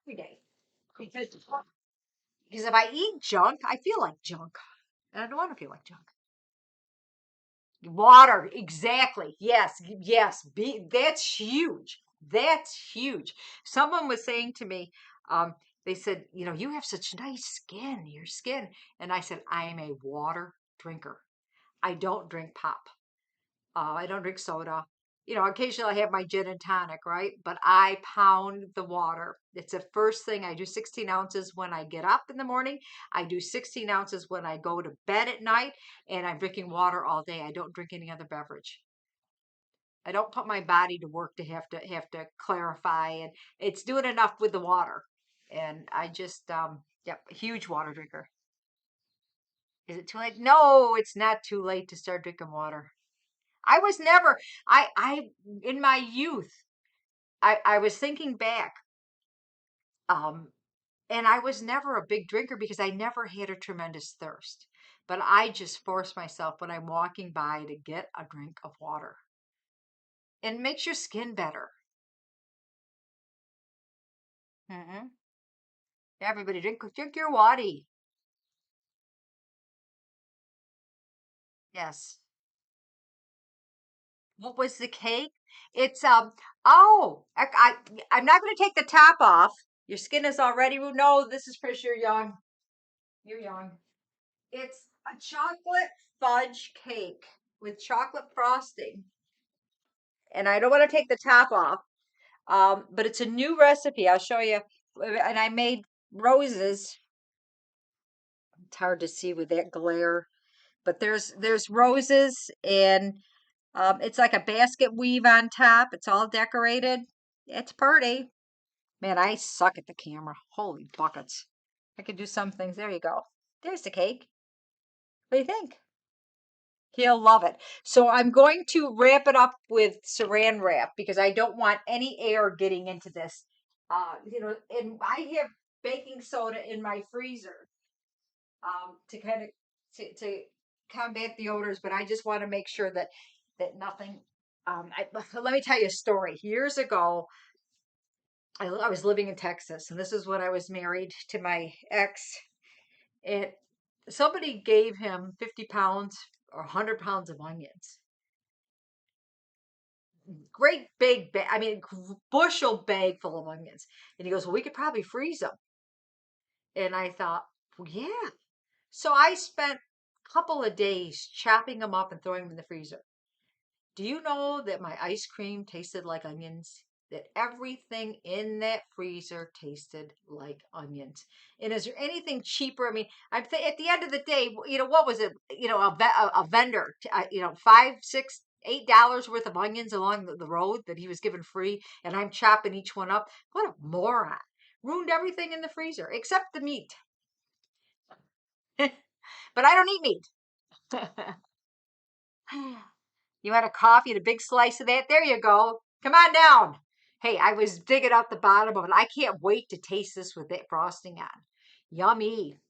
Every day. Because if I eat junk, I feel like junk. And I don't want to feel like junk. Water, exactly. Yes, yes. That's huge. That's huge. Someone was saying to me, they said, you have such nice skin, your skin. And I said, I am a water drinker. I don't drink pop. I don't drink soda. Occasionally I have my gin and tonic, right? But I pound the water. It's the first thing I do 16 ounces when I get up in the morning. I do 16 ounces when I go to bed at night, and I'm drinking water all day. I don't drink any other beverage. I don't put my body to work to have to clarify, and it's doing enough with the water. And I just yep, huge water drinker. Is it too late? No, it's not too late to start drinking water. I was never, in my youth, I was thinking back, um, and I was never a big drinker because I never had a tremendous thirst. But I just force myself when I'm walking by to get a drink of water. And it makes your skin better. Hmm. Everybody drink your water. Yes. What was the cake? It's oh, I'm not going to take the top off. Your skin is already, no, this is pretty sure young. You're young. It's a chocolate fudge cake with chocolate frosting. And I don't want to take the top off, but it's a new recipe. I'll show you. and I made roses. It's hard to see with that glare, but there's roses, and it's like a basket weave on top. It's all decorated. It's pretty. Man, I suck at the camera. Holy buckets. I could do some things. There you go. There's the cake. What do you think? He'll love it. So I'm going to wrap it up with saran wrap because I don't want any air getting into this. And I have baking soda in my freezer to kind of to combat the odors, but I just want to make sure that nothing. Let me tell you a story. Years ago, I was living in Texas, and this is when I was married to my ex. And somebody gave him 50 pounds or 100 pounds of onions. Great big bag, I mean, bushel bag full of onions. And he goes, well, we could probably freeze them. And I thought, well, yeah. So I spent a couple of days chopping them up and throwing them in the freezer. Do you know that my ice cream tasted like onions? That everything in that freezer tasted like onions. And is there anything cheaper? I mean, at the end of the day, what was it? A vendor, $5, $6, $8 worth of onions along the road that he was given free, and I'm chopping each one up. What a moron! Ruined everything in the freezer except the meat. But I don't eat meat. You had a coffee and a big slice of that? There you go. Come on down. Hey, I was digging out the bottom of it. I can't wait to taste this with that frosting on. Yummy.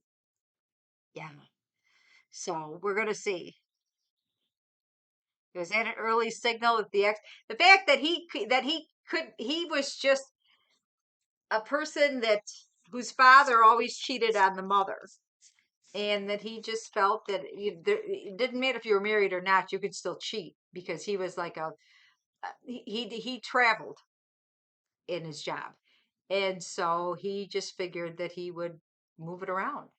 Yeah. So we're gonna see. Was that an early signal that the fact that he was just a person whose father always cheated on the mother, and that he just felt that it didn't matter if you were married or not, you could still cheat because he was like he traveled in his job. And so he just figured that he would move it around.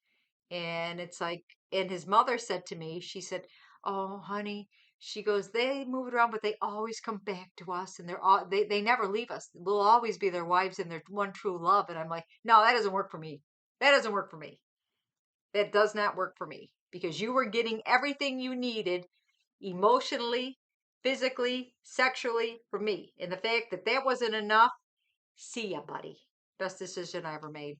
And it's like, and his mother said to me, she said, oh, honey, she goes, they move it around, but they always come back to us and they never leave us. We'll always be their wives and their one true love. And I'm like, no, that doesn't work for me. That doesn't work for me. That does not work for me because you were getting everything you needed emotionally, physically, sexually from me. And the fact that that wasn't enough, see ya, buddy. Best decision I ever made.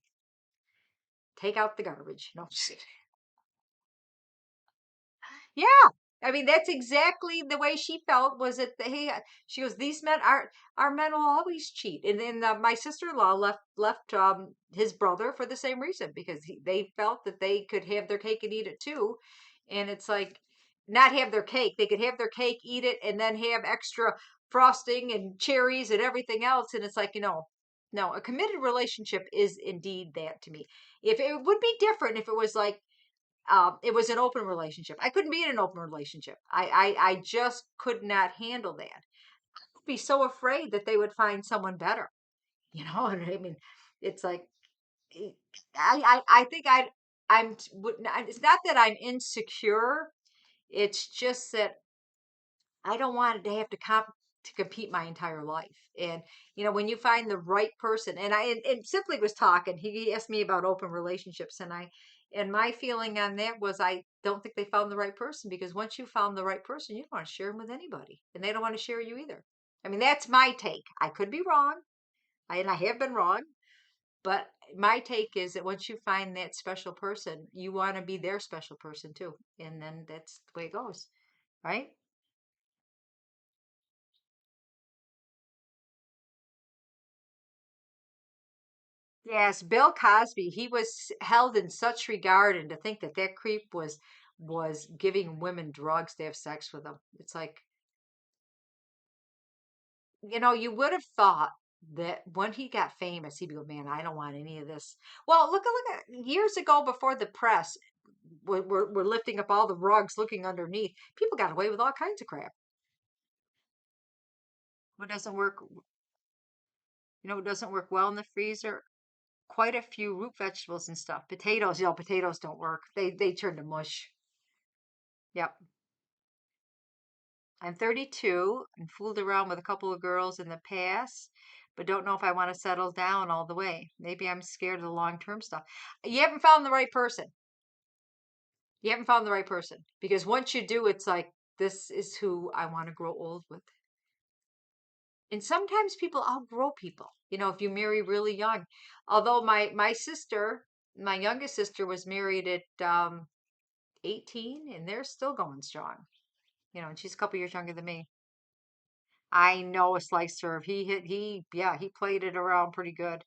Take out the garbage. No, just kidding. Yeah. I mean, that's exactly the way she felt. Was it? Hey, she goes, these men are our men will always cheat. And then my sister-in-law left his brother for the same reason because they felt that they could have their cake and eat it too. And it's like not have their cake. They could have their cake, eat it, and then have extra frosting and cherries and everything else. And it's like, no, a committed relationship is indeed that to me. If it would be different if it was like it was an open relationship. I couldn't be in an open relationship. I just could not handle that. I'd be so afraid that they would find someone better. And I mean, it's like eh, I think it's not that I'm insecure. It's just that I don't want to have to compete my entire life. And when you find the right person, and Simply was talking, he asked me about open relationships, and my feeling on that was I don't think they found the right person because once you found the right person, you don't want to share them with anybody, and they don't want to share you either. I mean, that's my take. I could be wrong, and I have been wrong, but my take is that once you find that special person, you want to be their special person too, and then that's the way it goes, right? Yes, Bill Cosby, he was held in such regard, and to think that that creep was giving women drugs to have sex with them. It's like, you would have thought that when he got famous, he'd go, man, I don't want any of this. Well, look at years ago before the press were lifting up all the rugs, looking underneath. People got away with all kinds of crap. What doesn't work? What doesn't work well in the freezer? Quite a few root vegetables and stuff. Potatoes, potatoes don't work. They turn to mush. Yep. I'm 32 and fooled around with a couple of girls in the past, but don't know if I want to settle down all the way. Maybe I'm scared of the long-term stuff. You haven't found the right person. You haven't found the right person because once you do, it's like, this is who I want to grow old with. And sometimes people outgrow people, if you marry really young. Although my sister, my youngest sister was married at 18 and they're still going strong, and she's a couple years younger than me. I know a slice serve. He played it around pretty good.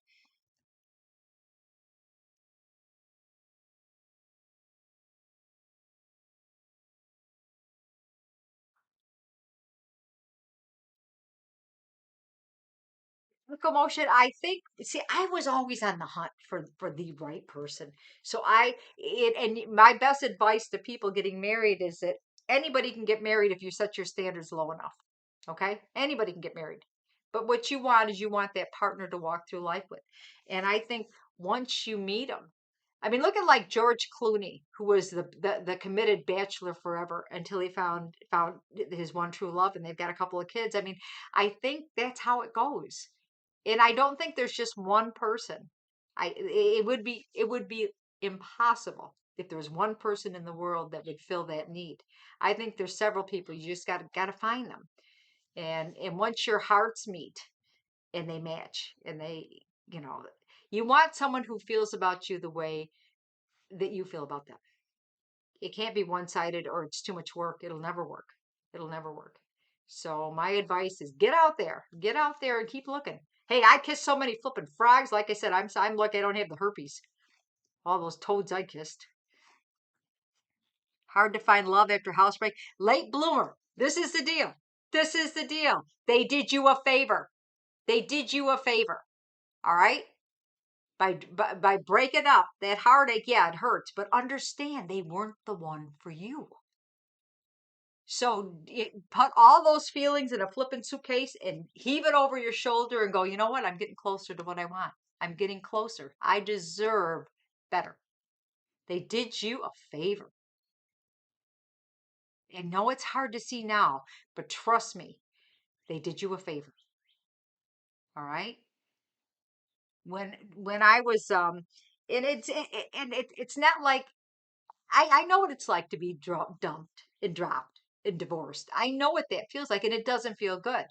Locomotion, I think, see, I was always on the hunt for the right person. So and my best advice to people getting married is that anybody can get married if you set your standards low enough. Okay? Anybody can get married. But what you want is you want that partner to walk through life with. And I think once you meet them, I mean, look at like George Clooney, who was the committed bachelor forever until he found his one true love, and they've got a couple of kids. I mean, I think that's how it goes. And I don't think there's just one person. It would be impossible if there was one person in the world that would fill that need. I think there's several people. You just gotta find them. And once your hearts meet and they match and you know, you want someone who feels about you the way that you feel about them. It can't be one-sided or it's too much work. It'll never work. It'll never work. So my advice is get out there and keep looking. Hey, I kissed so many flipping frogs. Like I said, I'm lucky I don't have the herpes. All those toads I kissed. Hard to find love after housebreak. Late bloomer. This is the deal. This is the deal. They did you a favor. They did you a favor. All right? By breaking up, that heartache, yeah, it hurts, but understand they weren't the one for you. So put all those feelings in a flippin' suitcase and heave it over your shoulder and go, you know what? I'm getting closer to what I want. I'm getting closer. I deserve better. They did you a favor. I know it's hard to see now, but trust me, they did you a favor. All right? When I was and it's not like I know what it's like to be dumped and dropped and divorced. I know what that feels like, and it doesn't feel good.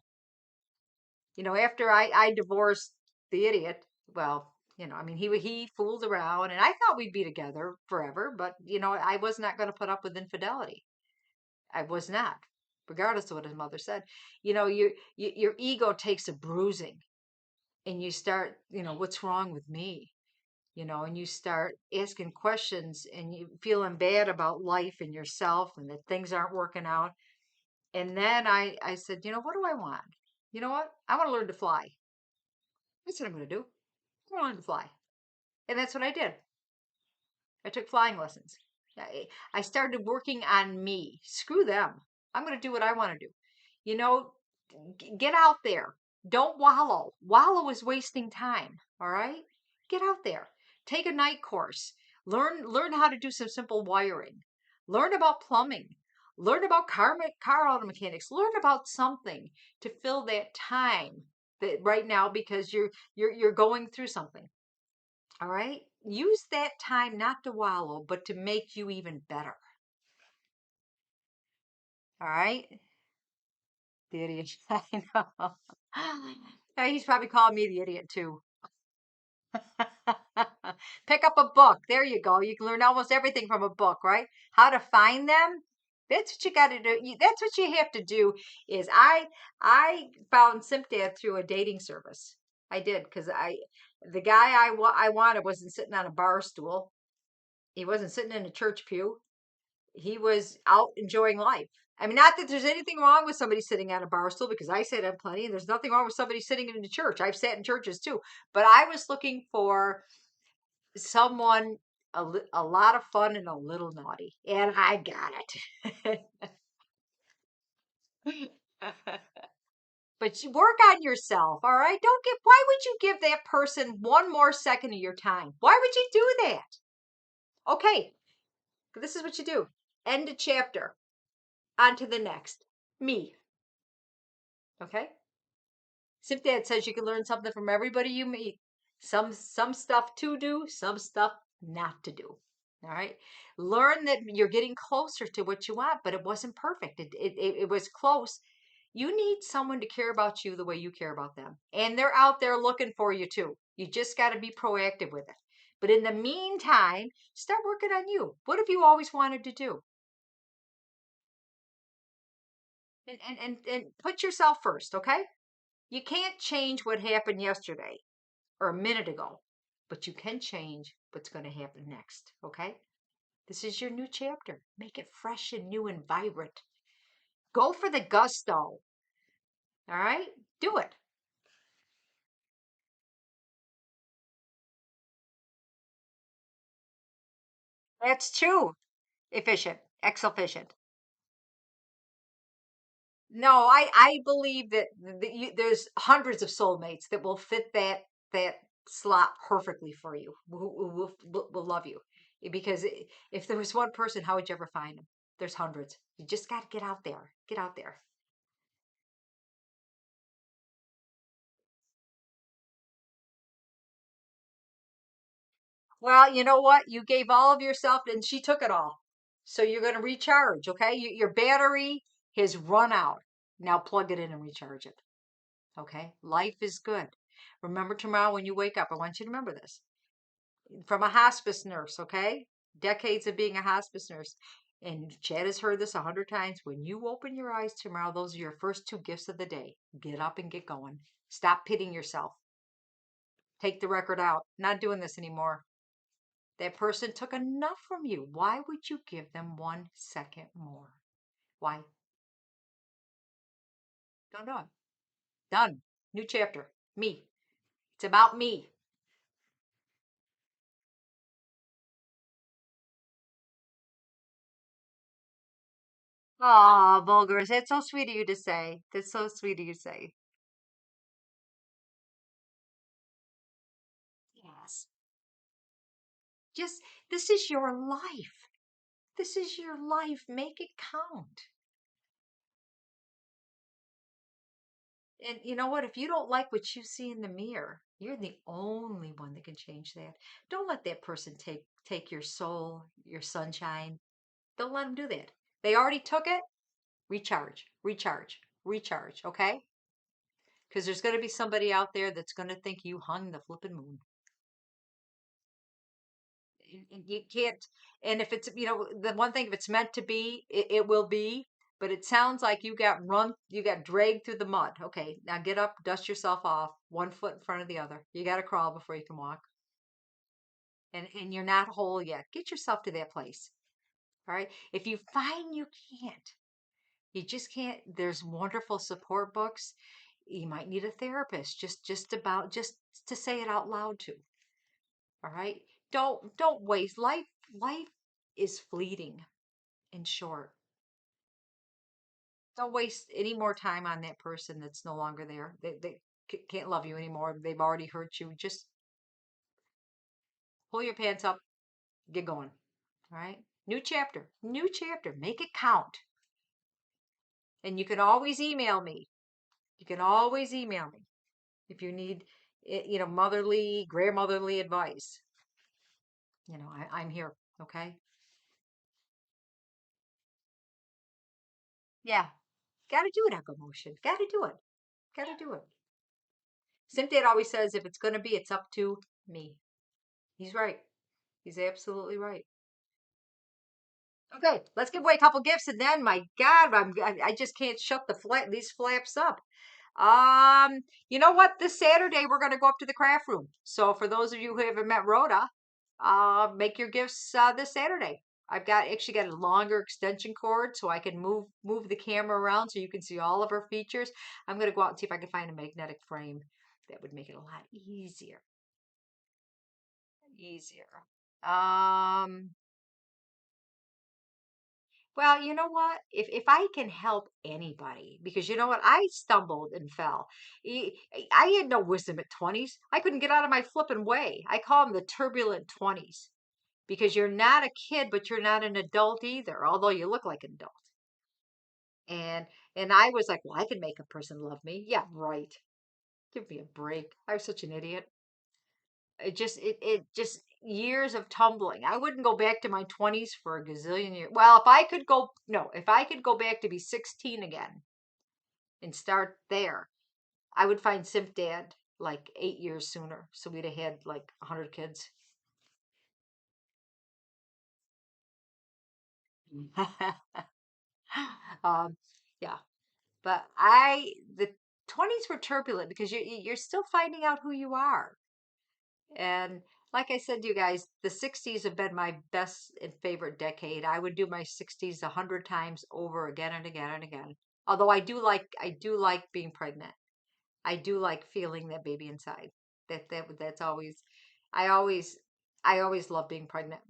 After I divorced the idiot, well, I mean, he fooled around, and I thought we'd be together forever, but I was not going to put up with infidelity. I was not, regardless of what his mother said. Your ego takes a bruising, and you start, what's wrong with me? And you start asking questions, and you feeling bad about life and yourself, and that things aren't working out. And then I said, what do I want? You know what? I want to learn to fly. That's what I'm going to do. I want to fly. And that's what I did. I took flying lessons. I started working on me. Screw them. I'm going to do what I want to do. You know, get out there. Don't wallow. Wallow is wasting time. All right? Get out there. Take a night course. Learn how to do some simple wiring. Learn about plumbing. Learn about car auto mechanics. Learn about something to fill that time that right now because you're going through something. All right? Use that time not to wallow, but to make you even better. All right? The idiot. I know. He's probably calling me the idiot too. Pick up a book. There you go. You can learn almost everything from a book, right? How to find them. That's what you got to do. That's what you have to do. Is I found Simpdad through a dating service. I did because the guy I wanted wasn't sitting on a bar stool. He wasn't sitting in a church pew. He was out enjoying life. I mean, not that there's anything wrong with somebody sitting on a bar stool because I sat on plenty, and there's nothing wrong with somebody sitting in a church. I've sat in churches too, but I was looking for someone a lot of fun and a little naughty, and I got it. But you work on yourself, all right? Why would you give that person one more second of your time? Why would you do that? Okay, this is what you do. End a chapter. On to the next. me. Okay? Simpdad says you can learn something from everybody you meet. Some stuff to do, some stuff not to do. All right. Learn that you're getting closer to what you want, but it wasn't perfect. It was close. You need someone to care about you the way you care about them. And they're out there looking for you too. You just got to be proactive with it. But in the meantime, start working on you. What have you always wanted to do? And put yourself first, okay? You can't change what happened yesterday or a minute ago, but you can change what's going to happen next, okay? This is your new chapter. Make it fresh and new and vibrant. Go for the gusto, all right? Do it. That's true. Efficient, efficient. No, I believe that there's hundreds of soulmates that will fit that slot perfectly for you. Will love you because if there was one person, how would you ever find them? There's hundreds. You just got to get out there. Get out there. Well, you know what? You gave all of yourself and she took it all. So you're going to recharge, okay? Your battery has run out. Now plug it in and recharge it. Okay? Life is good. Remember tomorrow when you wake up, I want you to remember this. From a hospice nurse, okay? Decades of being a hospice nurse. And Chad has heard this 100 times. When you open your eyes tomorrow, those are your first two gifts of the day. Get up and get going. Stop pitying yourself. Take the record out. Not doing this anymore. That person took enough from you. Why would you give them 1 second more? Why? Don't do it. Done. New chapter. Me. It's about me. Oh, vulgar. That's so sweet of you to say. That's so sweet of you to say. Yes. Just, this is your life. This is your life. Make it count. And you know what? If you don't like what you see in the mirror, you're the only one that can change that. Don't let that person take your soul, your sunshine. Don't let them do that. They already took it. Recharge, recharge, recharge, okay? Because there's going to be somebody out there that's going to think you hung the flippin' moon. And you can't, and if it's, the one thing, if it's meant to be, it will be. But it sounds like you got dragged through the mud. Okay, now get up, dust yourself off, 1 foot in front of the other. You got to crawl before you can walk. And you're not whole yet. Get yourself to that place. All right. If you find you can't, you just can't. There's wonderful support books. You might need a therapist just to say it out loud to. All right? Don't waste life is fleeting and short. Don't waste any more time on that person that's no longer there. They can't love you anymore. They've already hurt you. Just pull your pants up, get going. All right? New chapter. New chapter. Make it count. And you can always email me. You can always email me if you need, motherly, grandmotherly advice. I'm here. Okay. Yeah. Got to do it, Echo Motion. Got to do it. Got to do it. Simpdad always says, if it's going to be, it's up to me. He's right. He's absolutely right. Okay, let's give away a couple gifts, and then, my God, I just can't shut these flaps up. You know what? This Saturday we're going to go up to the craft room. So for those of you who haven't met Rhoda, make your gifts this Saturday. I've actually got a longer extension cord so I can move the camera around so you can see all of her features. I'm going to go out and see if I can find a magnetic frame that would make it a lot easier. Easier. Um, well, you know what? If I can help anybody, because you know what? I stumbled and fell. I had no wisdom at 20s. I couldn't get out of my flipping way. I call them the turbulent 20s because you're not a kid, but you're not an adult either, although you look like an adult. And And I was like, well, I can make a person love me. Yeah, right. Give me a break. I was such an idiot. It just years of tumbling. I wouldn't go back to my 20s for a gazillion years. Well, if I could go, no, if I could go back to be 16 again and start there, I would find Simpdad like 8 years sooner. So we'd have had like 100 kids. um, yeah, but the 20s were turbulent because you're still finding out who you are. And like I said to you guys, the 60s have been my best and favorite decade. I would do my 60s 100 times over again and again and again. Although I do like being pregnant. I do like feeling that baby inside. That's always I always I always love being pregnant,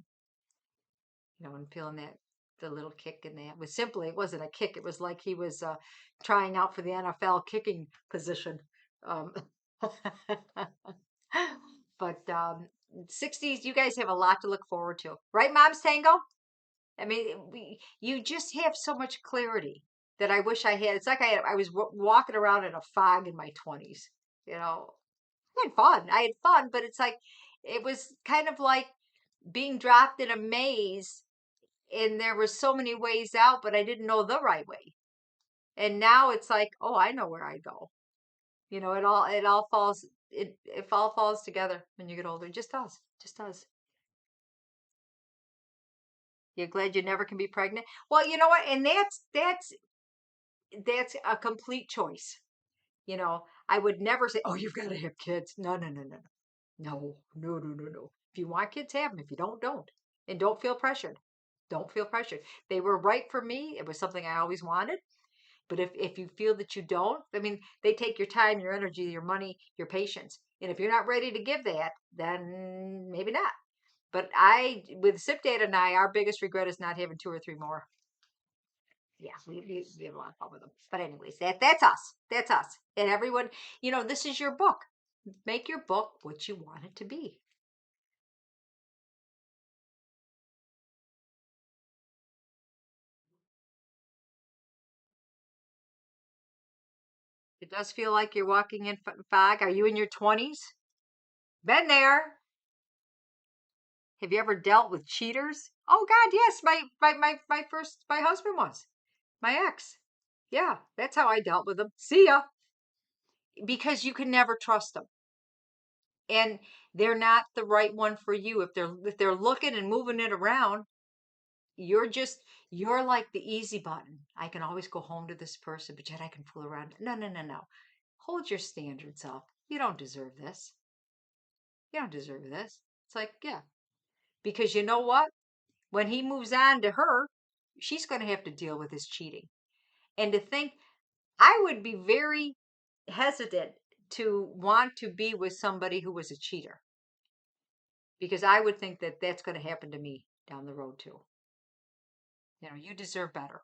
and feeling that the little kick in that was simply it wasn't a kick. It was like he was trying out for the NFL kicking position. Um, but 60s, you guys have a lot to look forward to, right, Mom's Tango? I mean, you just have so much clarity that I wish I had. It's like I was walking around in a fog in my 20s. You know, I had fun. I had fun, but it's like it was kind of like being dropped in a maze, and there were so many ways out, but I didn't know the right way. And now it's like, oh, I know where I go. It all falls together when you get older. It just does. Just does. You're glad you never can be pregnant? Well, you know what? And that's a complete choice. I would never say, "Oh, you've got to have kids." No, no, no, no, no, no, no, no, no, no. If you want kids, have them. If you don't. And don't feel pressured. Don't feel pressured. They were right for me. It was something I always wanted. But if you feel that you don't, I mean, they take your time, your energy, your money, your patience. And if you're not ready to give that, then maybe not. But with Sipdata and our biggest regret is not having two or three more. Yeah, we have a lot of fun with them. But anyways, that's us. That's us. And everyone, this is your book. Make your book what you want it to be. It does feel like you're walking in fog. Are you in your 20s? Been there. Have you ever dealt with cheaters? Oh God, yes. My husband was. My ex. Yeah, that's how I dealt with them. See ya. Because you can never trust them. And they're not the right one for you. If they're looking and moving it around, you're like the easy button. I can always go home to this person, but yet I can fool around. No, no, no, no. Hold your standards up. You don't deserve this. You don't deserve this. It's like, yeah. Because you know what? When he moves on to her, she's going to have to deal with his cheating. And to think, I would be very hesitant to want to be with somebody who was a cheater, because I would think that that's going to happen to me down the road too. You deserve better.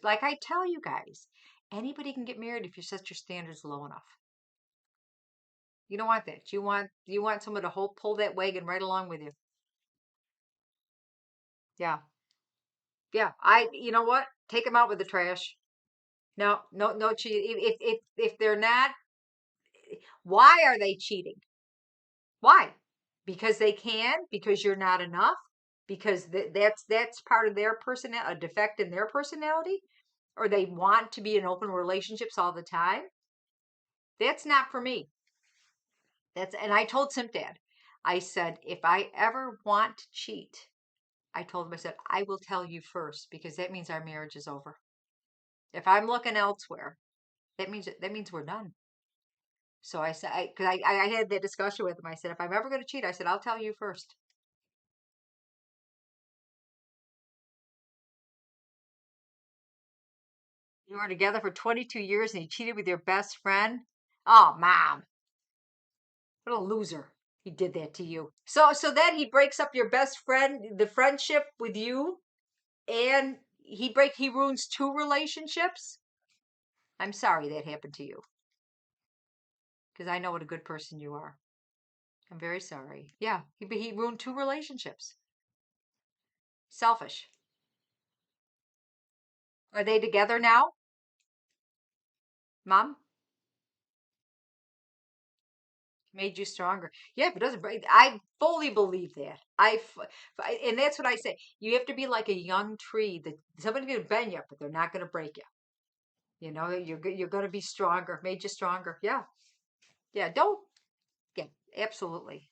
Like I tell you guys, anybody can get married if you set your standards low enough. You don't want that. You want someone to pull that wagon right along with you. Yeah. Yeah. You know what? Take them out with the trash. No, no, no cheating. If they're not, why are they cheating? Why? Because they can, because you're not enough, because that's part of their a defect in their personality, or they want to be in open relationships all the time. That's not for me. And I told Simpdad, I said, if I ever want to cheat, I told him, I said, I will tell you first, because that means our marriage is over. If I'm looking elsewhere, that means we're done. So I said, because I had that discussion with him. I said, if I'm ever going to cheat, I said, I'll tell you first. You were together for 22 years and you cheated with your best friend? Oh, Mom, what a loser. He did that to you. So then he breaks up your best friend, the friendship with you, and he ruins two relationships? I'm sorry that happened to you, because I know what a good person you are. I'm very sorry. Yeah, he ruined two relationships. Selfish. Are they together now? Mom made you stronger. Yeah, but it doesn't break. I fully believe that. And that's what I say. You have to be like a young tree that somebody's going to bend you, but they're not going to break you. You know, you're going to be stronger. Made you stronger. Yeah, yeah. Don't. Yeah, absolutely.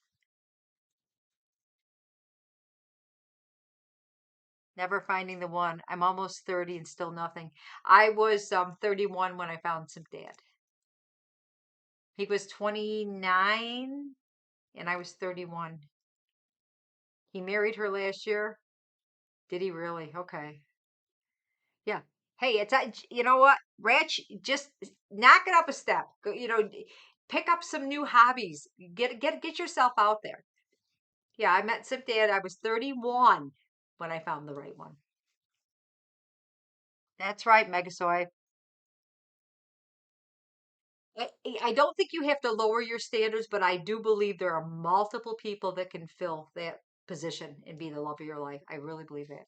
Never finding the one. I'm almost 30 and still nothing. I was 31 when I found Simpdad. He was 29 and I was 31. He married her last year. Did he really? Okay. Yeah. Hey, you know what, Ratch, just knock it up a step. Go, pick up some new hobbies. Get yourself out there. Yeah, I met Simpdad. I was 31 when I found the right one. That's right, Megasoy. I don't think you have to lower your standards, but I do believe there are multiple people that can fill that position and be the love of your life. I really believe that.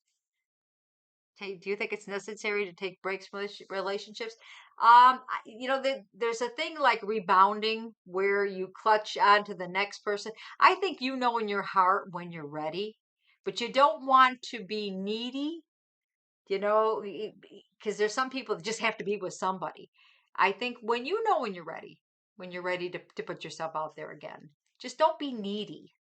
Do you think it's necessary to take breaks from relationships? There's a thing like rebounding where you clutch on to the next person. I think you know in your heart when you're ready, but you don't want to be needy, because there's some people that just have to be with somebody. I think when you're ready to put yourself out there again, just don't be needy.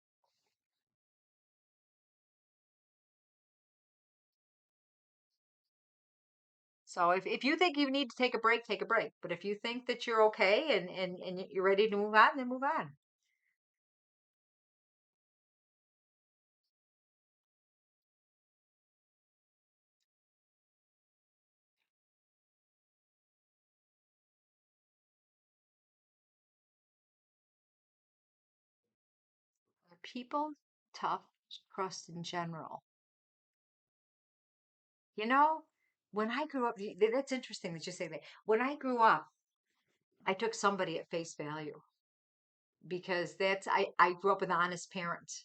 So if you think you need to take a break, take a break. But if you think that you're okay and you're ready to move on, then move on. Are people tough to trust in general? You know, when I grew up, that's interesting that you say that. When I grew up, I took somebody at face value because I grew up with honest parents.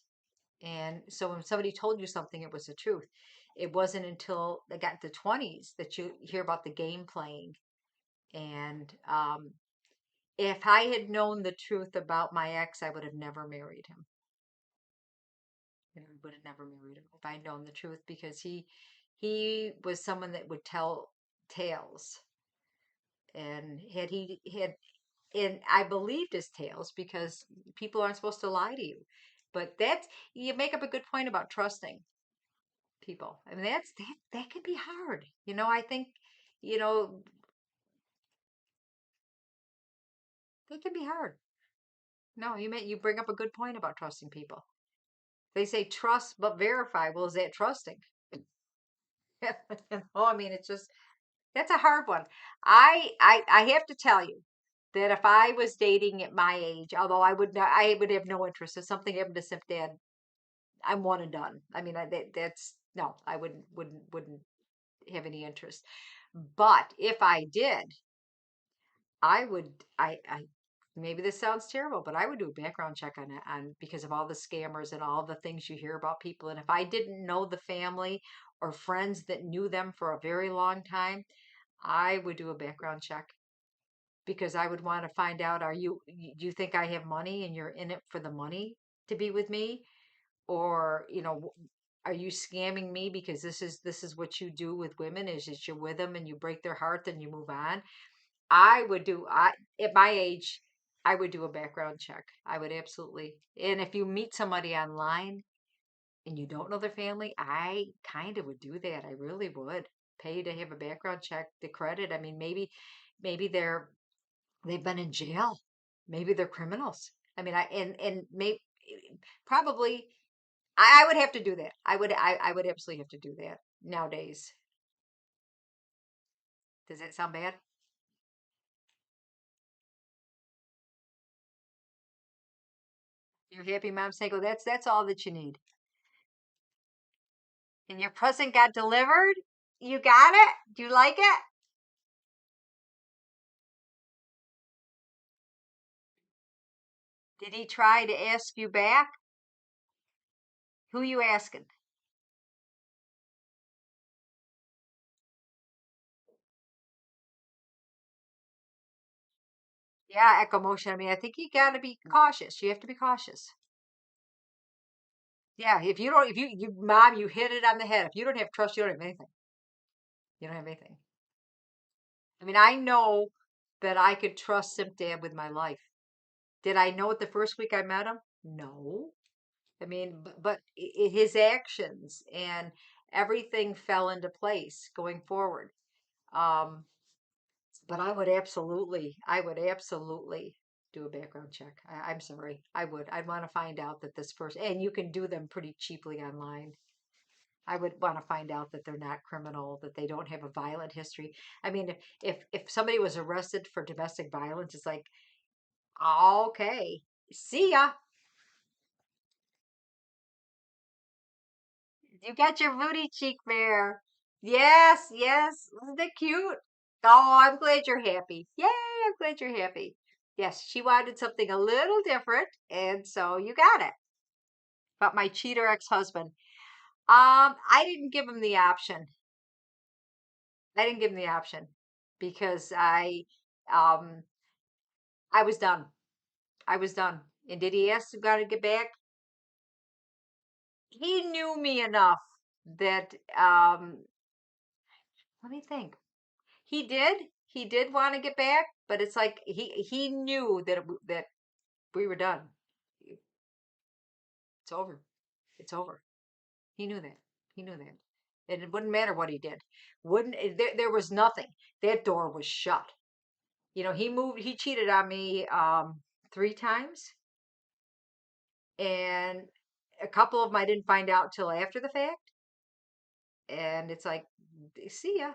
And so when somebody told you something, it was the truth. It wasn't until I got to 20s that you hear about the game playing. And if I had known the truth about my ex, I would have never married him. I would have never married him if I'd known the truth because he was someone that would tell tales. And and I believed his tales because people aren't supposed to lie to you. But you make up a good point about trusting people. I mean, that can be hard. I think, you know, that can be hard. No, you bring up a good point about trusting people. They say trust but verify. Well, is that trusting? I mean, it's just that's a hard one. I have to tell you that if I was dating at my age, although I would have no interest. If something happened to Simpdad, I'm one and done. I mean, that's no, I wouldn't have any interest. But if I did, I would I maybe this sounds terrible, but I would do a background check on it because of all the scammers and all the things you hear about people. And if I didn't know the family or friends that knew them for a very long time, I would do a background check because I would want to find out, do you think I have money and you're in it for the money to be with me? Or, are you scamming me because this is what you do with women is that you're with them and you break their heart, then you move on? I at my age, I would do a background check. I would absolutely. And if you meet somebody online and you don't know their family, I kind of would do that. I really would pay to have a background check, the credit. I mean, maybe they've been in jail. Maybe they're criminals. I mean, and maybe probably I would have to do that. I would absolutely have to do that nowadays. Does that sound bad? You're happy, Mom Sanko. That's all that you need. And your present got delivered? You got it? Do you like it? Did he try to ask you back? Who you asking? Yeah, echo motion. I mean, I think you got to be cautious. You have to be cautious. Yeah, if you don't, if you, mom, you hit it on the head. If you don't have trust, you don't have anything. You don't have anything. I mean, I know that I could trust Simpdad with my life. Did I know it the first week I met him? No. I mean, but his actions and everything fell into place going forward. Um, but I would absolutely do a background check. I'm sorry, I would. I'd want to find out that this person, and you can do them pretty cheaply online. I would want to find out that they're not criminal, that they don't have a violent history. I mean, if somebody was arrested for domestic violence, it's like, okay, see ya. You got your booty cheek there. Yes, yes. Isn't that cute? Oh, I'm glad you're happy. Yay, I'm glad you're happy. Yes, she wanted something a little different, and so you got it. But my cheater ex-husband, I didn't give him the option. I didn't give him the option because um, I was done. I was done. And did he ask God to get back? He knew me enough that, let me think. He did want to get back, but it's like he knew that that we were done. It's over. It's over. He knew that. He knew that. And it wouldn't matter what he did. Wouldn't there was nothing. That door was shut. You know, he cheated on me 3 times, and a couple of them I didn't find out till after the fact. And it's like, see ya,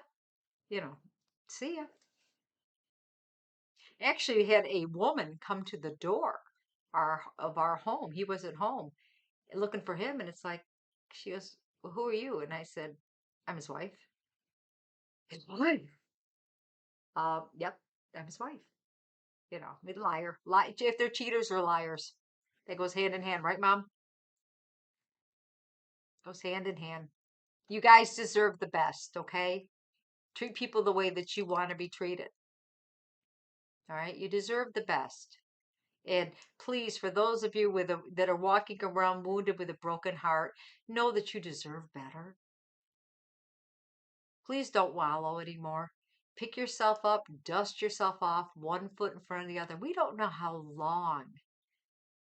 you know, see ya. Actually, we had a woman come to the door of our home. He wasn't home, looking for him, and it's like, she goes, well, who are you? And I said, I'm his wife. His wife? Yep, I'm his wife. You know, liar. Lie. If they're cheaters or liars, that goes hand in hand, right, Mom? Goes hand in hand. You guys deserve the best, okay? Treat people the way that you want to be treated. All right, you deserve the best. And please, for those of you that are walking around wounded with a broken heart, know that you deserve better. Please don't wallow anymore. Pick yourself up, dust yourself off, one foot in front of the other. We don't know how long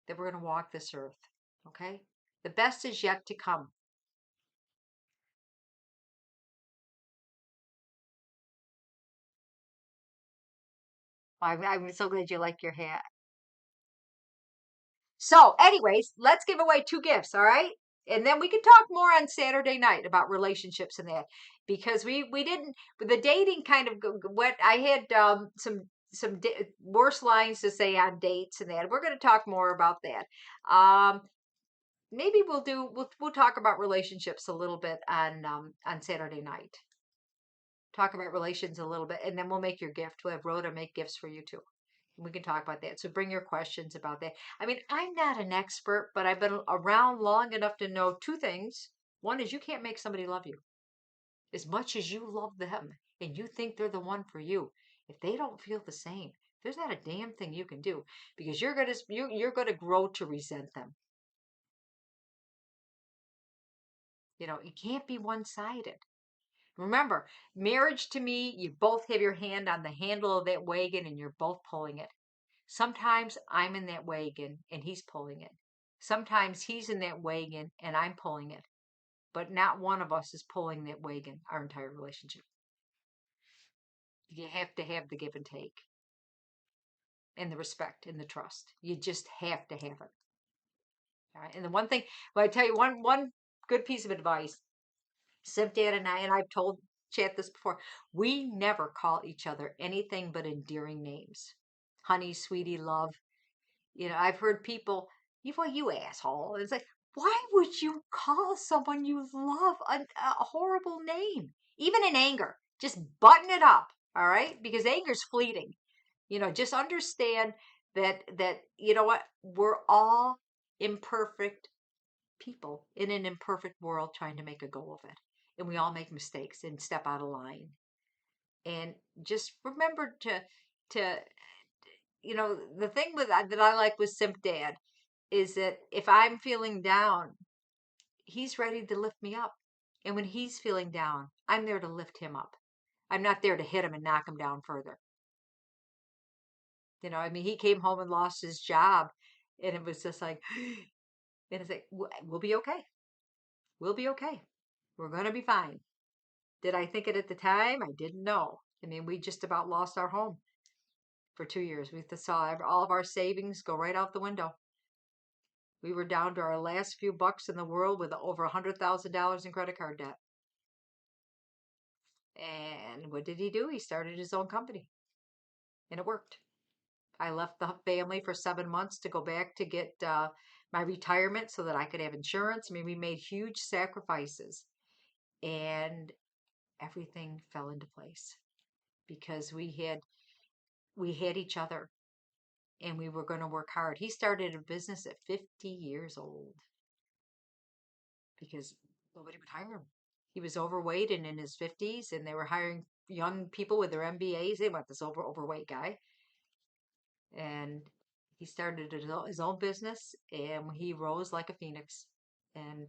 that we're going to walk this earth, okay? The best is yet to come. I'm so glad you like your hat. So, anyways, let's give away 2 gifts, all right? And then we can talk more on Saturday night about relationships and that, because we didn't, the dating kind of what I had some worse lines to say on dates and that. We're going to talk more about that. Maybe we'll talk about relationships a little bit on Saturday night. Talk about relations a little bit, and then we'll make your gift. We'll have Rhoda make gifts for you too. We can talk about that. So bring your questions about that. I mean, I'm not an expert, but I've been around long enough to know 2 things. One is you can't make somebody love you as much as you love them and you think they're the one for you. If they don't feel the same, there's not a damn thing you can do, because you're gonna grow to resent them. You know, it can't be one-sided. Remember, marriage to me, you both have your hand on the handle of that wagon and you're both pulling it. Sometimes I'm in that wagon and he's pulling it. Sometimes he's in that wagon and I'm pulling it. But not one of us is pulling that wagon our entire relationship. You have to have the give and take and the respect and the trust. You just have to have it. All right. And the one thing, well, I tell you one good piece of advice. Simpdad and I, and I've told Chat this before, we never call each other anything but endearing names. Honey, sweetie, love. You know, I've heard people, you asshole. It's like, why would you call someone you love a horrible name? Even in anger, just button it up. All right. Because anger's fleeting. You know, just understand that, you know what, we're all imperfect people in an imperfect world trying to make a go of it. And we all make mistakes and step out of line. And just remember to the thing that I like with Simpdad is that if I'm feeling down, he's ready to lift me up. And when he's feeling down, I'm there to lift him up. I'm not there to hit him and knock him down further. I mean, he came home and lost his job, and it was just like, and it's like, we'll be okay. We'll be okay. We're going to be fine. Did I think it at the time? I didn't know. I mean, we just about lost our home for 2 years. We saw all of our savings go right out the window. We were down to our last few bucks in the world with over $100,000 in credit card debt. And what did he do? He started his own company, and it worked. I left the family for 7 months to go back to get my retirement so that I could have insurance. I mean, we made huge sacrifices, and everything fell into place because we had each other, and we were going to work hard. He started a business at 50 years old because nobody would hire him. He was overweight and in his 50s, and they were hiring young people with their MBAs. They want this overweight guy. And he started his own business, and he rose like a phoenix. And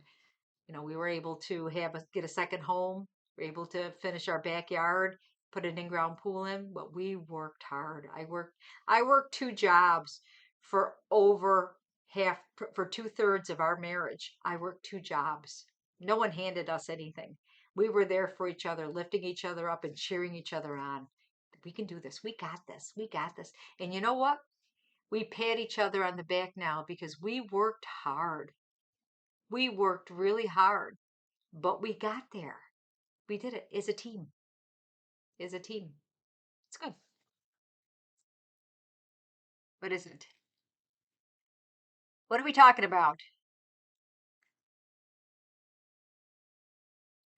we were able to get a second home. We were able to finish our backyard, put an in-ground pool in. But we worked hard. I worked 2 jobs for over half for 2/3 of our marriage. I worked 2 jobs. No one handed us anything. We were there for each other, lifting each other up and cheering each other on. We can do this. We got this. We got this. And you know what? We pat each other on the back now because we worked hard. We worked really hard, but we got there. We did it as a team. As a team. It's good. What is it? What are we talking about?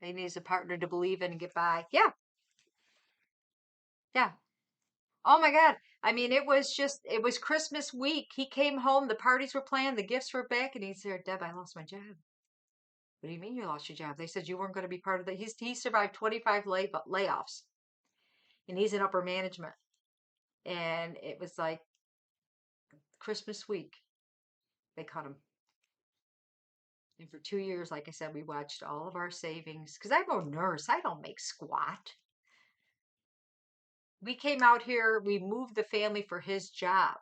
They need a partner to believe in and get by. Yeah, yeah. Oh my God. I mean, it was Christmas week. He came home, the parties were planned, the gifts were back, and he said, Deb, I lost my job. What do you mean you lost your job? They said you weren't going to be part of that. He survived 25 layoffs, and he's in upper management. And it was like Christmas week, they cut him. And for 2 years, like I said, we watched all of our savings because I'm a nurse. I don't make squat. We came out here, we moved the family for his job,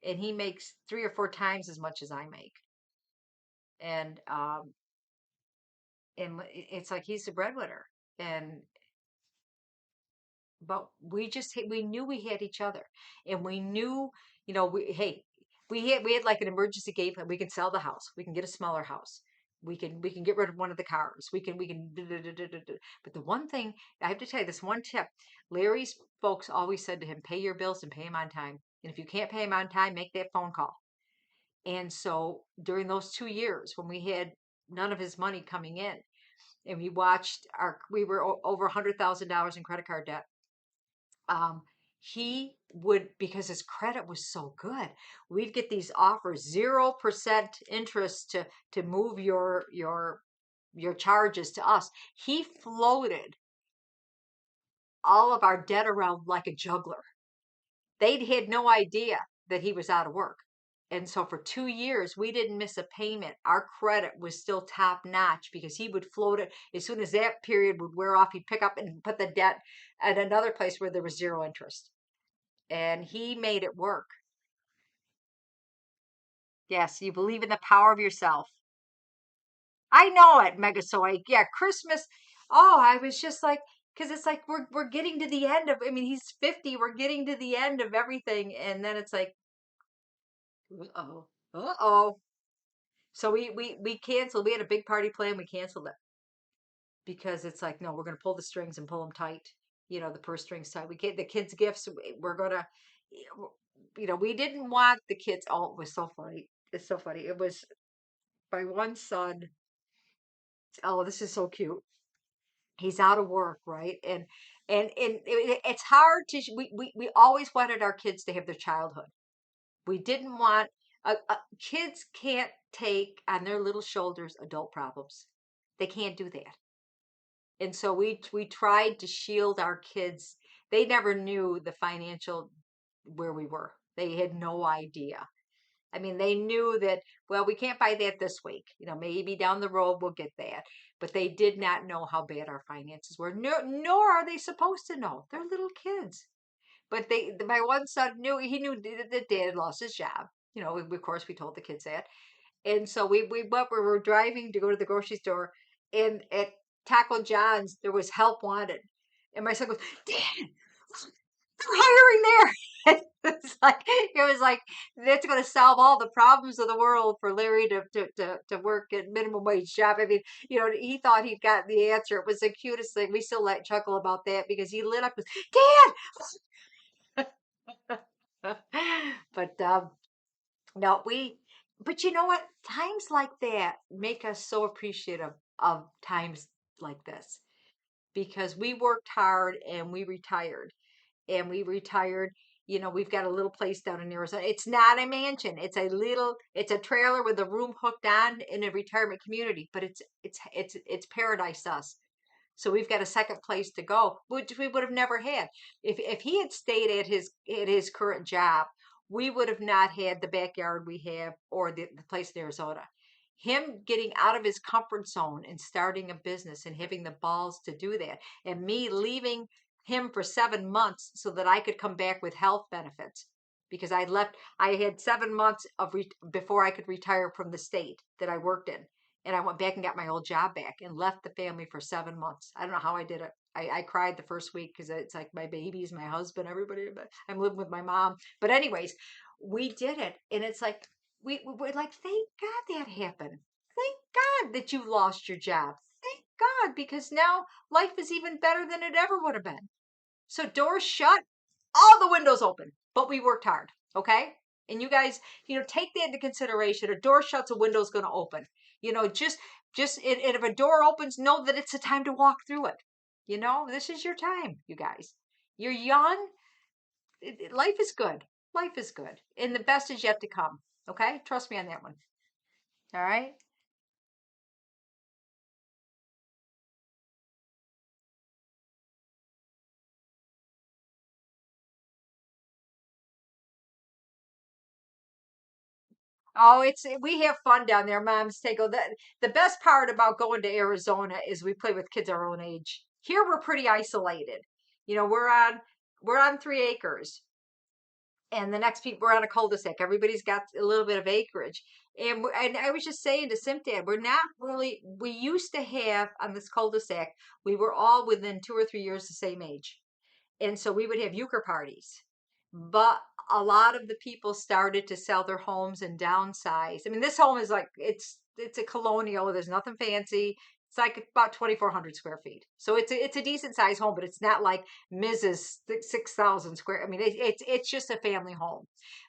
and he makes 3 or 4 times as much as I make. And it's like he's the breadwinner. And but we knew we had each other, and we knew, we had like an emergency game plan. We can sell the house, we can get a smaller house, we can get rid of one of the cars, we can but the one thing I have to tell you, this one tip, Larry's folks always said to him, pay your bills and pay them on time, and if you can't pay them on time, make that phone call. And so during those 2 years when we had none of his money coming in, and we were over $100,000 in credit card debt, um, he would, because his credit was so good, we'd get these offers, 0% interest to move your charges to us. He floated all of our debt around like a juggler. They'd had no idea that he was out of work. And so for 2 years, we didn't miss a payment. Our credit was still top notch because he would float it. As soon as that period would wear off, he'd pick up and put the debt at another place where there was 0 interest. And he made it work. Yes, you believe in the power of yourself. I know it, Megasoy. Yeah, Christmas. Oh, I was just like, because it's like we're getting to the end of. I mean, he's 50. We're getting to the end of everything, and then it's like, uh-oh, uh-oh. So we canceled. We had a big party plan. We canceled it because it's like, no, we're going to pull the strings and pull them tight. The purse strings tight. We get the kids' gifts. We're gonna, we didn't want the kids. Oh, it was so funny. It's so funny. It was my one son. Oh, this is so cute. He's out of work, right? And it's hard to. We always wanted our kids to have their childhood. We didn't want kids can't take on their little shoulders adult problems. They can't do that. And so we tried to shield our kids. They never knew the financial where we were. They had no idea. I mean, they knew that, well, we can't buy that this week. Maybe down the road we'll get that. But they did not know how bad our finances were, nor are they supposed to know. They're little kids. But my one son knew, he knew that dad had lost his job. Of course, we told the kids that. And so we were driving to go to the grocery store, and at Taco John's, there was help wanted. And my son goes, Dad, they're hiring there. It was like that's going to solve all the problems of the world for Larry to work at minimum wage job. I mean, he thought he'd got the answer. It was the cutest thing. We still let chuckle about that because he lit up with Dad. But no, but you know what? Times like that make us so appreciative of times like this because we worked hard and we retired. And we retired. We've got a little place down in Arizona. It's not a mansion. It's a trailer with a room hooked on in a retirement community, but it's paradise to us. So we've got a second place to go, which we would have never had. If he had stayed at his current job, we would have not had the backyard we have or the place in Arizona. Him getting out of his comfort zone and starting a business and having the balls to do that, and me leaving him for 7 months so that I could come back with health benefits because I had 7 months before I could retire from the state that I worked in. And I went back and got my old job back and left the family for 7 months. I don't know how I did it. I cried the first week because it's like my babies, my husband, everybody. I'm living with my mom. But anyways, we did it. And it's like, we're like, thank God that happened. Thank God that you lost your job. Thank God, because now life is even better than it ever would have been. So doors shut, all the windows open, but we worked hard. Okay. And you guys, take that into consideration. A door shuts, a window's going to open. And if a door opens, know that it's a time to walk through it. This is your time, you guys. You're young. Life is good. Life is good. And the best is yet to come. Okay. Trust me on that one. All right. Oh, we have fun down there. Moms take the best part about going to Arizona is we play with kids our own age. Here we're pretty isolated. We're on 3 acres, and the next people we're on a cul-de-sac. Everybody's got a little bit of acreage, and I was just saying to Simpdad, we're not really. We used to have on this cul-de-sac, we were all within 2 or 3 years the same age. And so we would have euchre parties. But a lot of the people started to sell their homes and downsize. I mean, this home is like it's a colonial. There's nothing fancy. It's like about 2,400 square feet. So it's a decent sized home, but it's not like Mrs. 6,000 square. I mean, it's just a family home.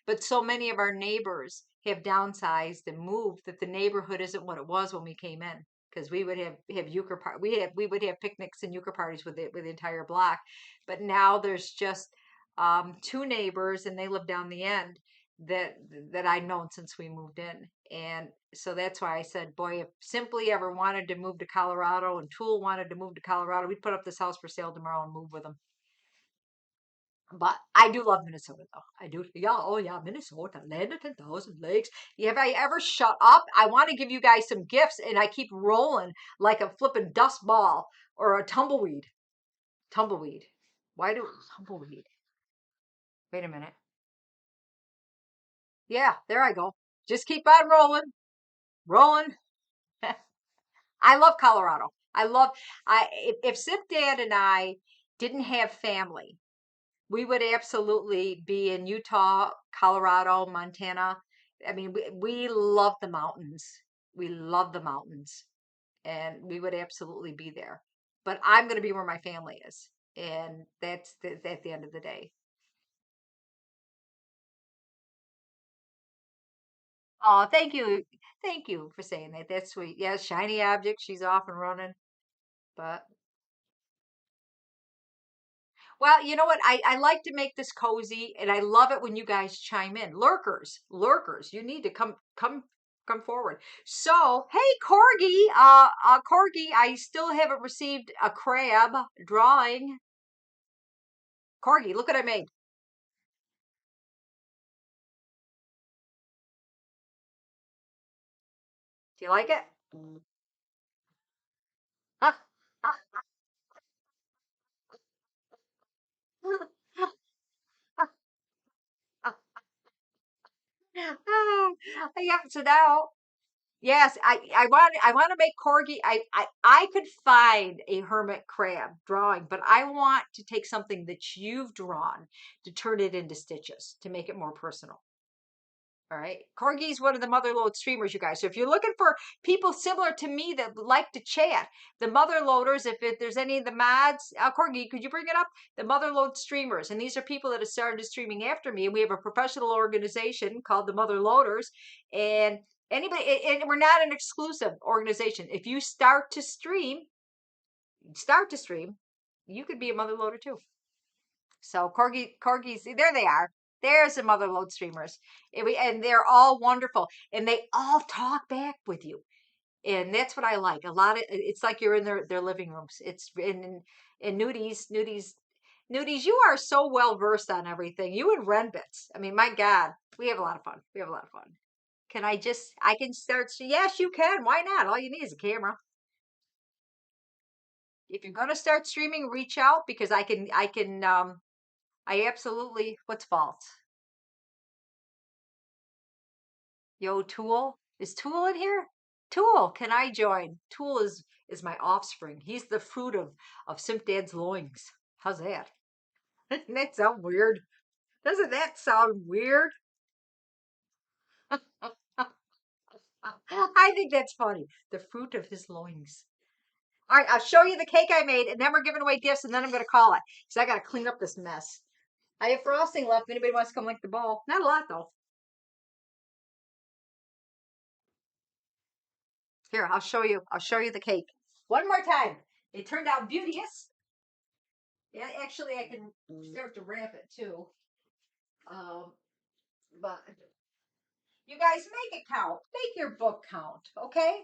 But so many of our neighbors have downsized and moved that the neighborhood isn't what it was when we came in. Because we would have euchre we would have picnics and euchre parties with the entire block, but now there's just two neighbors, and they live down the end that I've known since we moved in. And so that's why I said, boy, if Simply ever wanted to move to Colorado and Tool wanted to move to Colorado, we'd put up this house for sale tomorrow and move with them. But I do love Minnesota, though. I do. Yeah, oh yeah, Minnesota, land of 10,000 lakes. Have I ever shut up? I want to give you guys some gifts, and I keep rolling like a flipping dust ball or a tumbleweed. Tumbleweed. Why do tumbleweed? Wait a minute. Yeah, there I go. Just keep on rolling, rolling. I love Colorado. If Zip Dad and I didn't have family, we would absolutely be in Utah, Colorado, Montana. I mean, we love the mountains. We love the mountains, and we would absolutely be there. But I'm going to be where my family is, and that's at the end of the day. Oh, thank you for saying that. That's sweet. Yeah, shiny object. She's off and running, but well, you know what? I like to make this cozy, and I love it when you guys chime in. Lurkers, you need to come forward. So, hey, Corgi, I still haven't received a crab drawing. Corgi, look what I made. Do you like it? Yeah, so now, yes, I want to make corgi. I could find a hermit crab drawing, but I want to take something that you've drawn to turn it into stitches to make it more personal. All right. Corgi's one of the motherlode streamers, you guys. So if you're looking for people similar to me that like to chat, the motherloaders, there's any of the mods, Corgi, could you bring it up? The motherlode streamers. And these are people that have started streaming after me. And we have a professional organization called the Motherloaders. And and we're not an exclusive organization. If you start to stream, you could be a motherloader too. So corgis, there they are. There's the motherload streamers, and they're all wonderful, and they all talk back with you, and that's what I like. It's like you're in their living rooms. It's in nudies. You are so well versed on everything. You and Renbits. I mean, my God, we have a lot of fun. We have a lot of fun. I can start. Yes, you can. Why not? All you need is a camera. If you're gonna start streaming, reach out because I absolutely. What's false? Yo, Tool. Is Tool in here? Tool, can I join? Tool is my offspring. He's the fruit of Simpdad's loins. How's that? Doesn't that sound weird? Doesn't that sound weird? I think that's funny. The fruit of his loins. All right, I'll show you the cake I made, and then we're giving away gifts, and then I'm going to call it because I got to clean up this mess. I have frosting left. If anybody wants to come lick the bowl, not a lot though. Here, I'll show you. I'll show you the cake one more time. It turned out beauteous. Yeah, actually, I can start to wrap it too. Um, but you guys make it count. Make your book count, okay?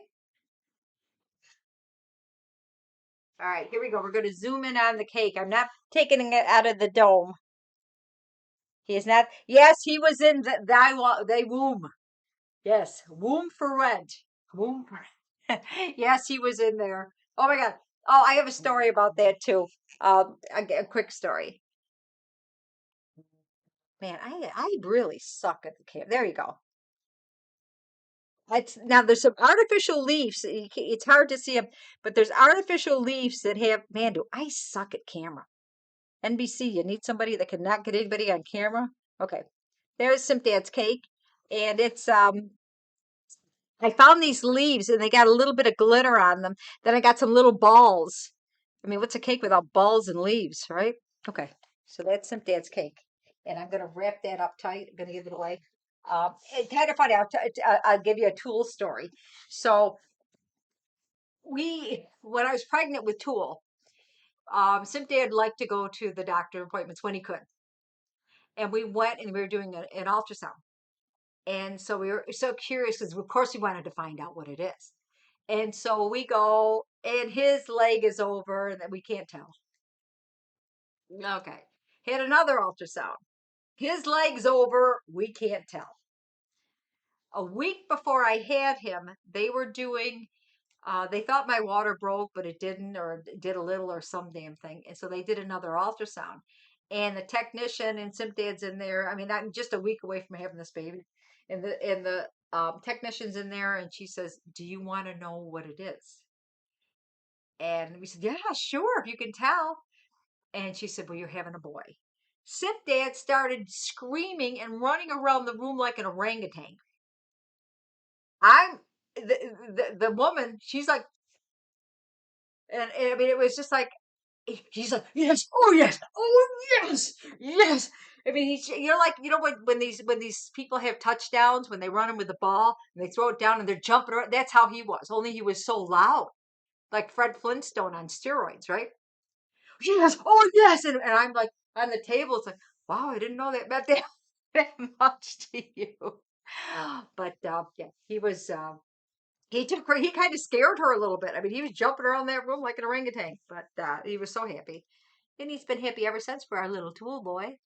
All right, here we go. We're going to zoom in on the cake. I'm not taking it out of the dome. He is not. Yes, he was in thy womb. Yes, womb for rent. Womb for. Yes, he was in there. Oh my God. Oh, I have a story about that too. A quick story. Man, I really suck at the camera. There you go. Now there's some artificial leaves. It's hard to see them, but there's artificial leaves that have. Man, do I suck at camera? NBC, you need somebody that can not get anybody on camera. Okay, there's Simpdad's cake, and it's I found these leaves and they got a little bit of glitter on them. Then I got some little balls. I mean, what's a cake without balls and leaves, right? Okay, so that's Simpdad's cake, and I'm gonna wrap that up tight. I'm gonna give it away. It's kind of funny. I'll give you a Tool story. So when I was pregnant with Tool, Simpdad liked to go to the doctor appointments when he could, and we went and we were doing an ultrasound, and so we were so curious because of course we wanted to find out what it is, and so we go, and his leg is over, and that we can't tell. Okay, had another ultrasound. His leg's over, we can't tell. A week before I had him, they were doing they thought my water broke, but it didn't, or it did a little, or some damn thing. And so they did another ultrasound. And the technician and Simpdad's in there. I mean, I'm just a week away from having this baby. And the technician's in there, and she says, "Do you want to know what it is?" And we said, "Yeah, sure, if you can tell." And she said, "Well, you're having a boy." Simpdad started screaming and running around the room like an orangutan. I'm the woman. She's like, and I mean, it was just like he's like, yes, oh yes, oh yes, yes. I mean, you're like, when these people have touchdowns, when they run him with the ball and they throw it down and they're jumping around. That's how he was. Only he was so loud, like Fred Flintstone on steroids, right? Yes, oh yes, and I'm like on the table. It's like, wow, I didn't know that meant that, that much to you. But yeah, he was. He took her. He kind of scared her a little bit. I mean, he was jumping around that room like an orangutan, but he was so happy, and he's been happy ever since for our little Tool boy.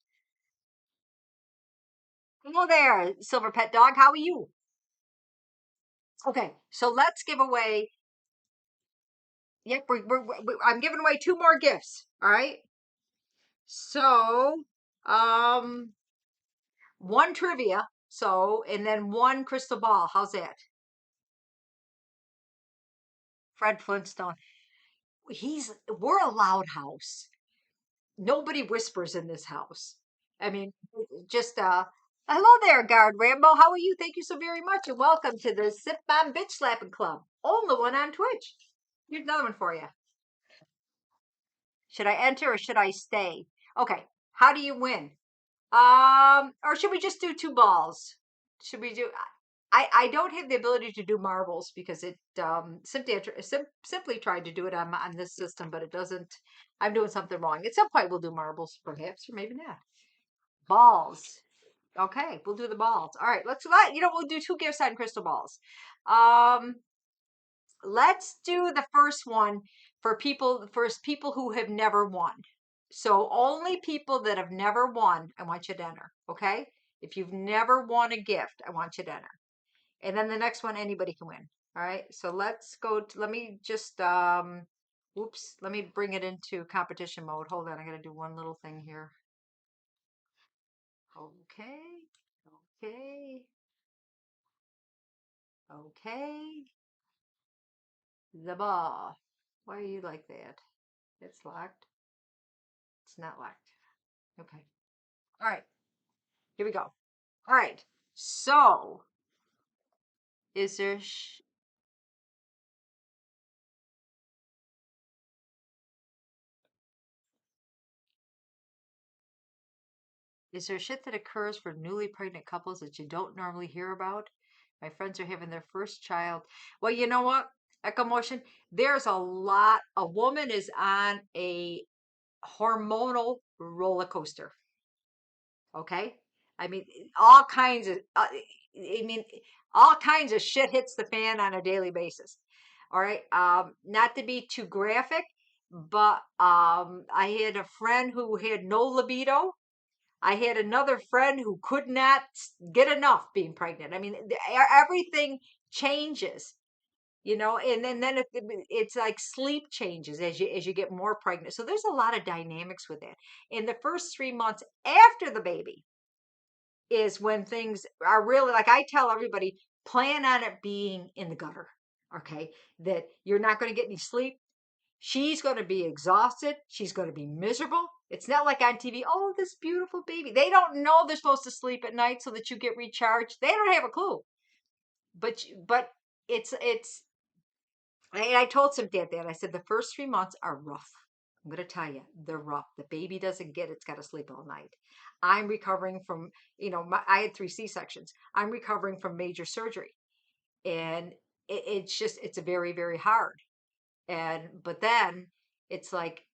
Hello there, Silver Pet Dog. How are you? Okay, so let's give away. Yep, I'm giving away 2 more gifts. All right. So, um, 1 trivia. So, and then 1 crystal ball. How's that? Fred Flintstone. We're a loud house. Nobody whispers in this house. I mean, just hello there, Guard Rambo. How are you? Thank you so very much, and welcome to the Simpmom Bitch Slapping Club. Only one on Twitch. Here's another one for you. Should I enter or should I stay? Okay. How do you win? Or should we just do 2 balls? Should we do? I don't have the ability to do marbles because it simply tried to do it on this system, but it doesn't. I'm doing something wrong. At some point, we'll do marbles, perhaps, or maybe not. Balls. Okay, we'll do the balls. All right, we'll do 2 gifts on crystal balls. Let's do the first one for people who have never won. So only people that have never won, I want you to enter. Okay, if you've never won a gift, I want you to enter. And then the next one, anybody can win. All right, so let's go to, let me just oops, let me bring it into competition mode. Hold on, I gotta do one little thing here. Okay, okay, okay. The ball. Why are you like that? It's locked. It's not locked. Okay. All right. Here we go. All right. So, is there is there shit that occurs for newly pregnant couples that you don't normally hear about? My friends are having their first child. Well, you know what? Echo motion. There's a lot. A woman is on a hormonal roller coaster. Okay. I mean, all kinds of, I mean, all kinds of shit hits the fan on a daily basis. All right. Not to be too graphic, but I had a friend who had no libido. I had another friend who could not get enough being pregnant. I mean, everything changes, and then it's like sleep changes as you get more pregnant. So there's a lot of dynamics with that. In the first 3 months after the baby is when things are really, like, I tell everybody, plan on it being in the gutter. Okay, that you're not going to get any sleep. She's going to be exhausted. She's going to be miserable. It's not like on TV, oh, this beautiful baby. They don't know they're supposed to sleep at night so that you get recharged. They don't have a clue. But it's I told Simpdad that. I said the first 3 months are rough. I'm going to tell you, they're rough. The baby doesn't get it's got to sleep all night. I'm recovering from, I had 3 C-sections. I'm recovering from major surgery. And it's a very, very hard. But then it's like,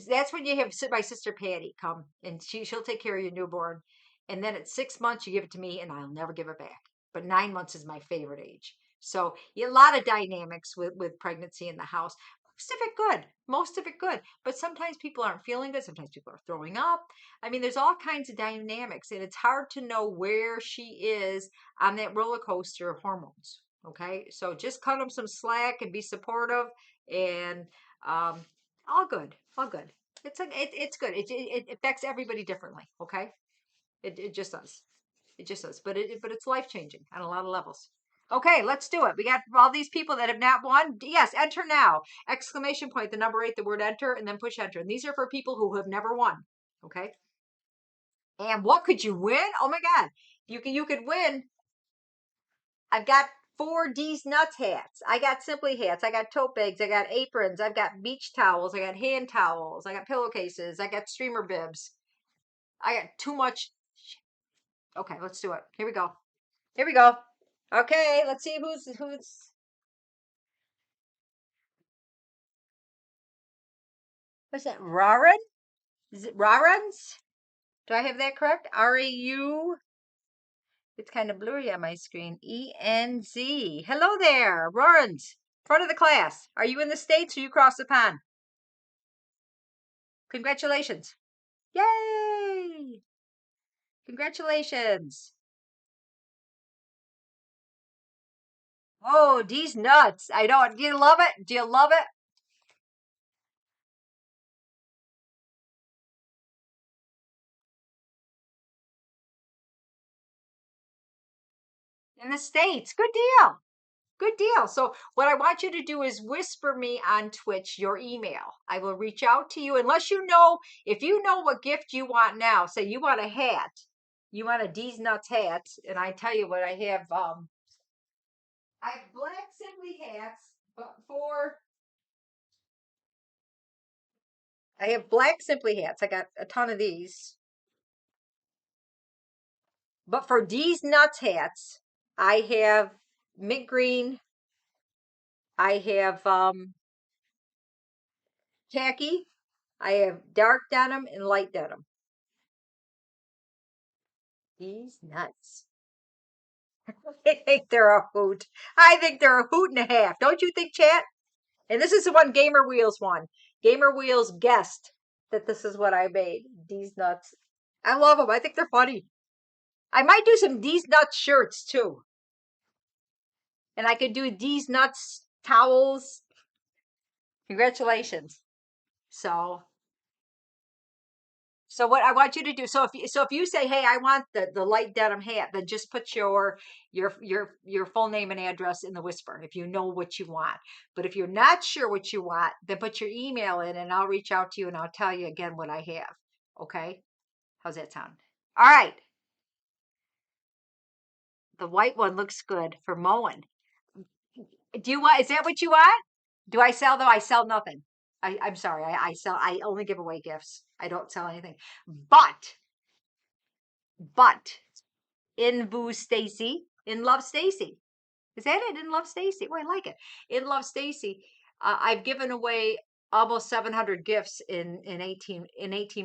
that's when you have my sister Patty come and she'll take care of your newborn. And then at 6 months, you give it to me and I'll never give it back. But 9 months is my favorite age. So a lot of dynamics with pregnancy in the house. Most of it good. Most of it good. But sometimes people aren't feeling good. Sometimes people are throwing up. I mean, there's all kinds of dynamics, and it's hard to know where she is on that roller coaster of hormones. Okay, so just cut them some slack and be supportive, and um, all good, all good. It's good. It affects everybody differently. Okay, it just does. It just does. But it's life changing on a lot of levels. Okay, let's do it. We got all these people that have not won. Yes, enter now! Exclamation point, the number 8, the word enter, and then push enter. And these are for people who have never won. Okay. And what could you win? Oh my God, you could win. I've got 4D's nuts hats. I got Simply hats. I got tote bags. I got aprons. I've got beach towels. I got hand towels. I got pillowcases. I got streamer bibs. I got too much. Okay, let's do it. Here we go. Here we go. Okay, let's see who's. What's that? Raran? Is it Rarans? Do I have that correct? R-A-U. It's kind of blurry on my screen. E-N-Z. Hello there, Rarans. Front of the class. Are you in the States or you cross the pond? Congratulations. Yay! Congratulations. Oh, these nuts. I know. Do you love it? Do you love it? In the States. Good deal. Good deal. So what I want you to do is whisper me on Twitch your email. I will reach out to you unless you know, if you know what gift you want now, say you want a hat, you want a D's Nuts hat, and I tell you what, I have black Simply hats, but I have black Simply hats. I got a ton of these. But for D's Nuts hats, I have mint green, I have khaki, I have dark denim and light denim. These nuts. I think they're a hoot. I think they're a hoot and a half. Don't you think, chat? And this is the one Gamer Wheels won. Gamer Wheels guessed that this is what I made. These nuts. I love them. I think they're funny. I might do some These Nuts shirts too. And I could do These Nuts towels. Congratulations. So what I want you to do, if you say, hey, I want the light denim hat, then just put your full name and address in the whisper if you know what you want. But if you're not sure what you want, then put your email in and I'll reach out to you and I'll tell you again what I have. Okay? How's that sound? All right. The white one looks good for mowing. Do you want, is that what you want? Do I sell though? I sell nothing. I'm sorry. I only give away gifts. I don't sell anything. But in Love Stacy. Is that it? In Love Stacy. Oh, I like it. In Love Stacy, I've given away almost 700 gifts in 18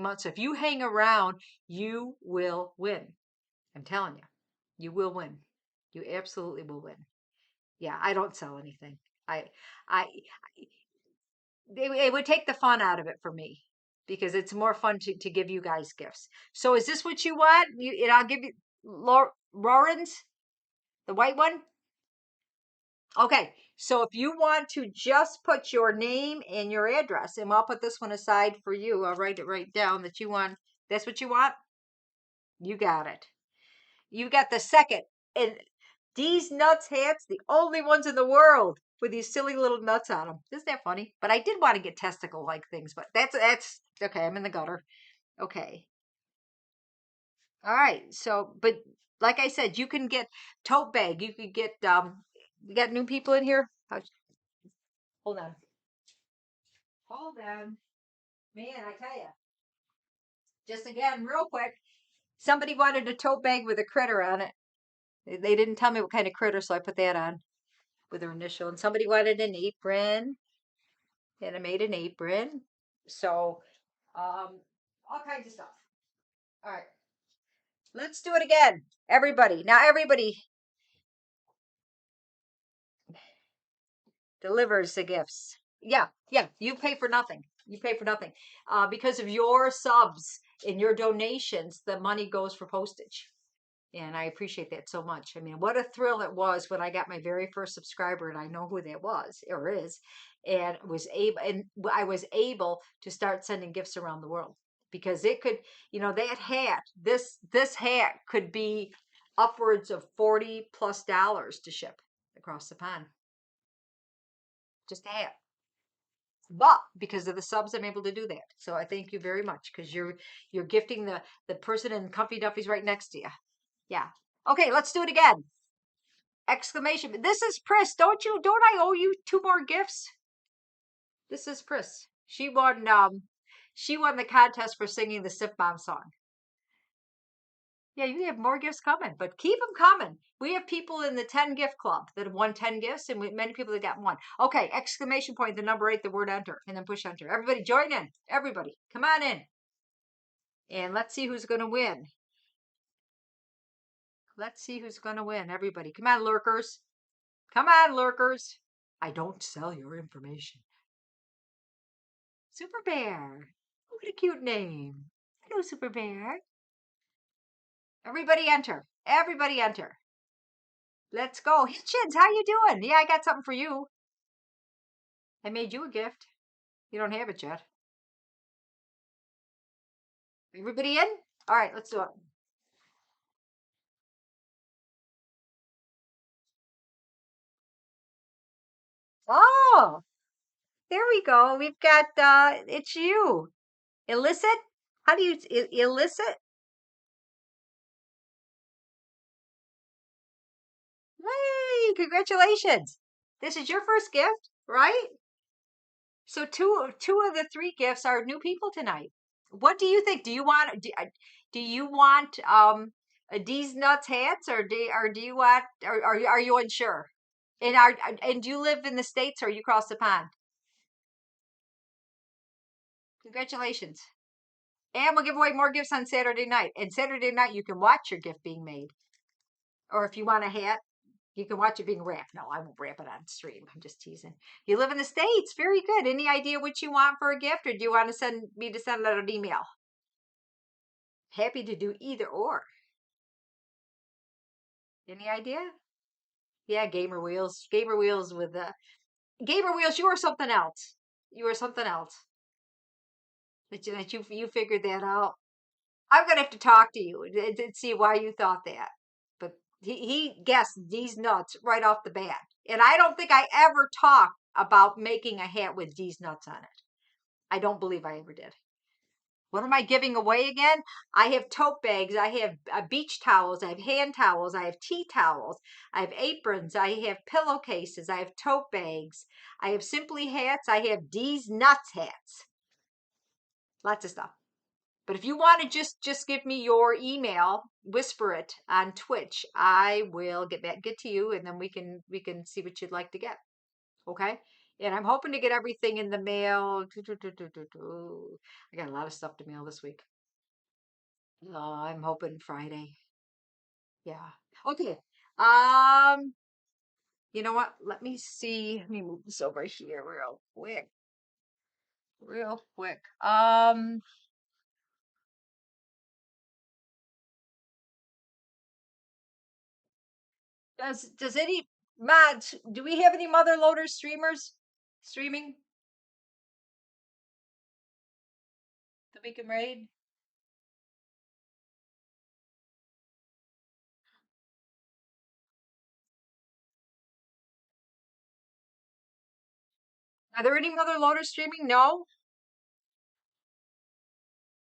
months. So if you hang around, you will win. I'm telling you, you will win. You absolutely will win. Yeah, I don't sell anything. I it would take the fun out of it for me because it's more fun to give you guys gifts. So is this what you want? And I'll give you Lauren's, the white one. Okay, so if you want to just put your name and your address, and I'll put this one aside for you. I'll write it right down that you want. That's what you want. You got it. You got the second. And these nuts hats, the only ones in the world with these silly little nuts on them. Isn't that funny? But I did want to get testicle-like things, but that's okay. I'm in the gutter. Okay. All right. So, but like I said, you can get tote bag. You could get we got new people in here. Hold on. Hold on. Man, I tell you. Just again, real quick. Somebody wanted a tote bag with a critter on it. They didn't tell me what kind of critter, so I put that on with their initial. And somebody wanted an apron, and I made an apron. So, all kinds of stuff. All right, let's do it again. Everybody, now everybody delivers the gifts. Yeah, yeah, you pay for nothing. You pay for nothing. Because of your subs and your donations, the money goes for postage. And I appreciate that so much. I mean, what a thrill it was when I got my very first subscriber, and I know who that was or is, and I was able to start sending gifts around the world because it could, that hat, this hat could be upwards of $40+ to ship across the pond. Just a hat. But because of the subs, I'm able to do that. So I thank you very much because you're gifting the person in Comfy Duffy's right next to you. Yeah. Okay, let's do it again. Exclamation. This is Pris. Don't I owe you 2 more gifts? This is Pris. She won the contest for singing the Simpmom song. Yeah, you have more gifts coming, but keep them coming. We have people in the 10 gift club that have won 10 gifts, and many people that got 1. Okay, exclamation point, the number 8, the word enter, and then push enter. Everybody join in. Everybody, come on in. And let's see who's going to win. Let's see who's going to win. Everybody, come on, lurkers. Come on, lurkers. I don't sell your information. Super Bear. What a cute name. Hello, Super Bear. Everybody enter. Everybody enter. Let's go. Hitchens, how you doing? Yeah, I got something for you. I made you a gift. You don't have it yet. Everybody in? All right, let's do it. Oh, there we go. We've got it's you. Illicit? How do you illicit? Hey, congratulations. This is your first gift, right? So two of the three gifts are new people tonight. What do you think? Do you want D's nuts hats or do you want or are you unsure? And do you live in the States or you cross the pond? Congratulations. And we'll give away more gifts on Saturday night. And Saturday night you can watch your gift being made. Or if you want a hat, you can watch it being wrapped. No, I won't wrap it on stream. I'm just teasing. You live in the States. Very good. Any idea what you want for a gift, or do you want to send me to send out an email? Happy to do either or. Any idea? Yeah, gamer wheels. Gamer wheels with gamer wheels. You are something else. You are something else. That you figured that out. I'm gonna have to talk to you and see why you thought that. But he guessed these nuts right off the bat. And I don't think I ever talked about making a hat with these nuts on it. I don't believe I ever did. What am I giving away again? I have tote bags. I have beach towels. I have hand towels. I have tea towels. I have aprons. I have pillowcases. I have tote bags. I have Simply hats. I have D's Nuts hats. Lots of stuff. But if you want to just give me your email, whisper it on Twitch, I will get to you, and then we can see what you'd like to get. Okay? And I'm hoping to get everything in the mail. I got a lot of stuff to mail this week. I'm hoping Friday. Yeah. Okay. Um, you know what? Let me see. Let me move this over here real quick. Real quick. Does any mods, do we have any mother loader streamers streaming that we can raid? Are there any mother loaders streaming? No,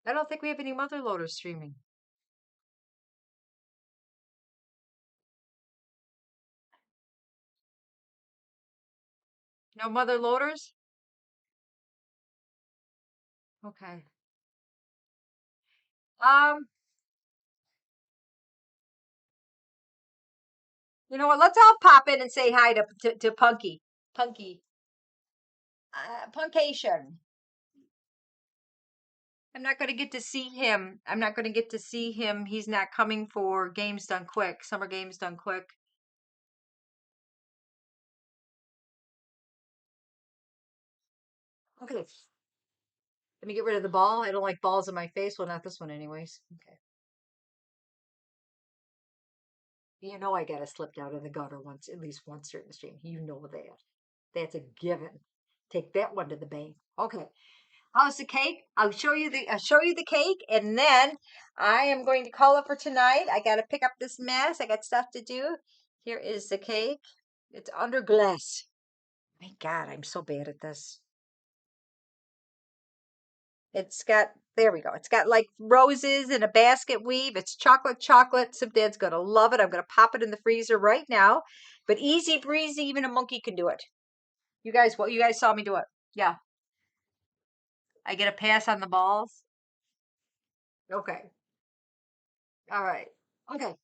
I don't think we have any mother loaders streaming. No mother loaders? Okay. Um, you know what? Let's all pop in and say hi to Punky. Punky. Punkation. I'm not going to get to see him. I'm not going to get to see him. He's not coming for Games Done Quick. Summer Games Done Quick. Okay. Let me get rid of the ball. I don't like balls in my face. Well, not this one anyways. Okay. You know I gotta slip down in the gutter once, at least once during the stream. You know that. That's a given. Take that one to the bank. Okay. How's the cake? I'll show you the cake, and then I am going to call it for tonight. I gotta pick up this mess. I got stuff to do. Here is the cake. It's under glass. My God, I'm so bad at this. It's got, there we go. It's got like roses and a basket weave. It's chocolate chocolate. Simpdad's gonna love it. I'm gonna pop it in the freezer right now. But easy breezy, even a monkey can do it. You guys saw me do it. Yeah. I get a pass on the balls. Okay. All right. Okay.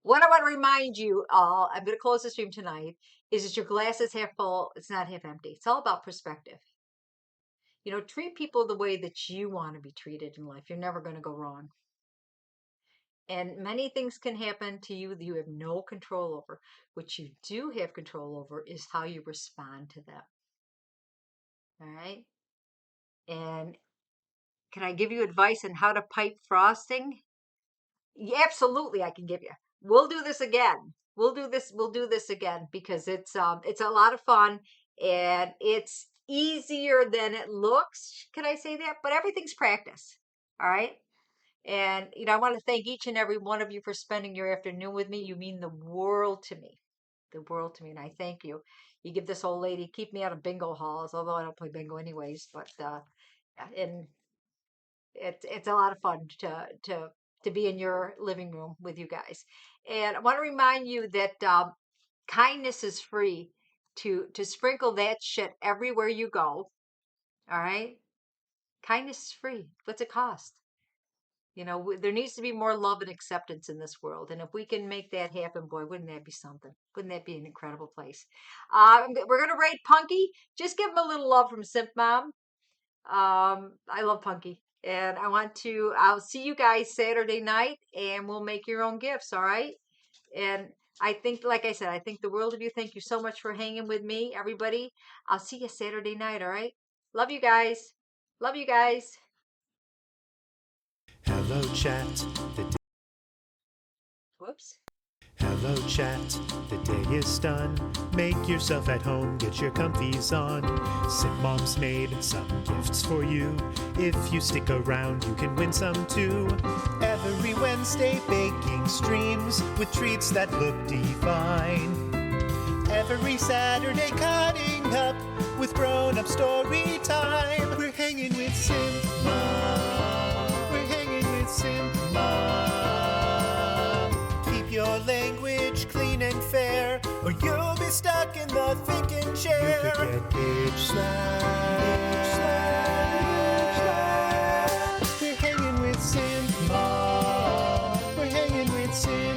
What I want to remind you all, I'm going to close the stream tonight, is that your glass is half full, it's not half empty. It's all about perspective. Treat people the way that you want to be treated in life. You're never going to go wrong. And many things can happen to you that you have no control over. What you do have control over is how you respond to them. All right? And can I give you advice on how to pipe frosting? Yeah, absolutely, I can give you. we'll do this again. We'll do this again because it's a lot of fun and it's easier than it looks. Can I say that? But everything's practice. All right. And I want to thank each and every one of you for spending your afternoon with me. You mean the world to me. The world to me, and I thank you. You give this old lady, keep me out of bingo halls, although I don't play bingo anyways, but and it's a lot of fun to be in your living room with you guys. And I want to remind you that kindness is free. To sprinkle that shit everywhere you go. All right, kindness is free. What's it cost? There needs to be more love and acceptance in this world. And if we can make that happen, boy, wouldn't that be something? Wouldn't that be an incredible place? We're going to rate Punky. Just give him a little love from Simp Mom. I love Punky. And I'll see you guys Saturday night and we'll make your own gifts. All right. And I think, like I said, I think the world of you. Thank you so much for hanging with me, everybody. I'll see you Saturday night. All right. Love you guys. Love you guys. Hello, chat. Whoops. Hello, chat. The day is done. Make yourself at home. Get your comfies on. Simpmom's made some gifts for you. If you stick around, you can win some too. Every Wednesday, baking streams with treats that look divine. Every Saturday, cutting up with grown-up story time. We're hanging with Simpmom. We're hanging with Simpmom. Keep your language clean and fair, or you'll be stuck in the thinking chair. You could get bitch slapped. We're hanging with Simpmom. We're hanging with Simpmom.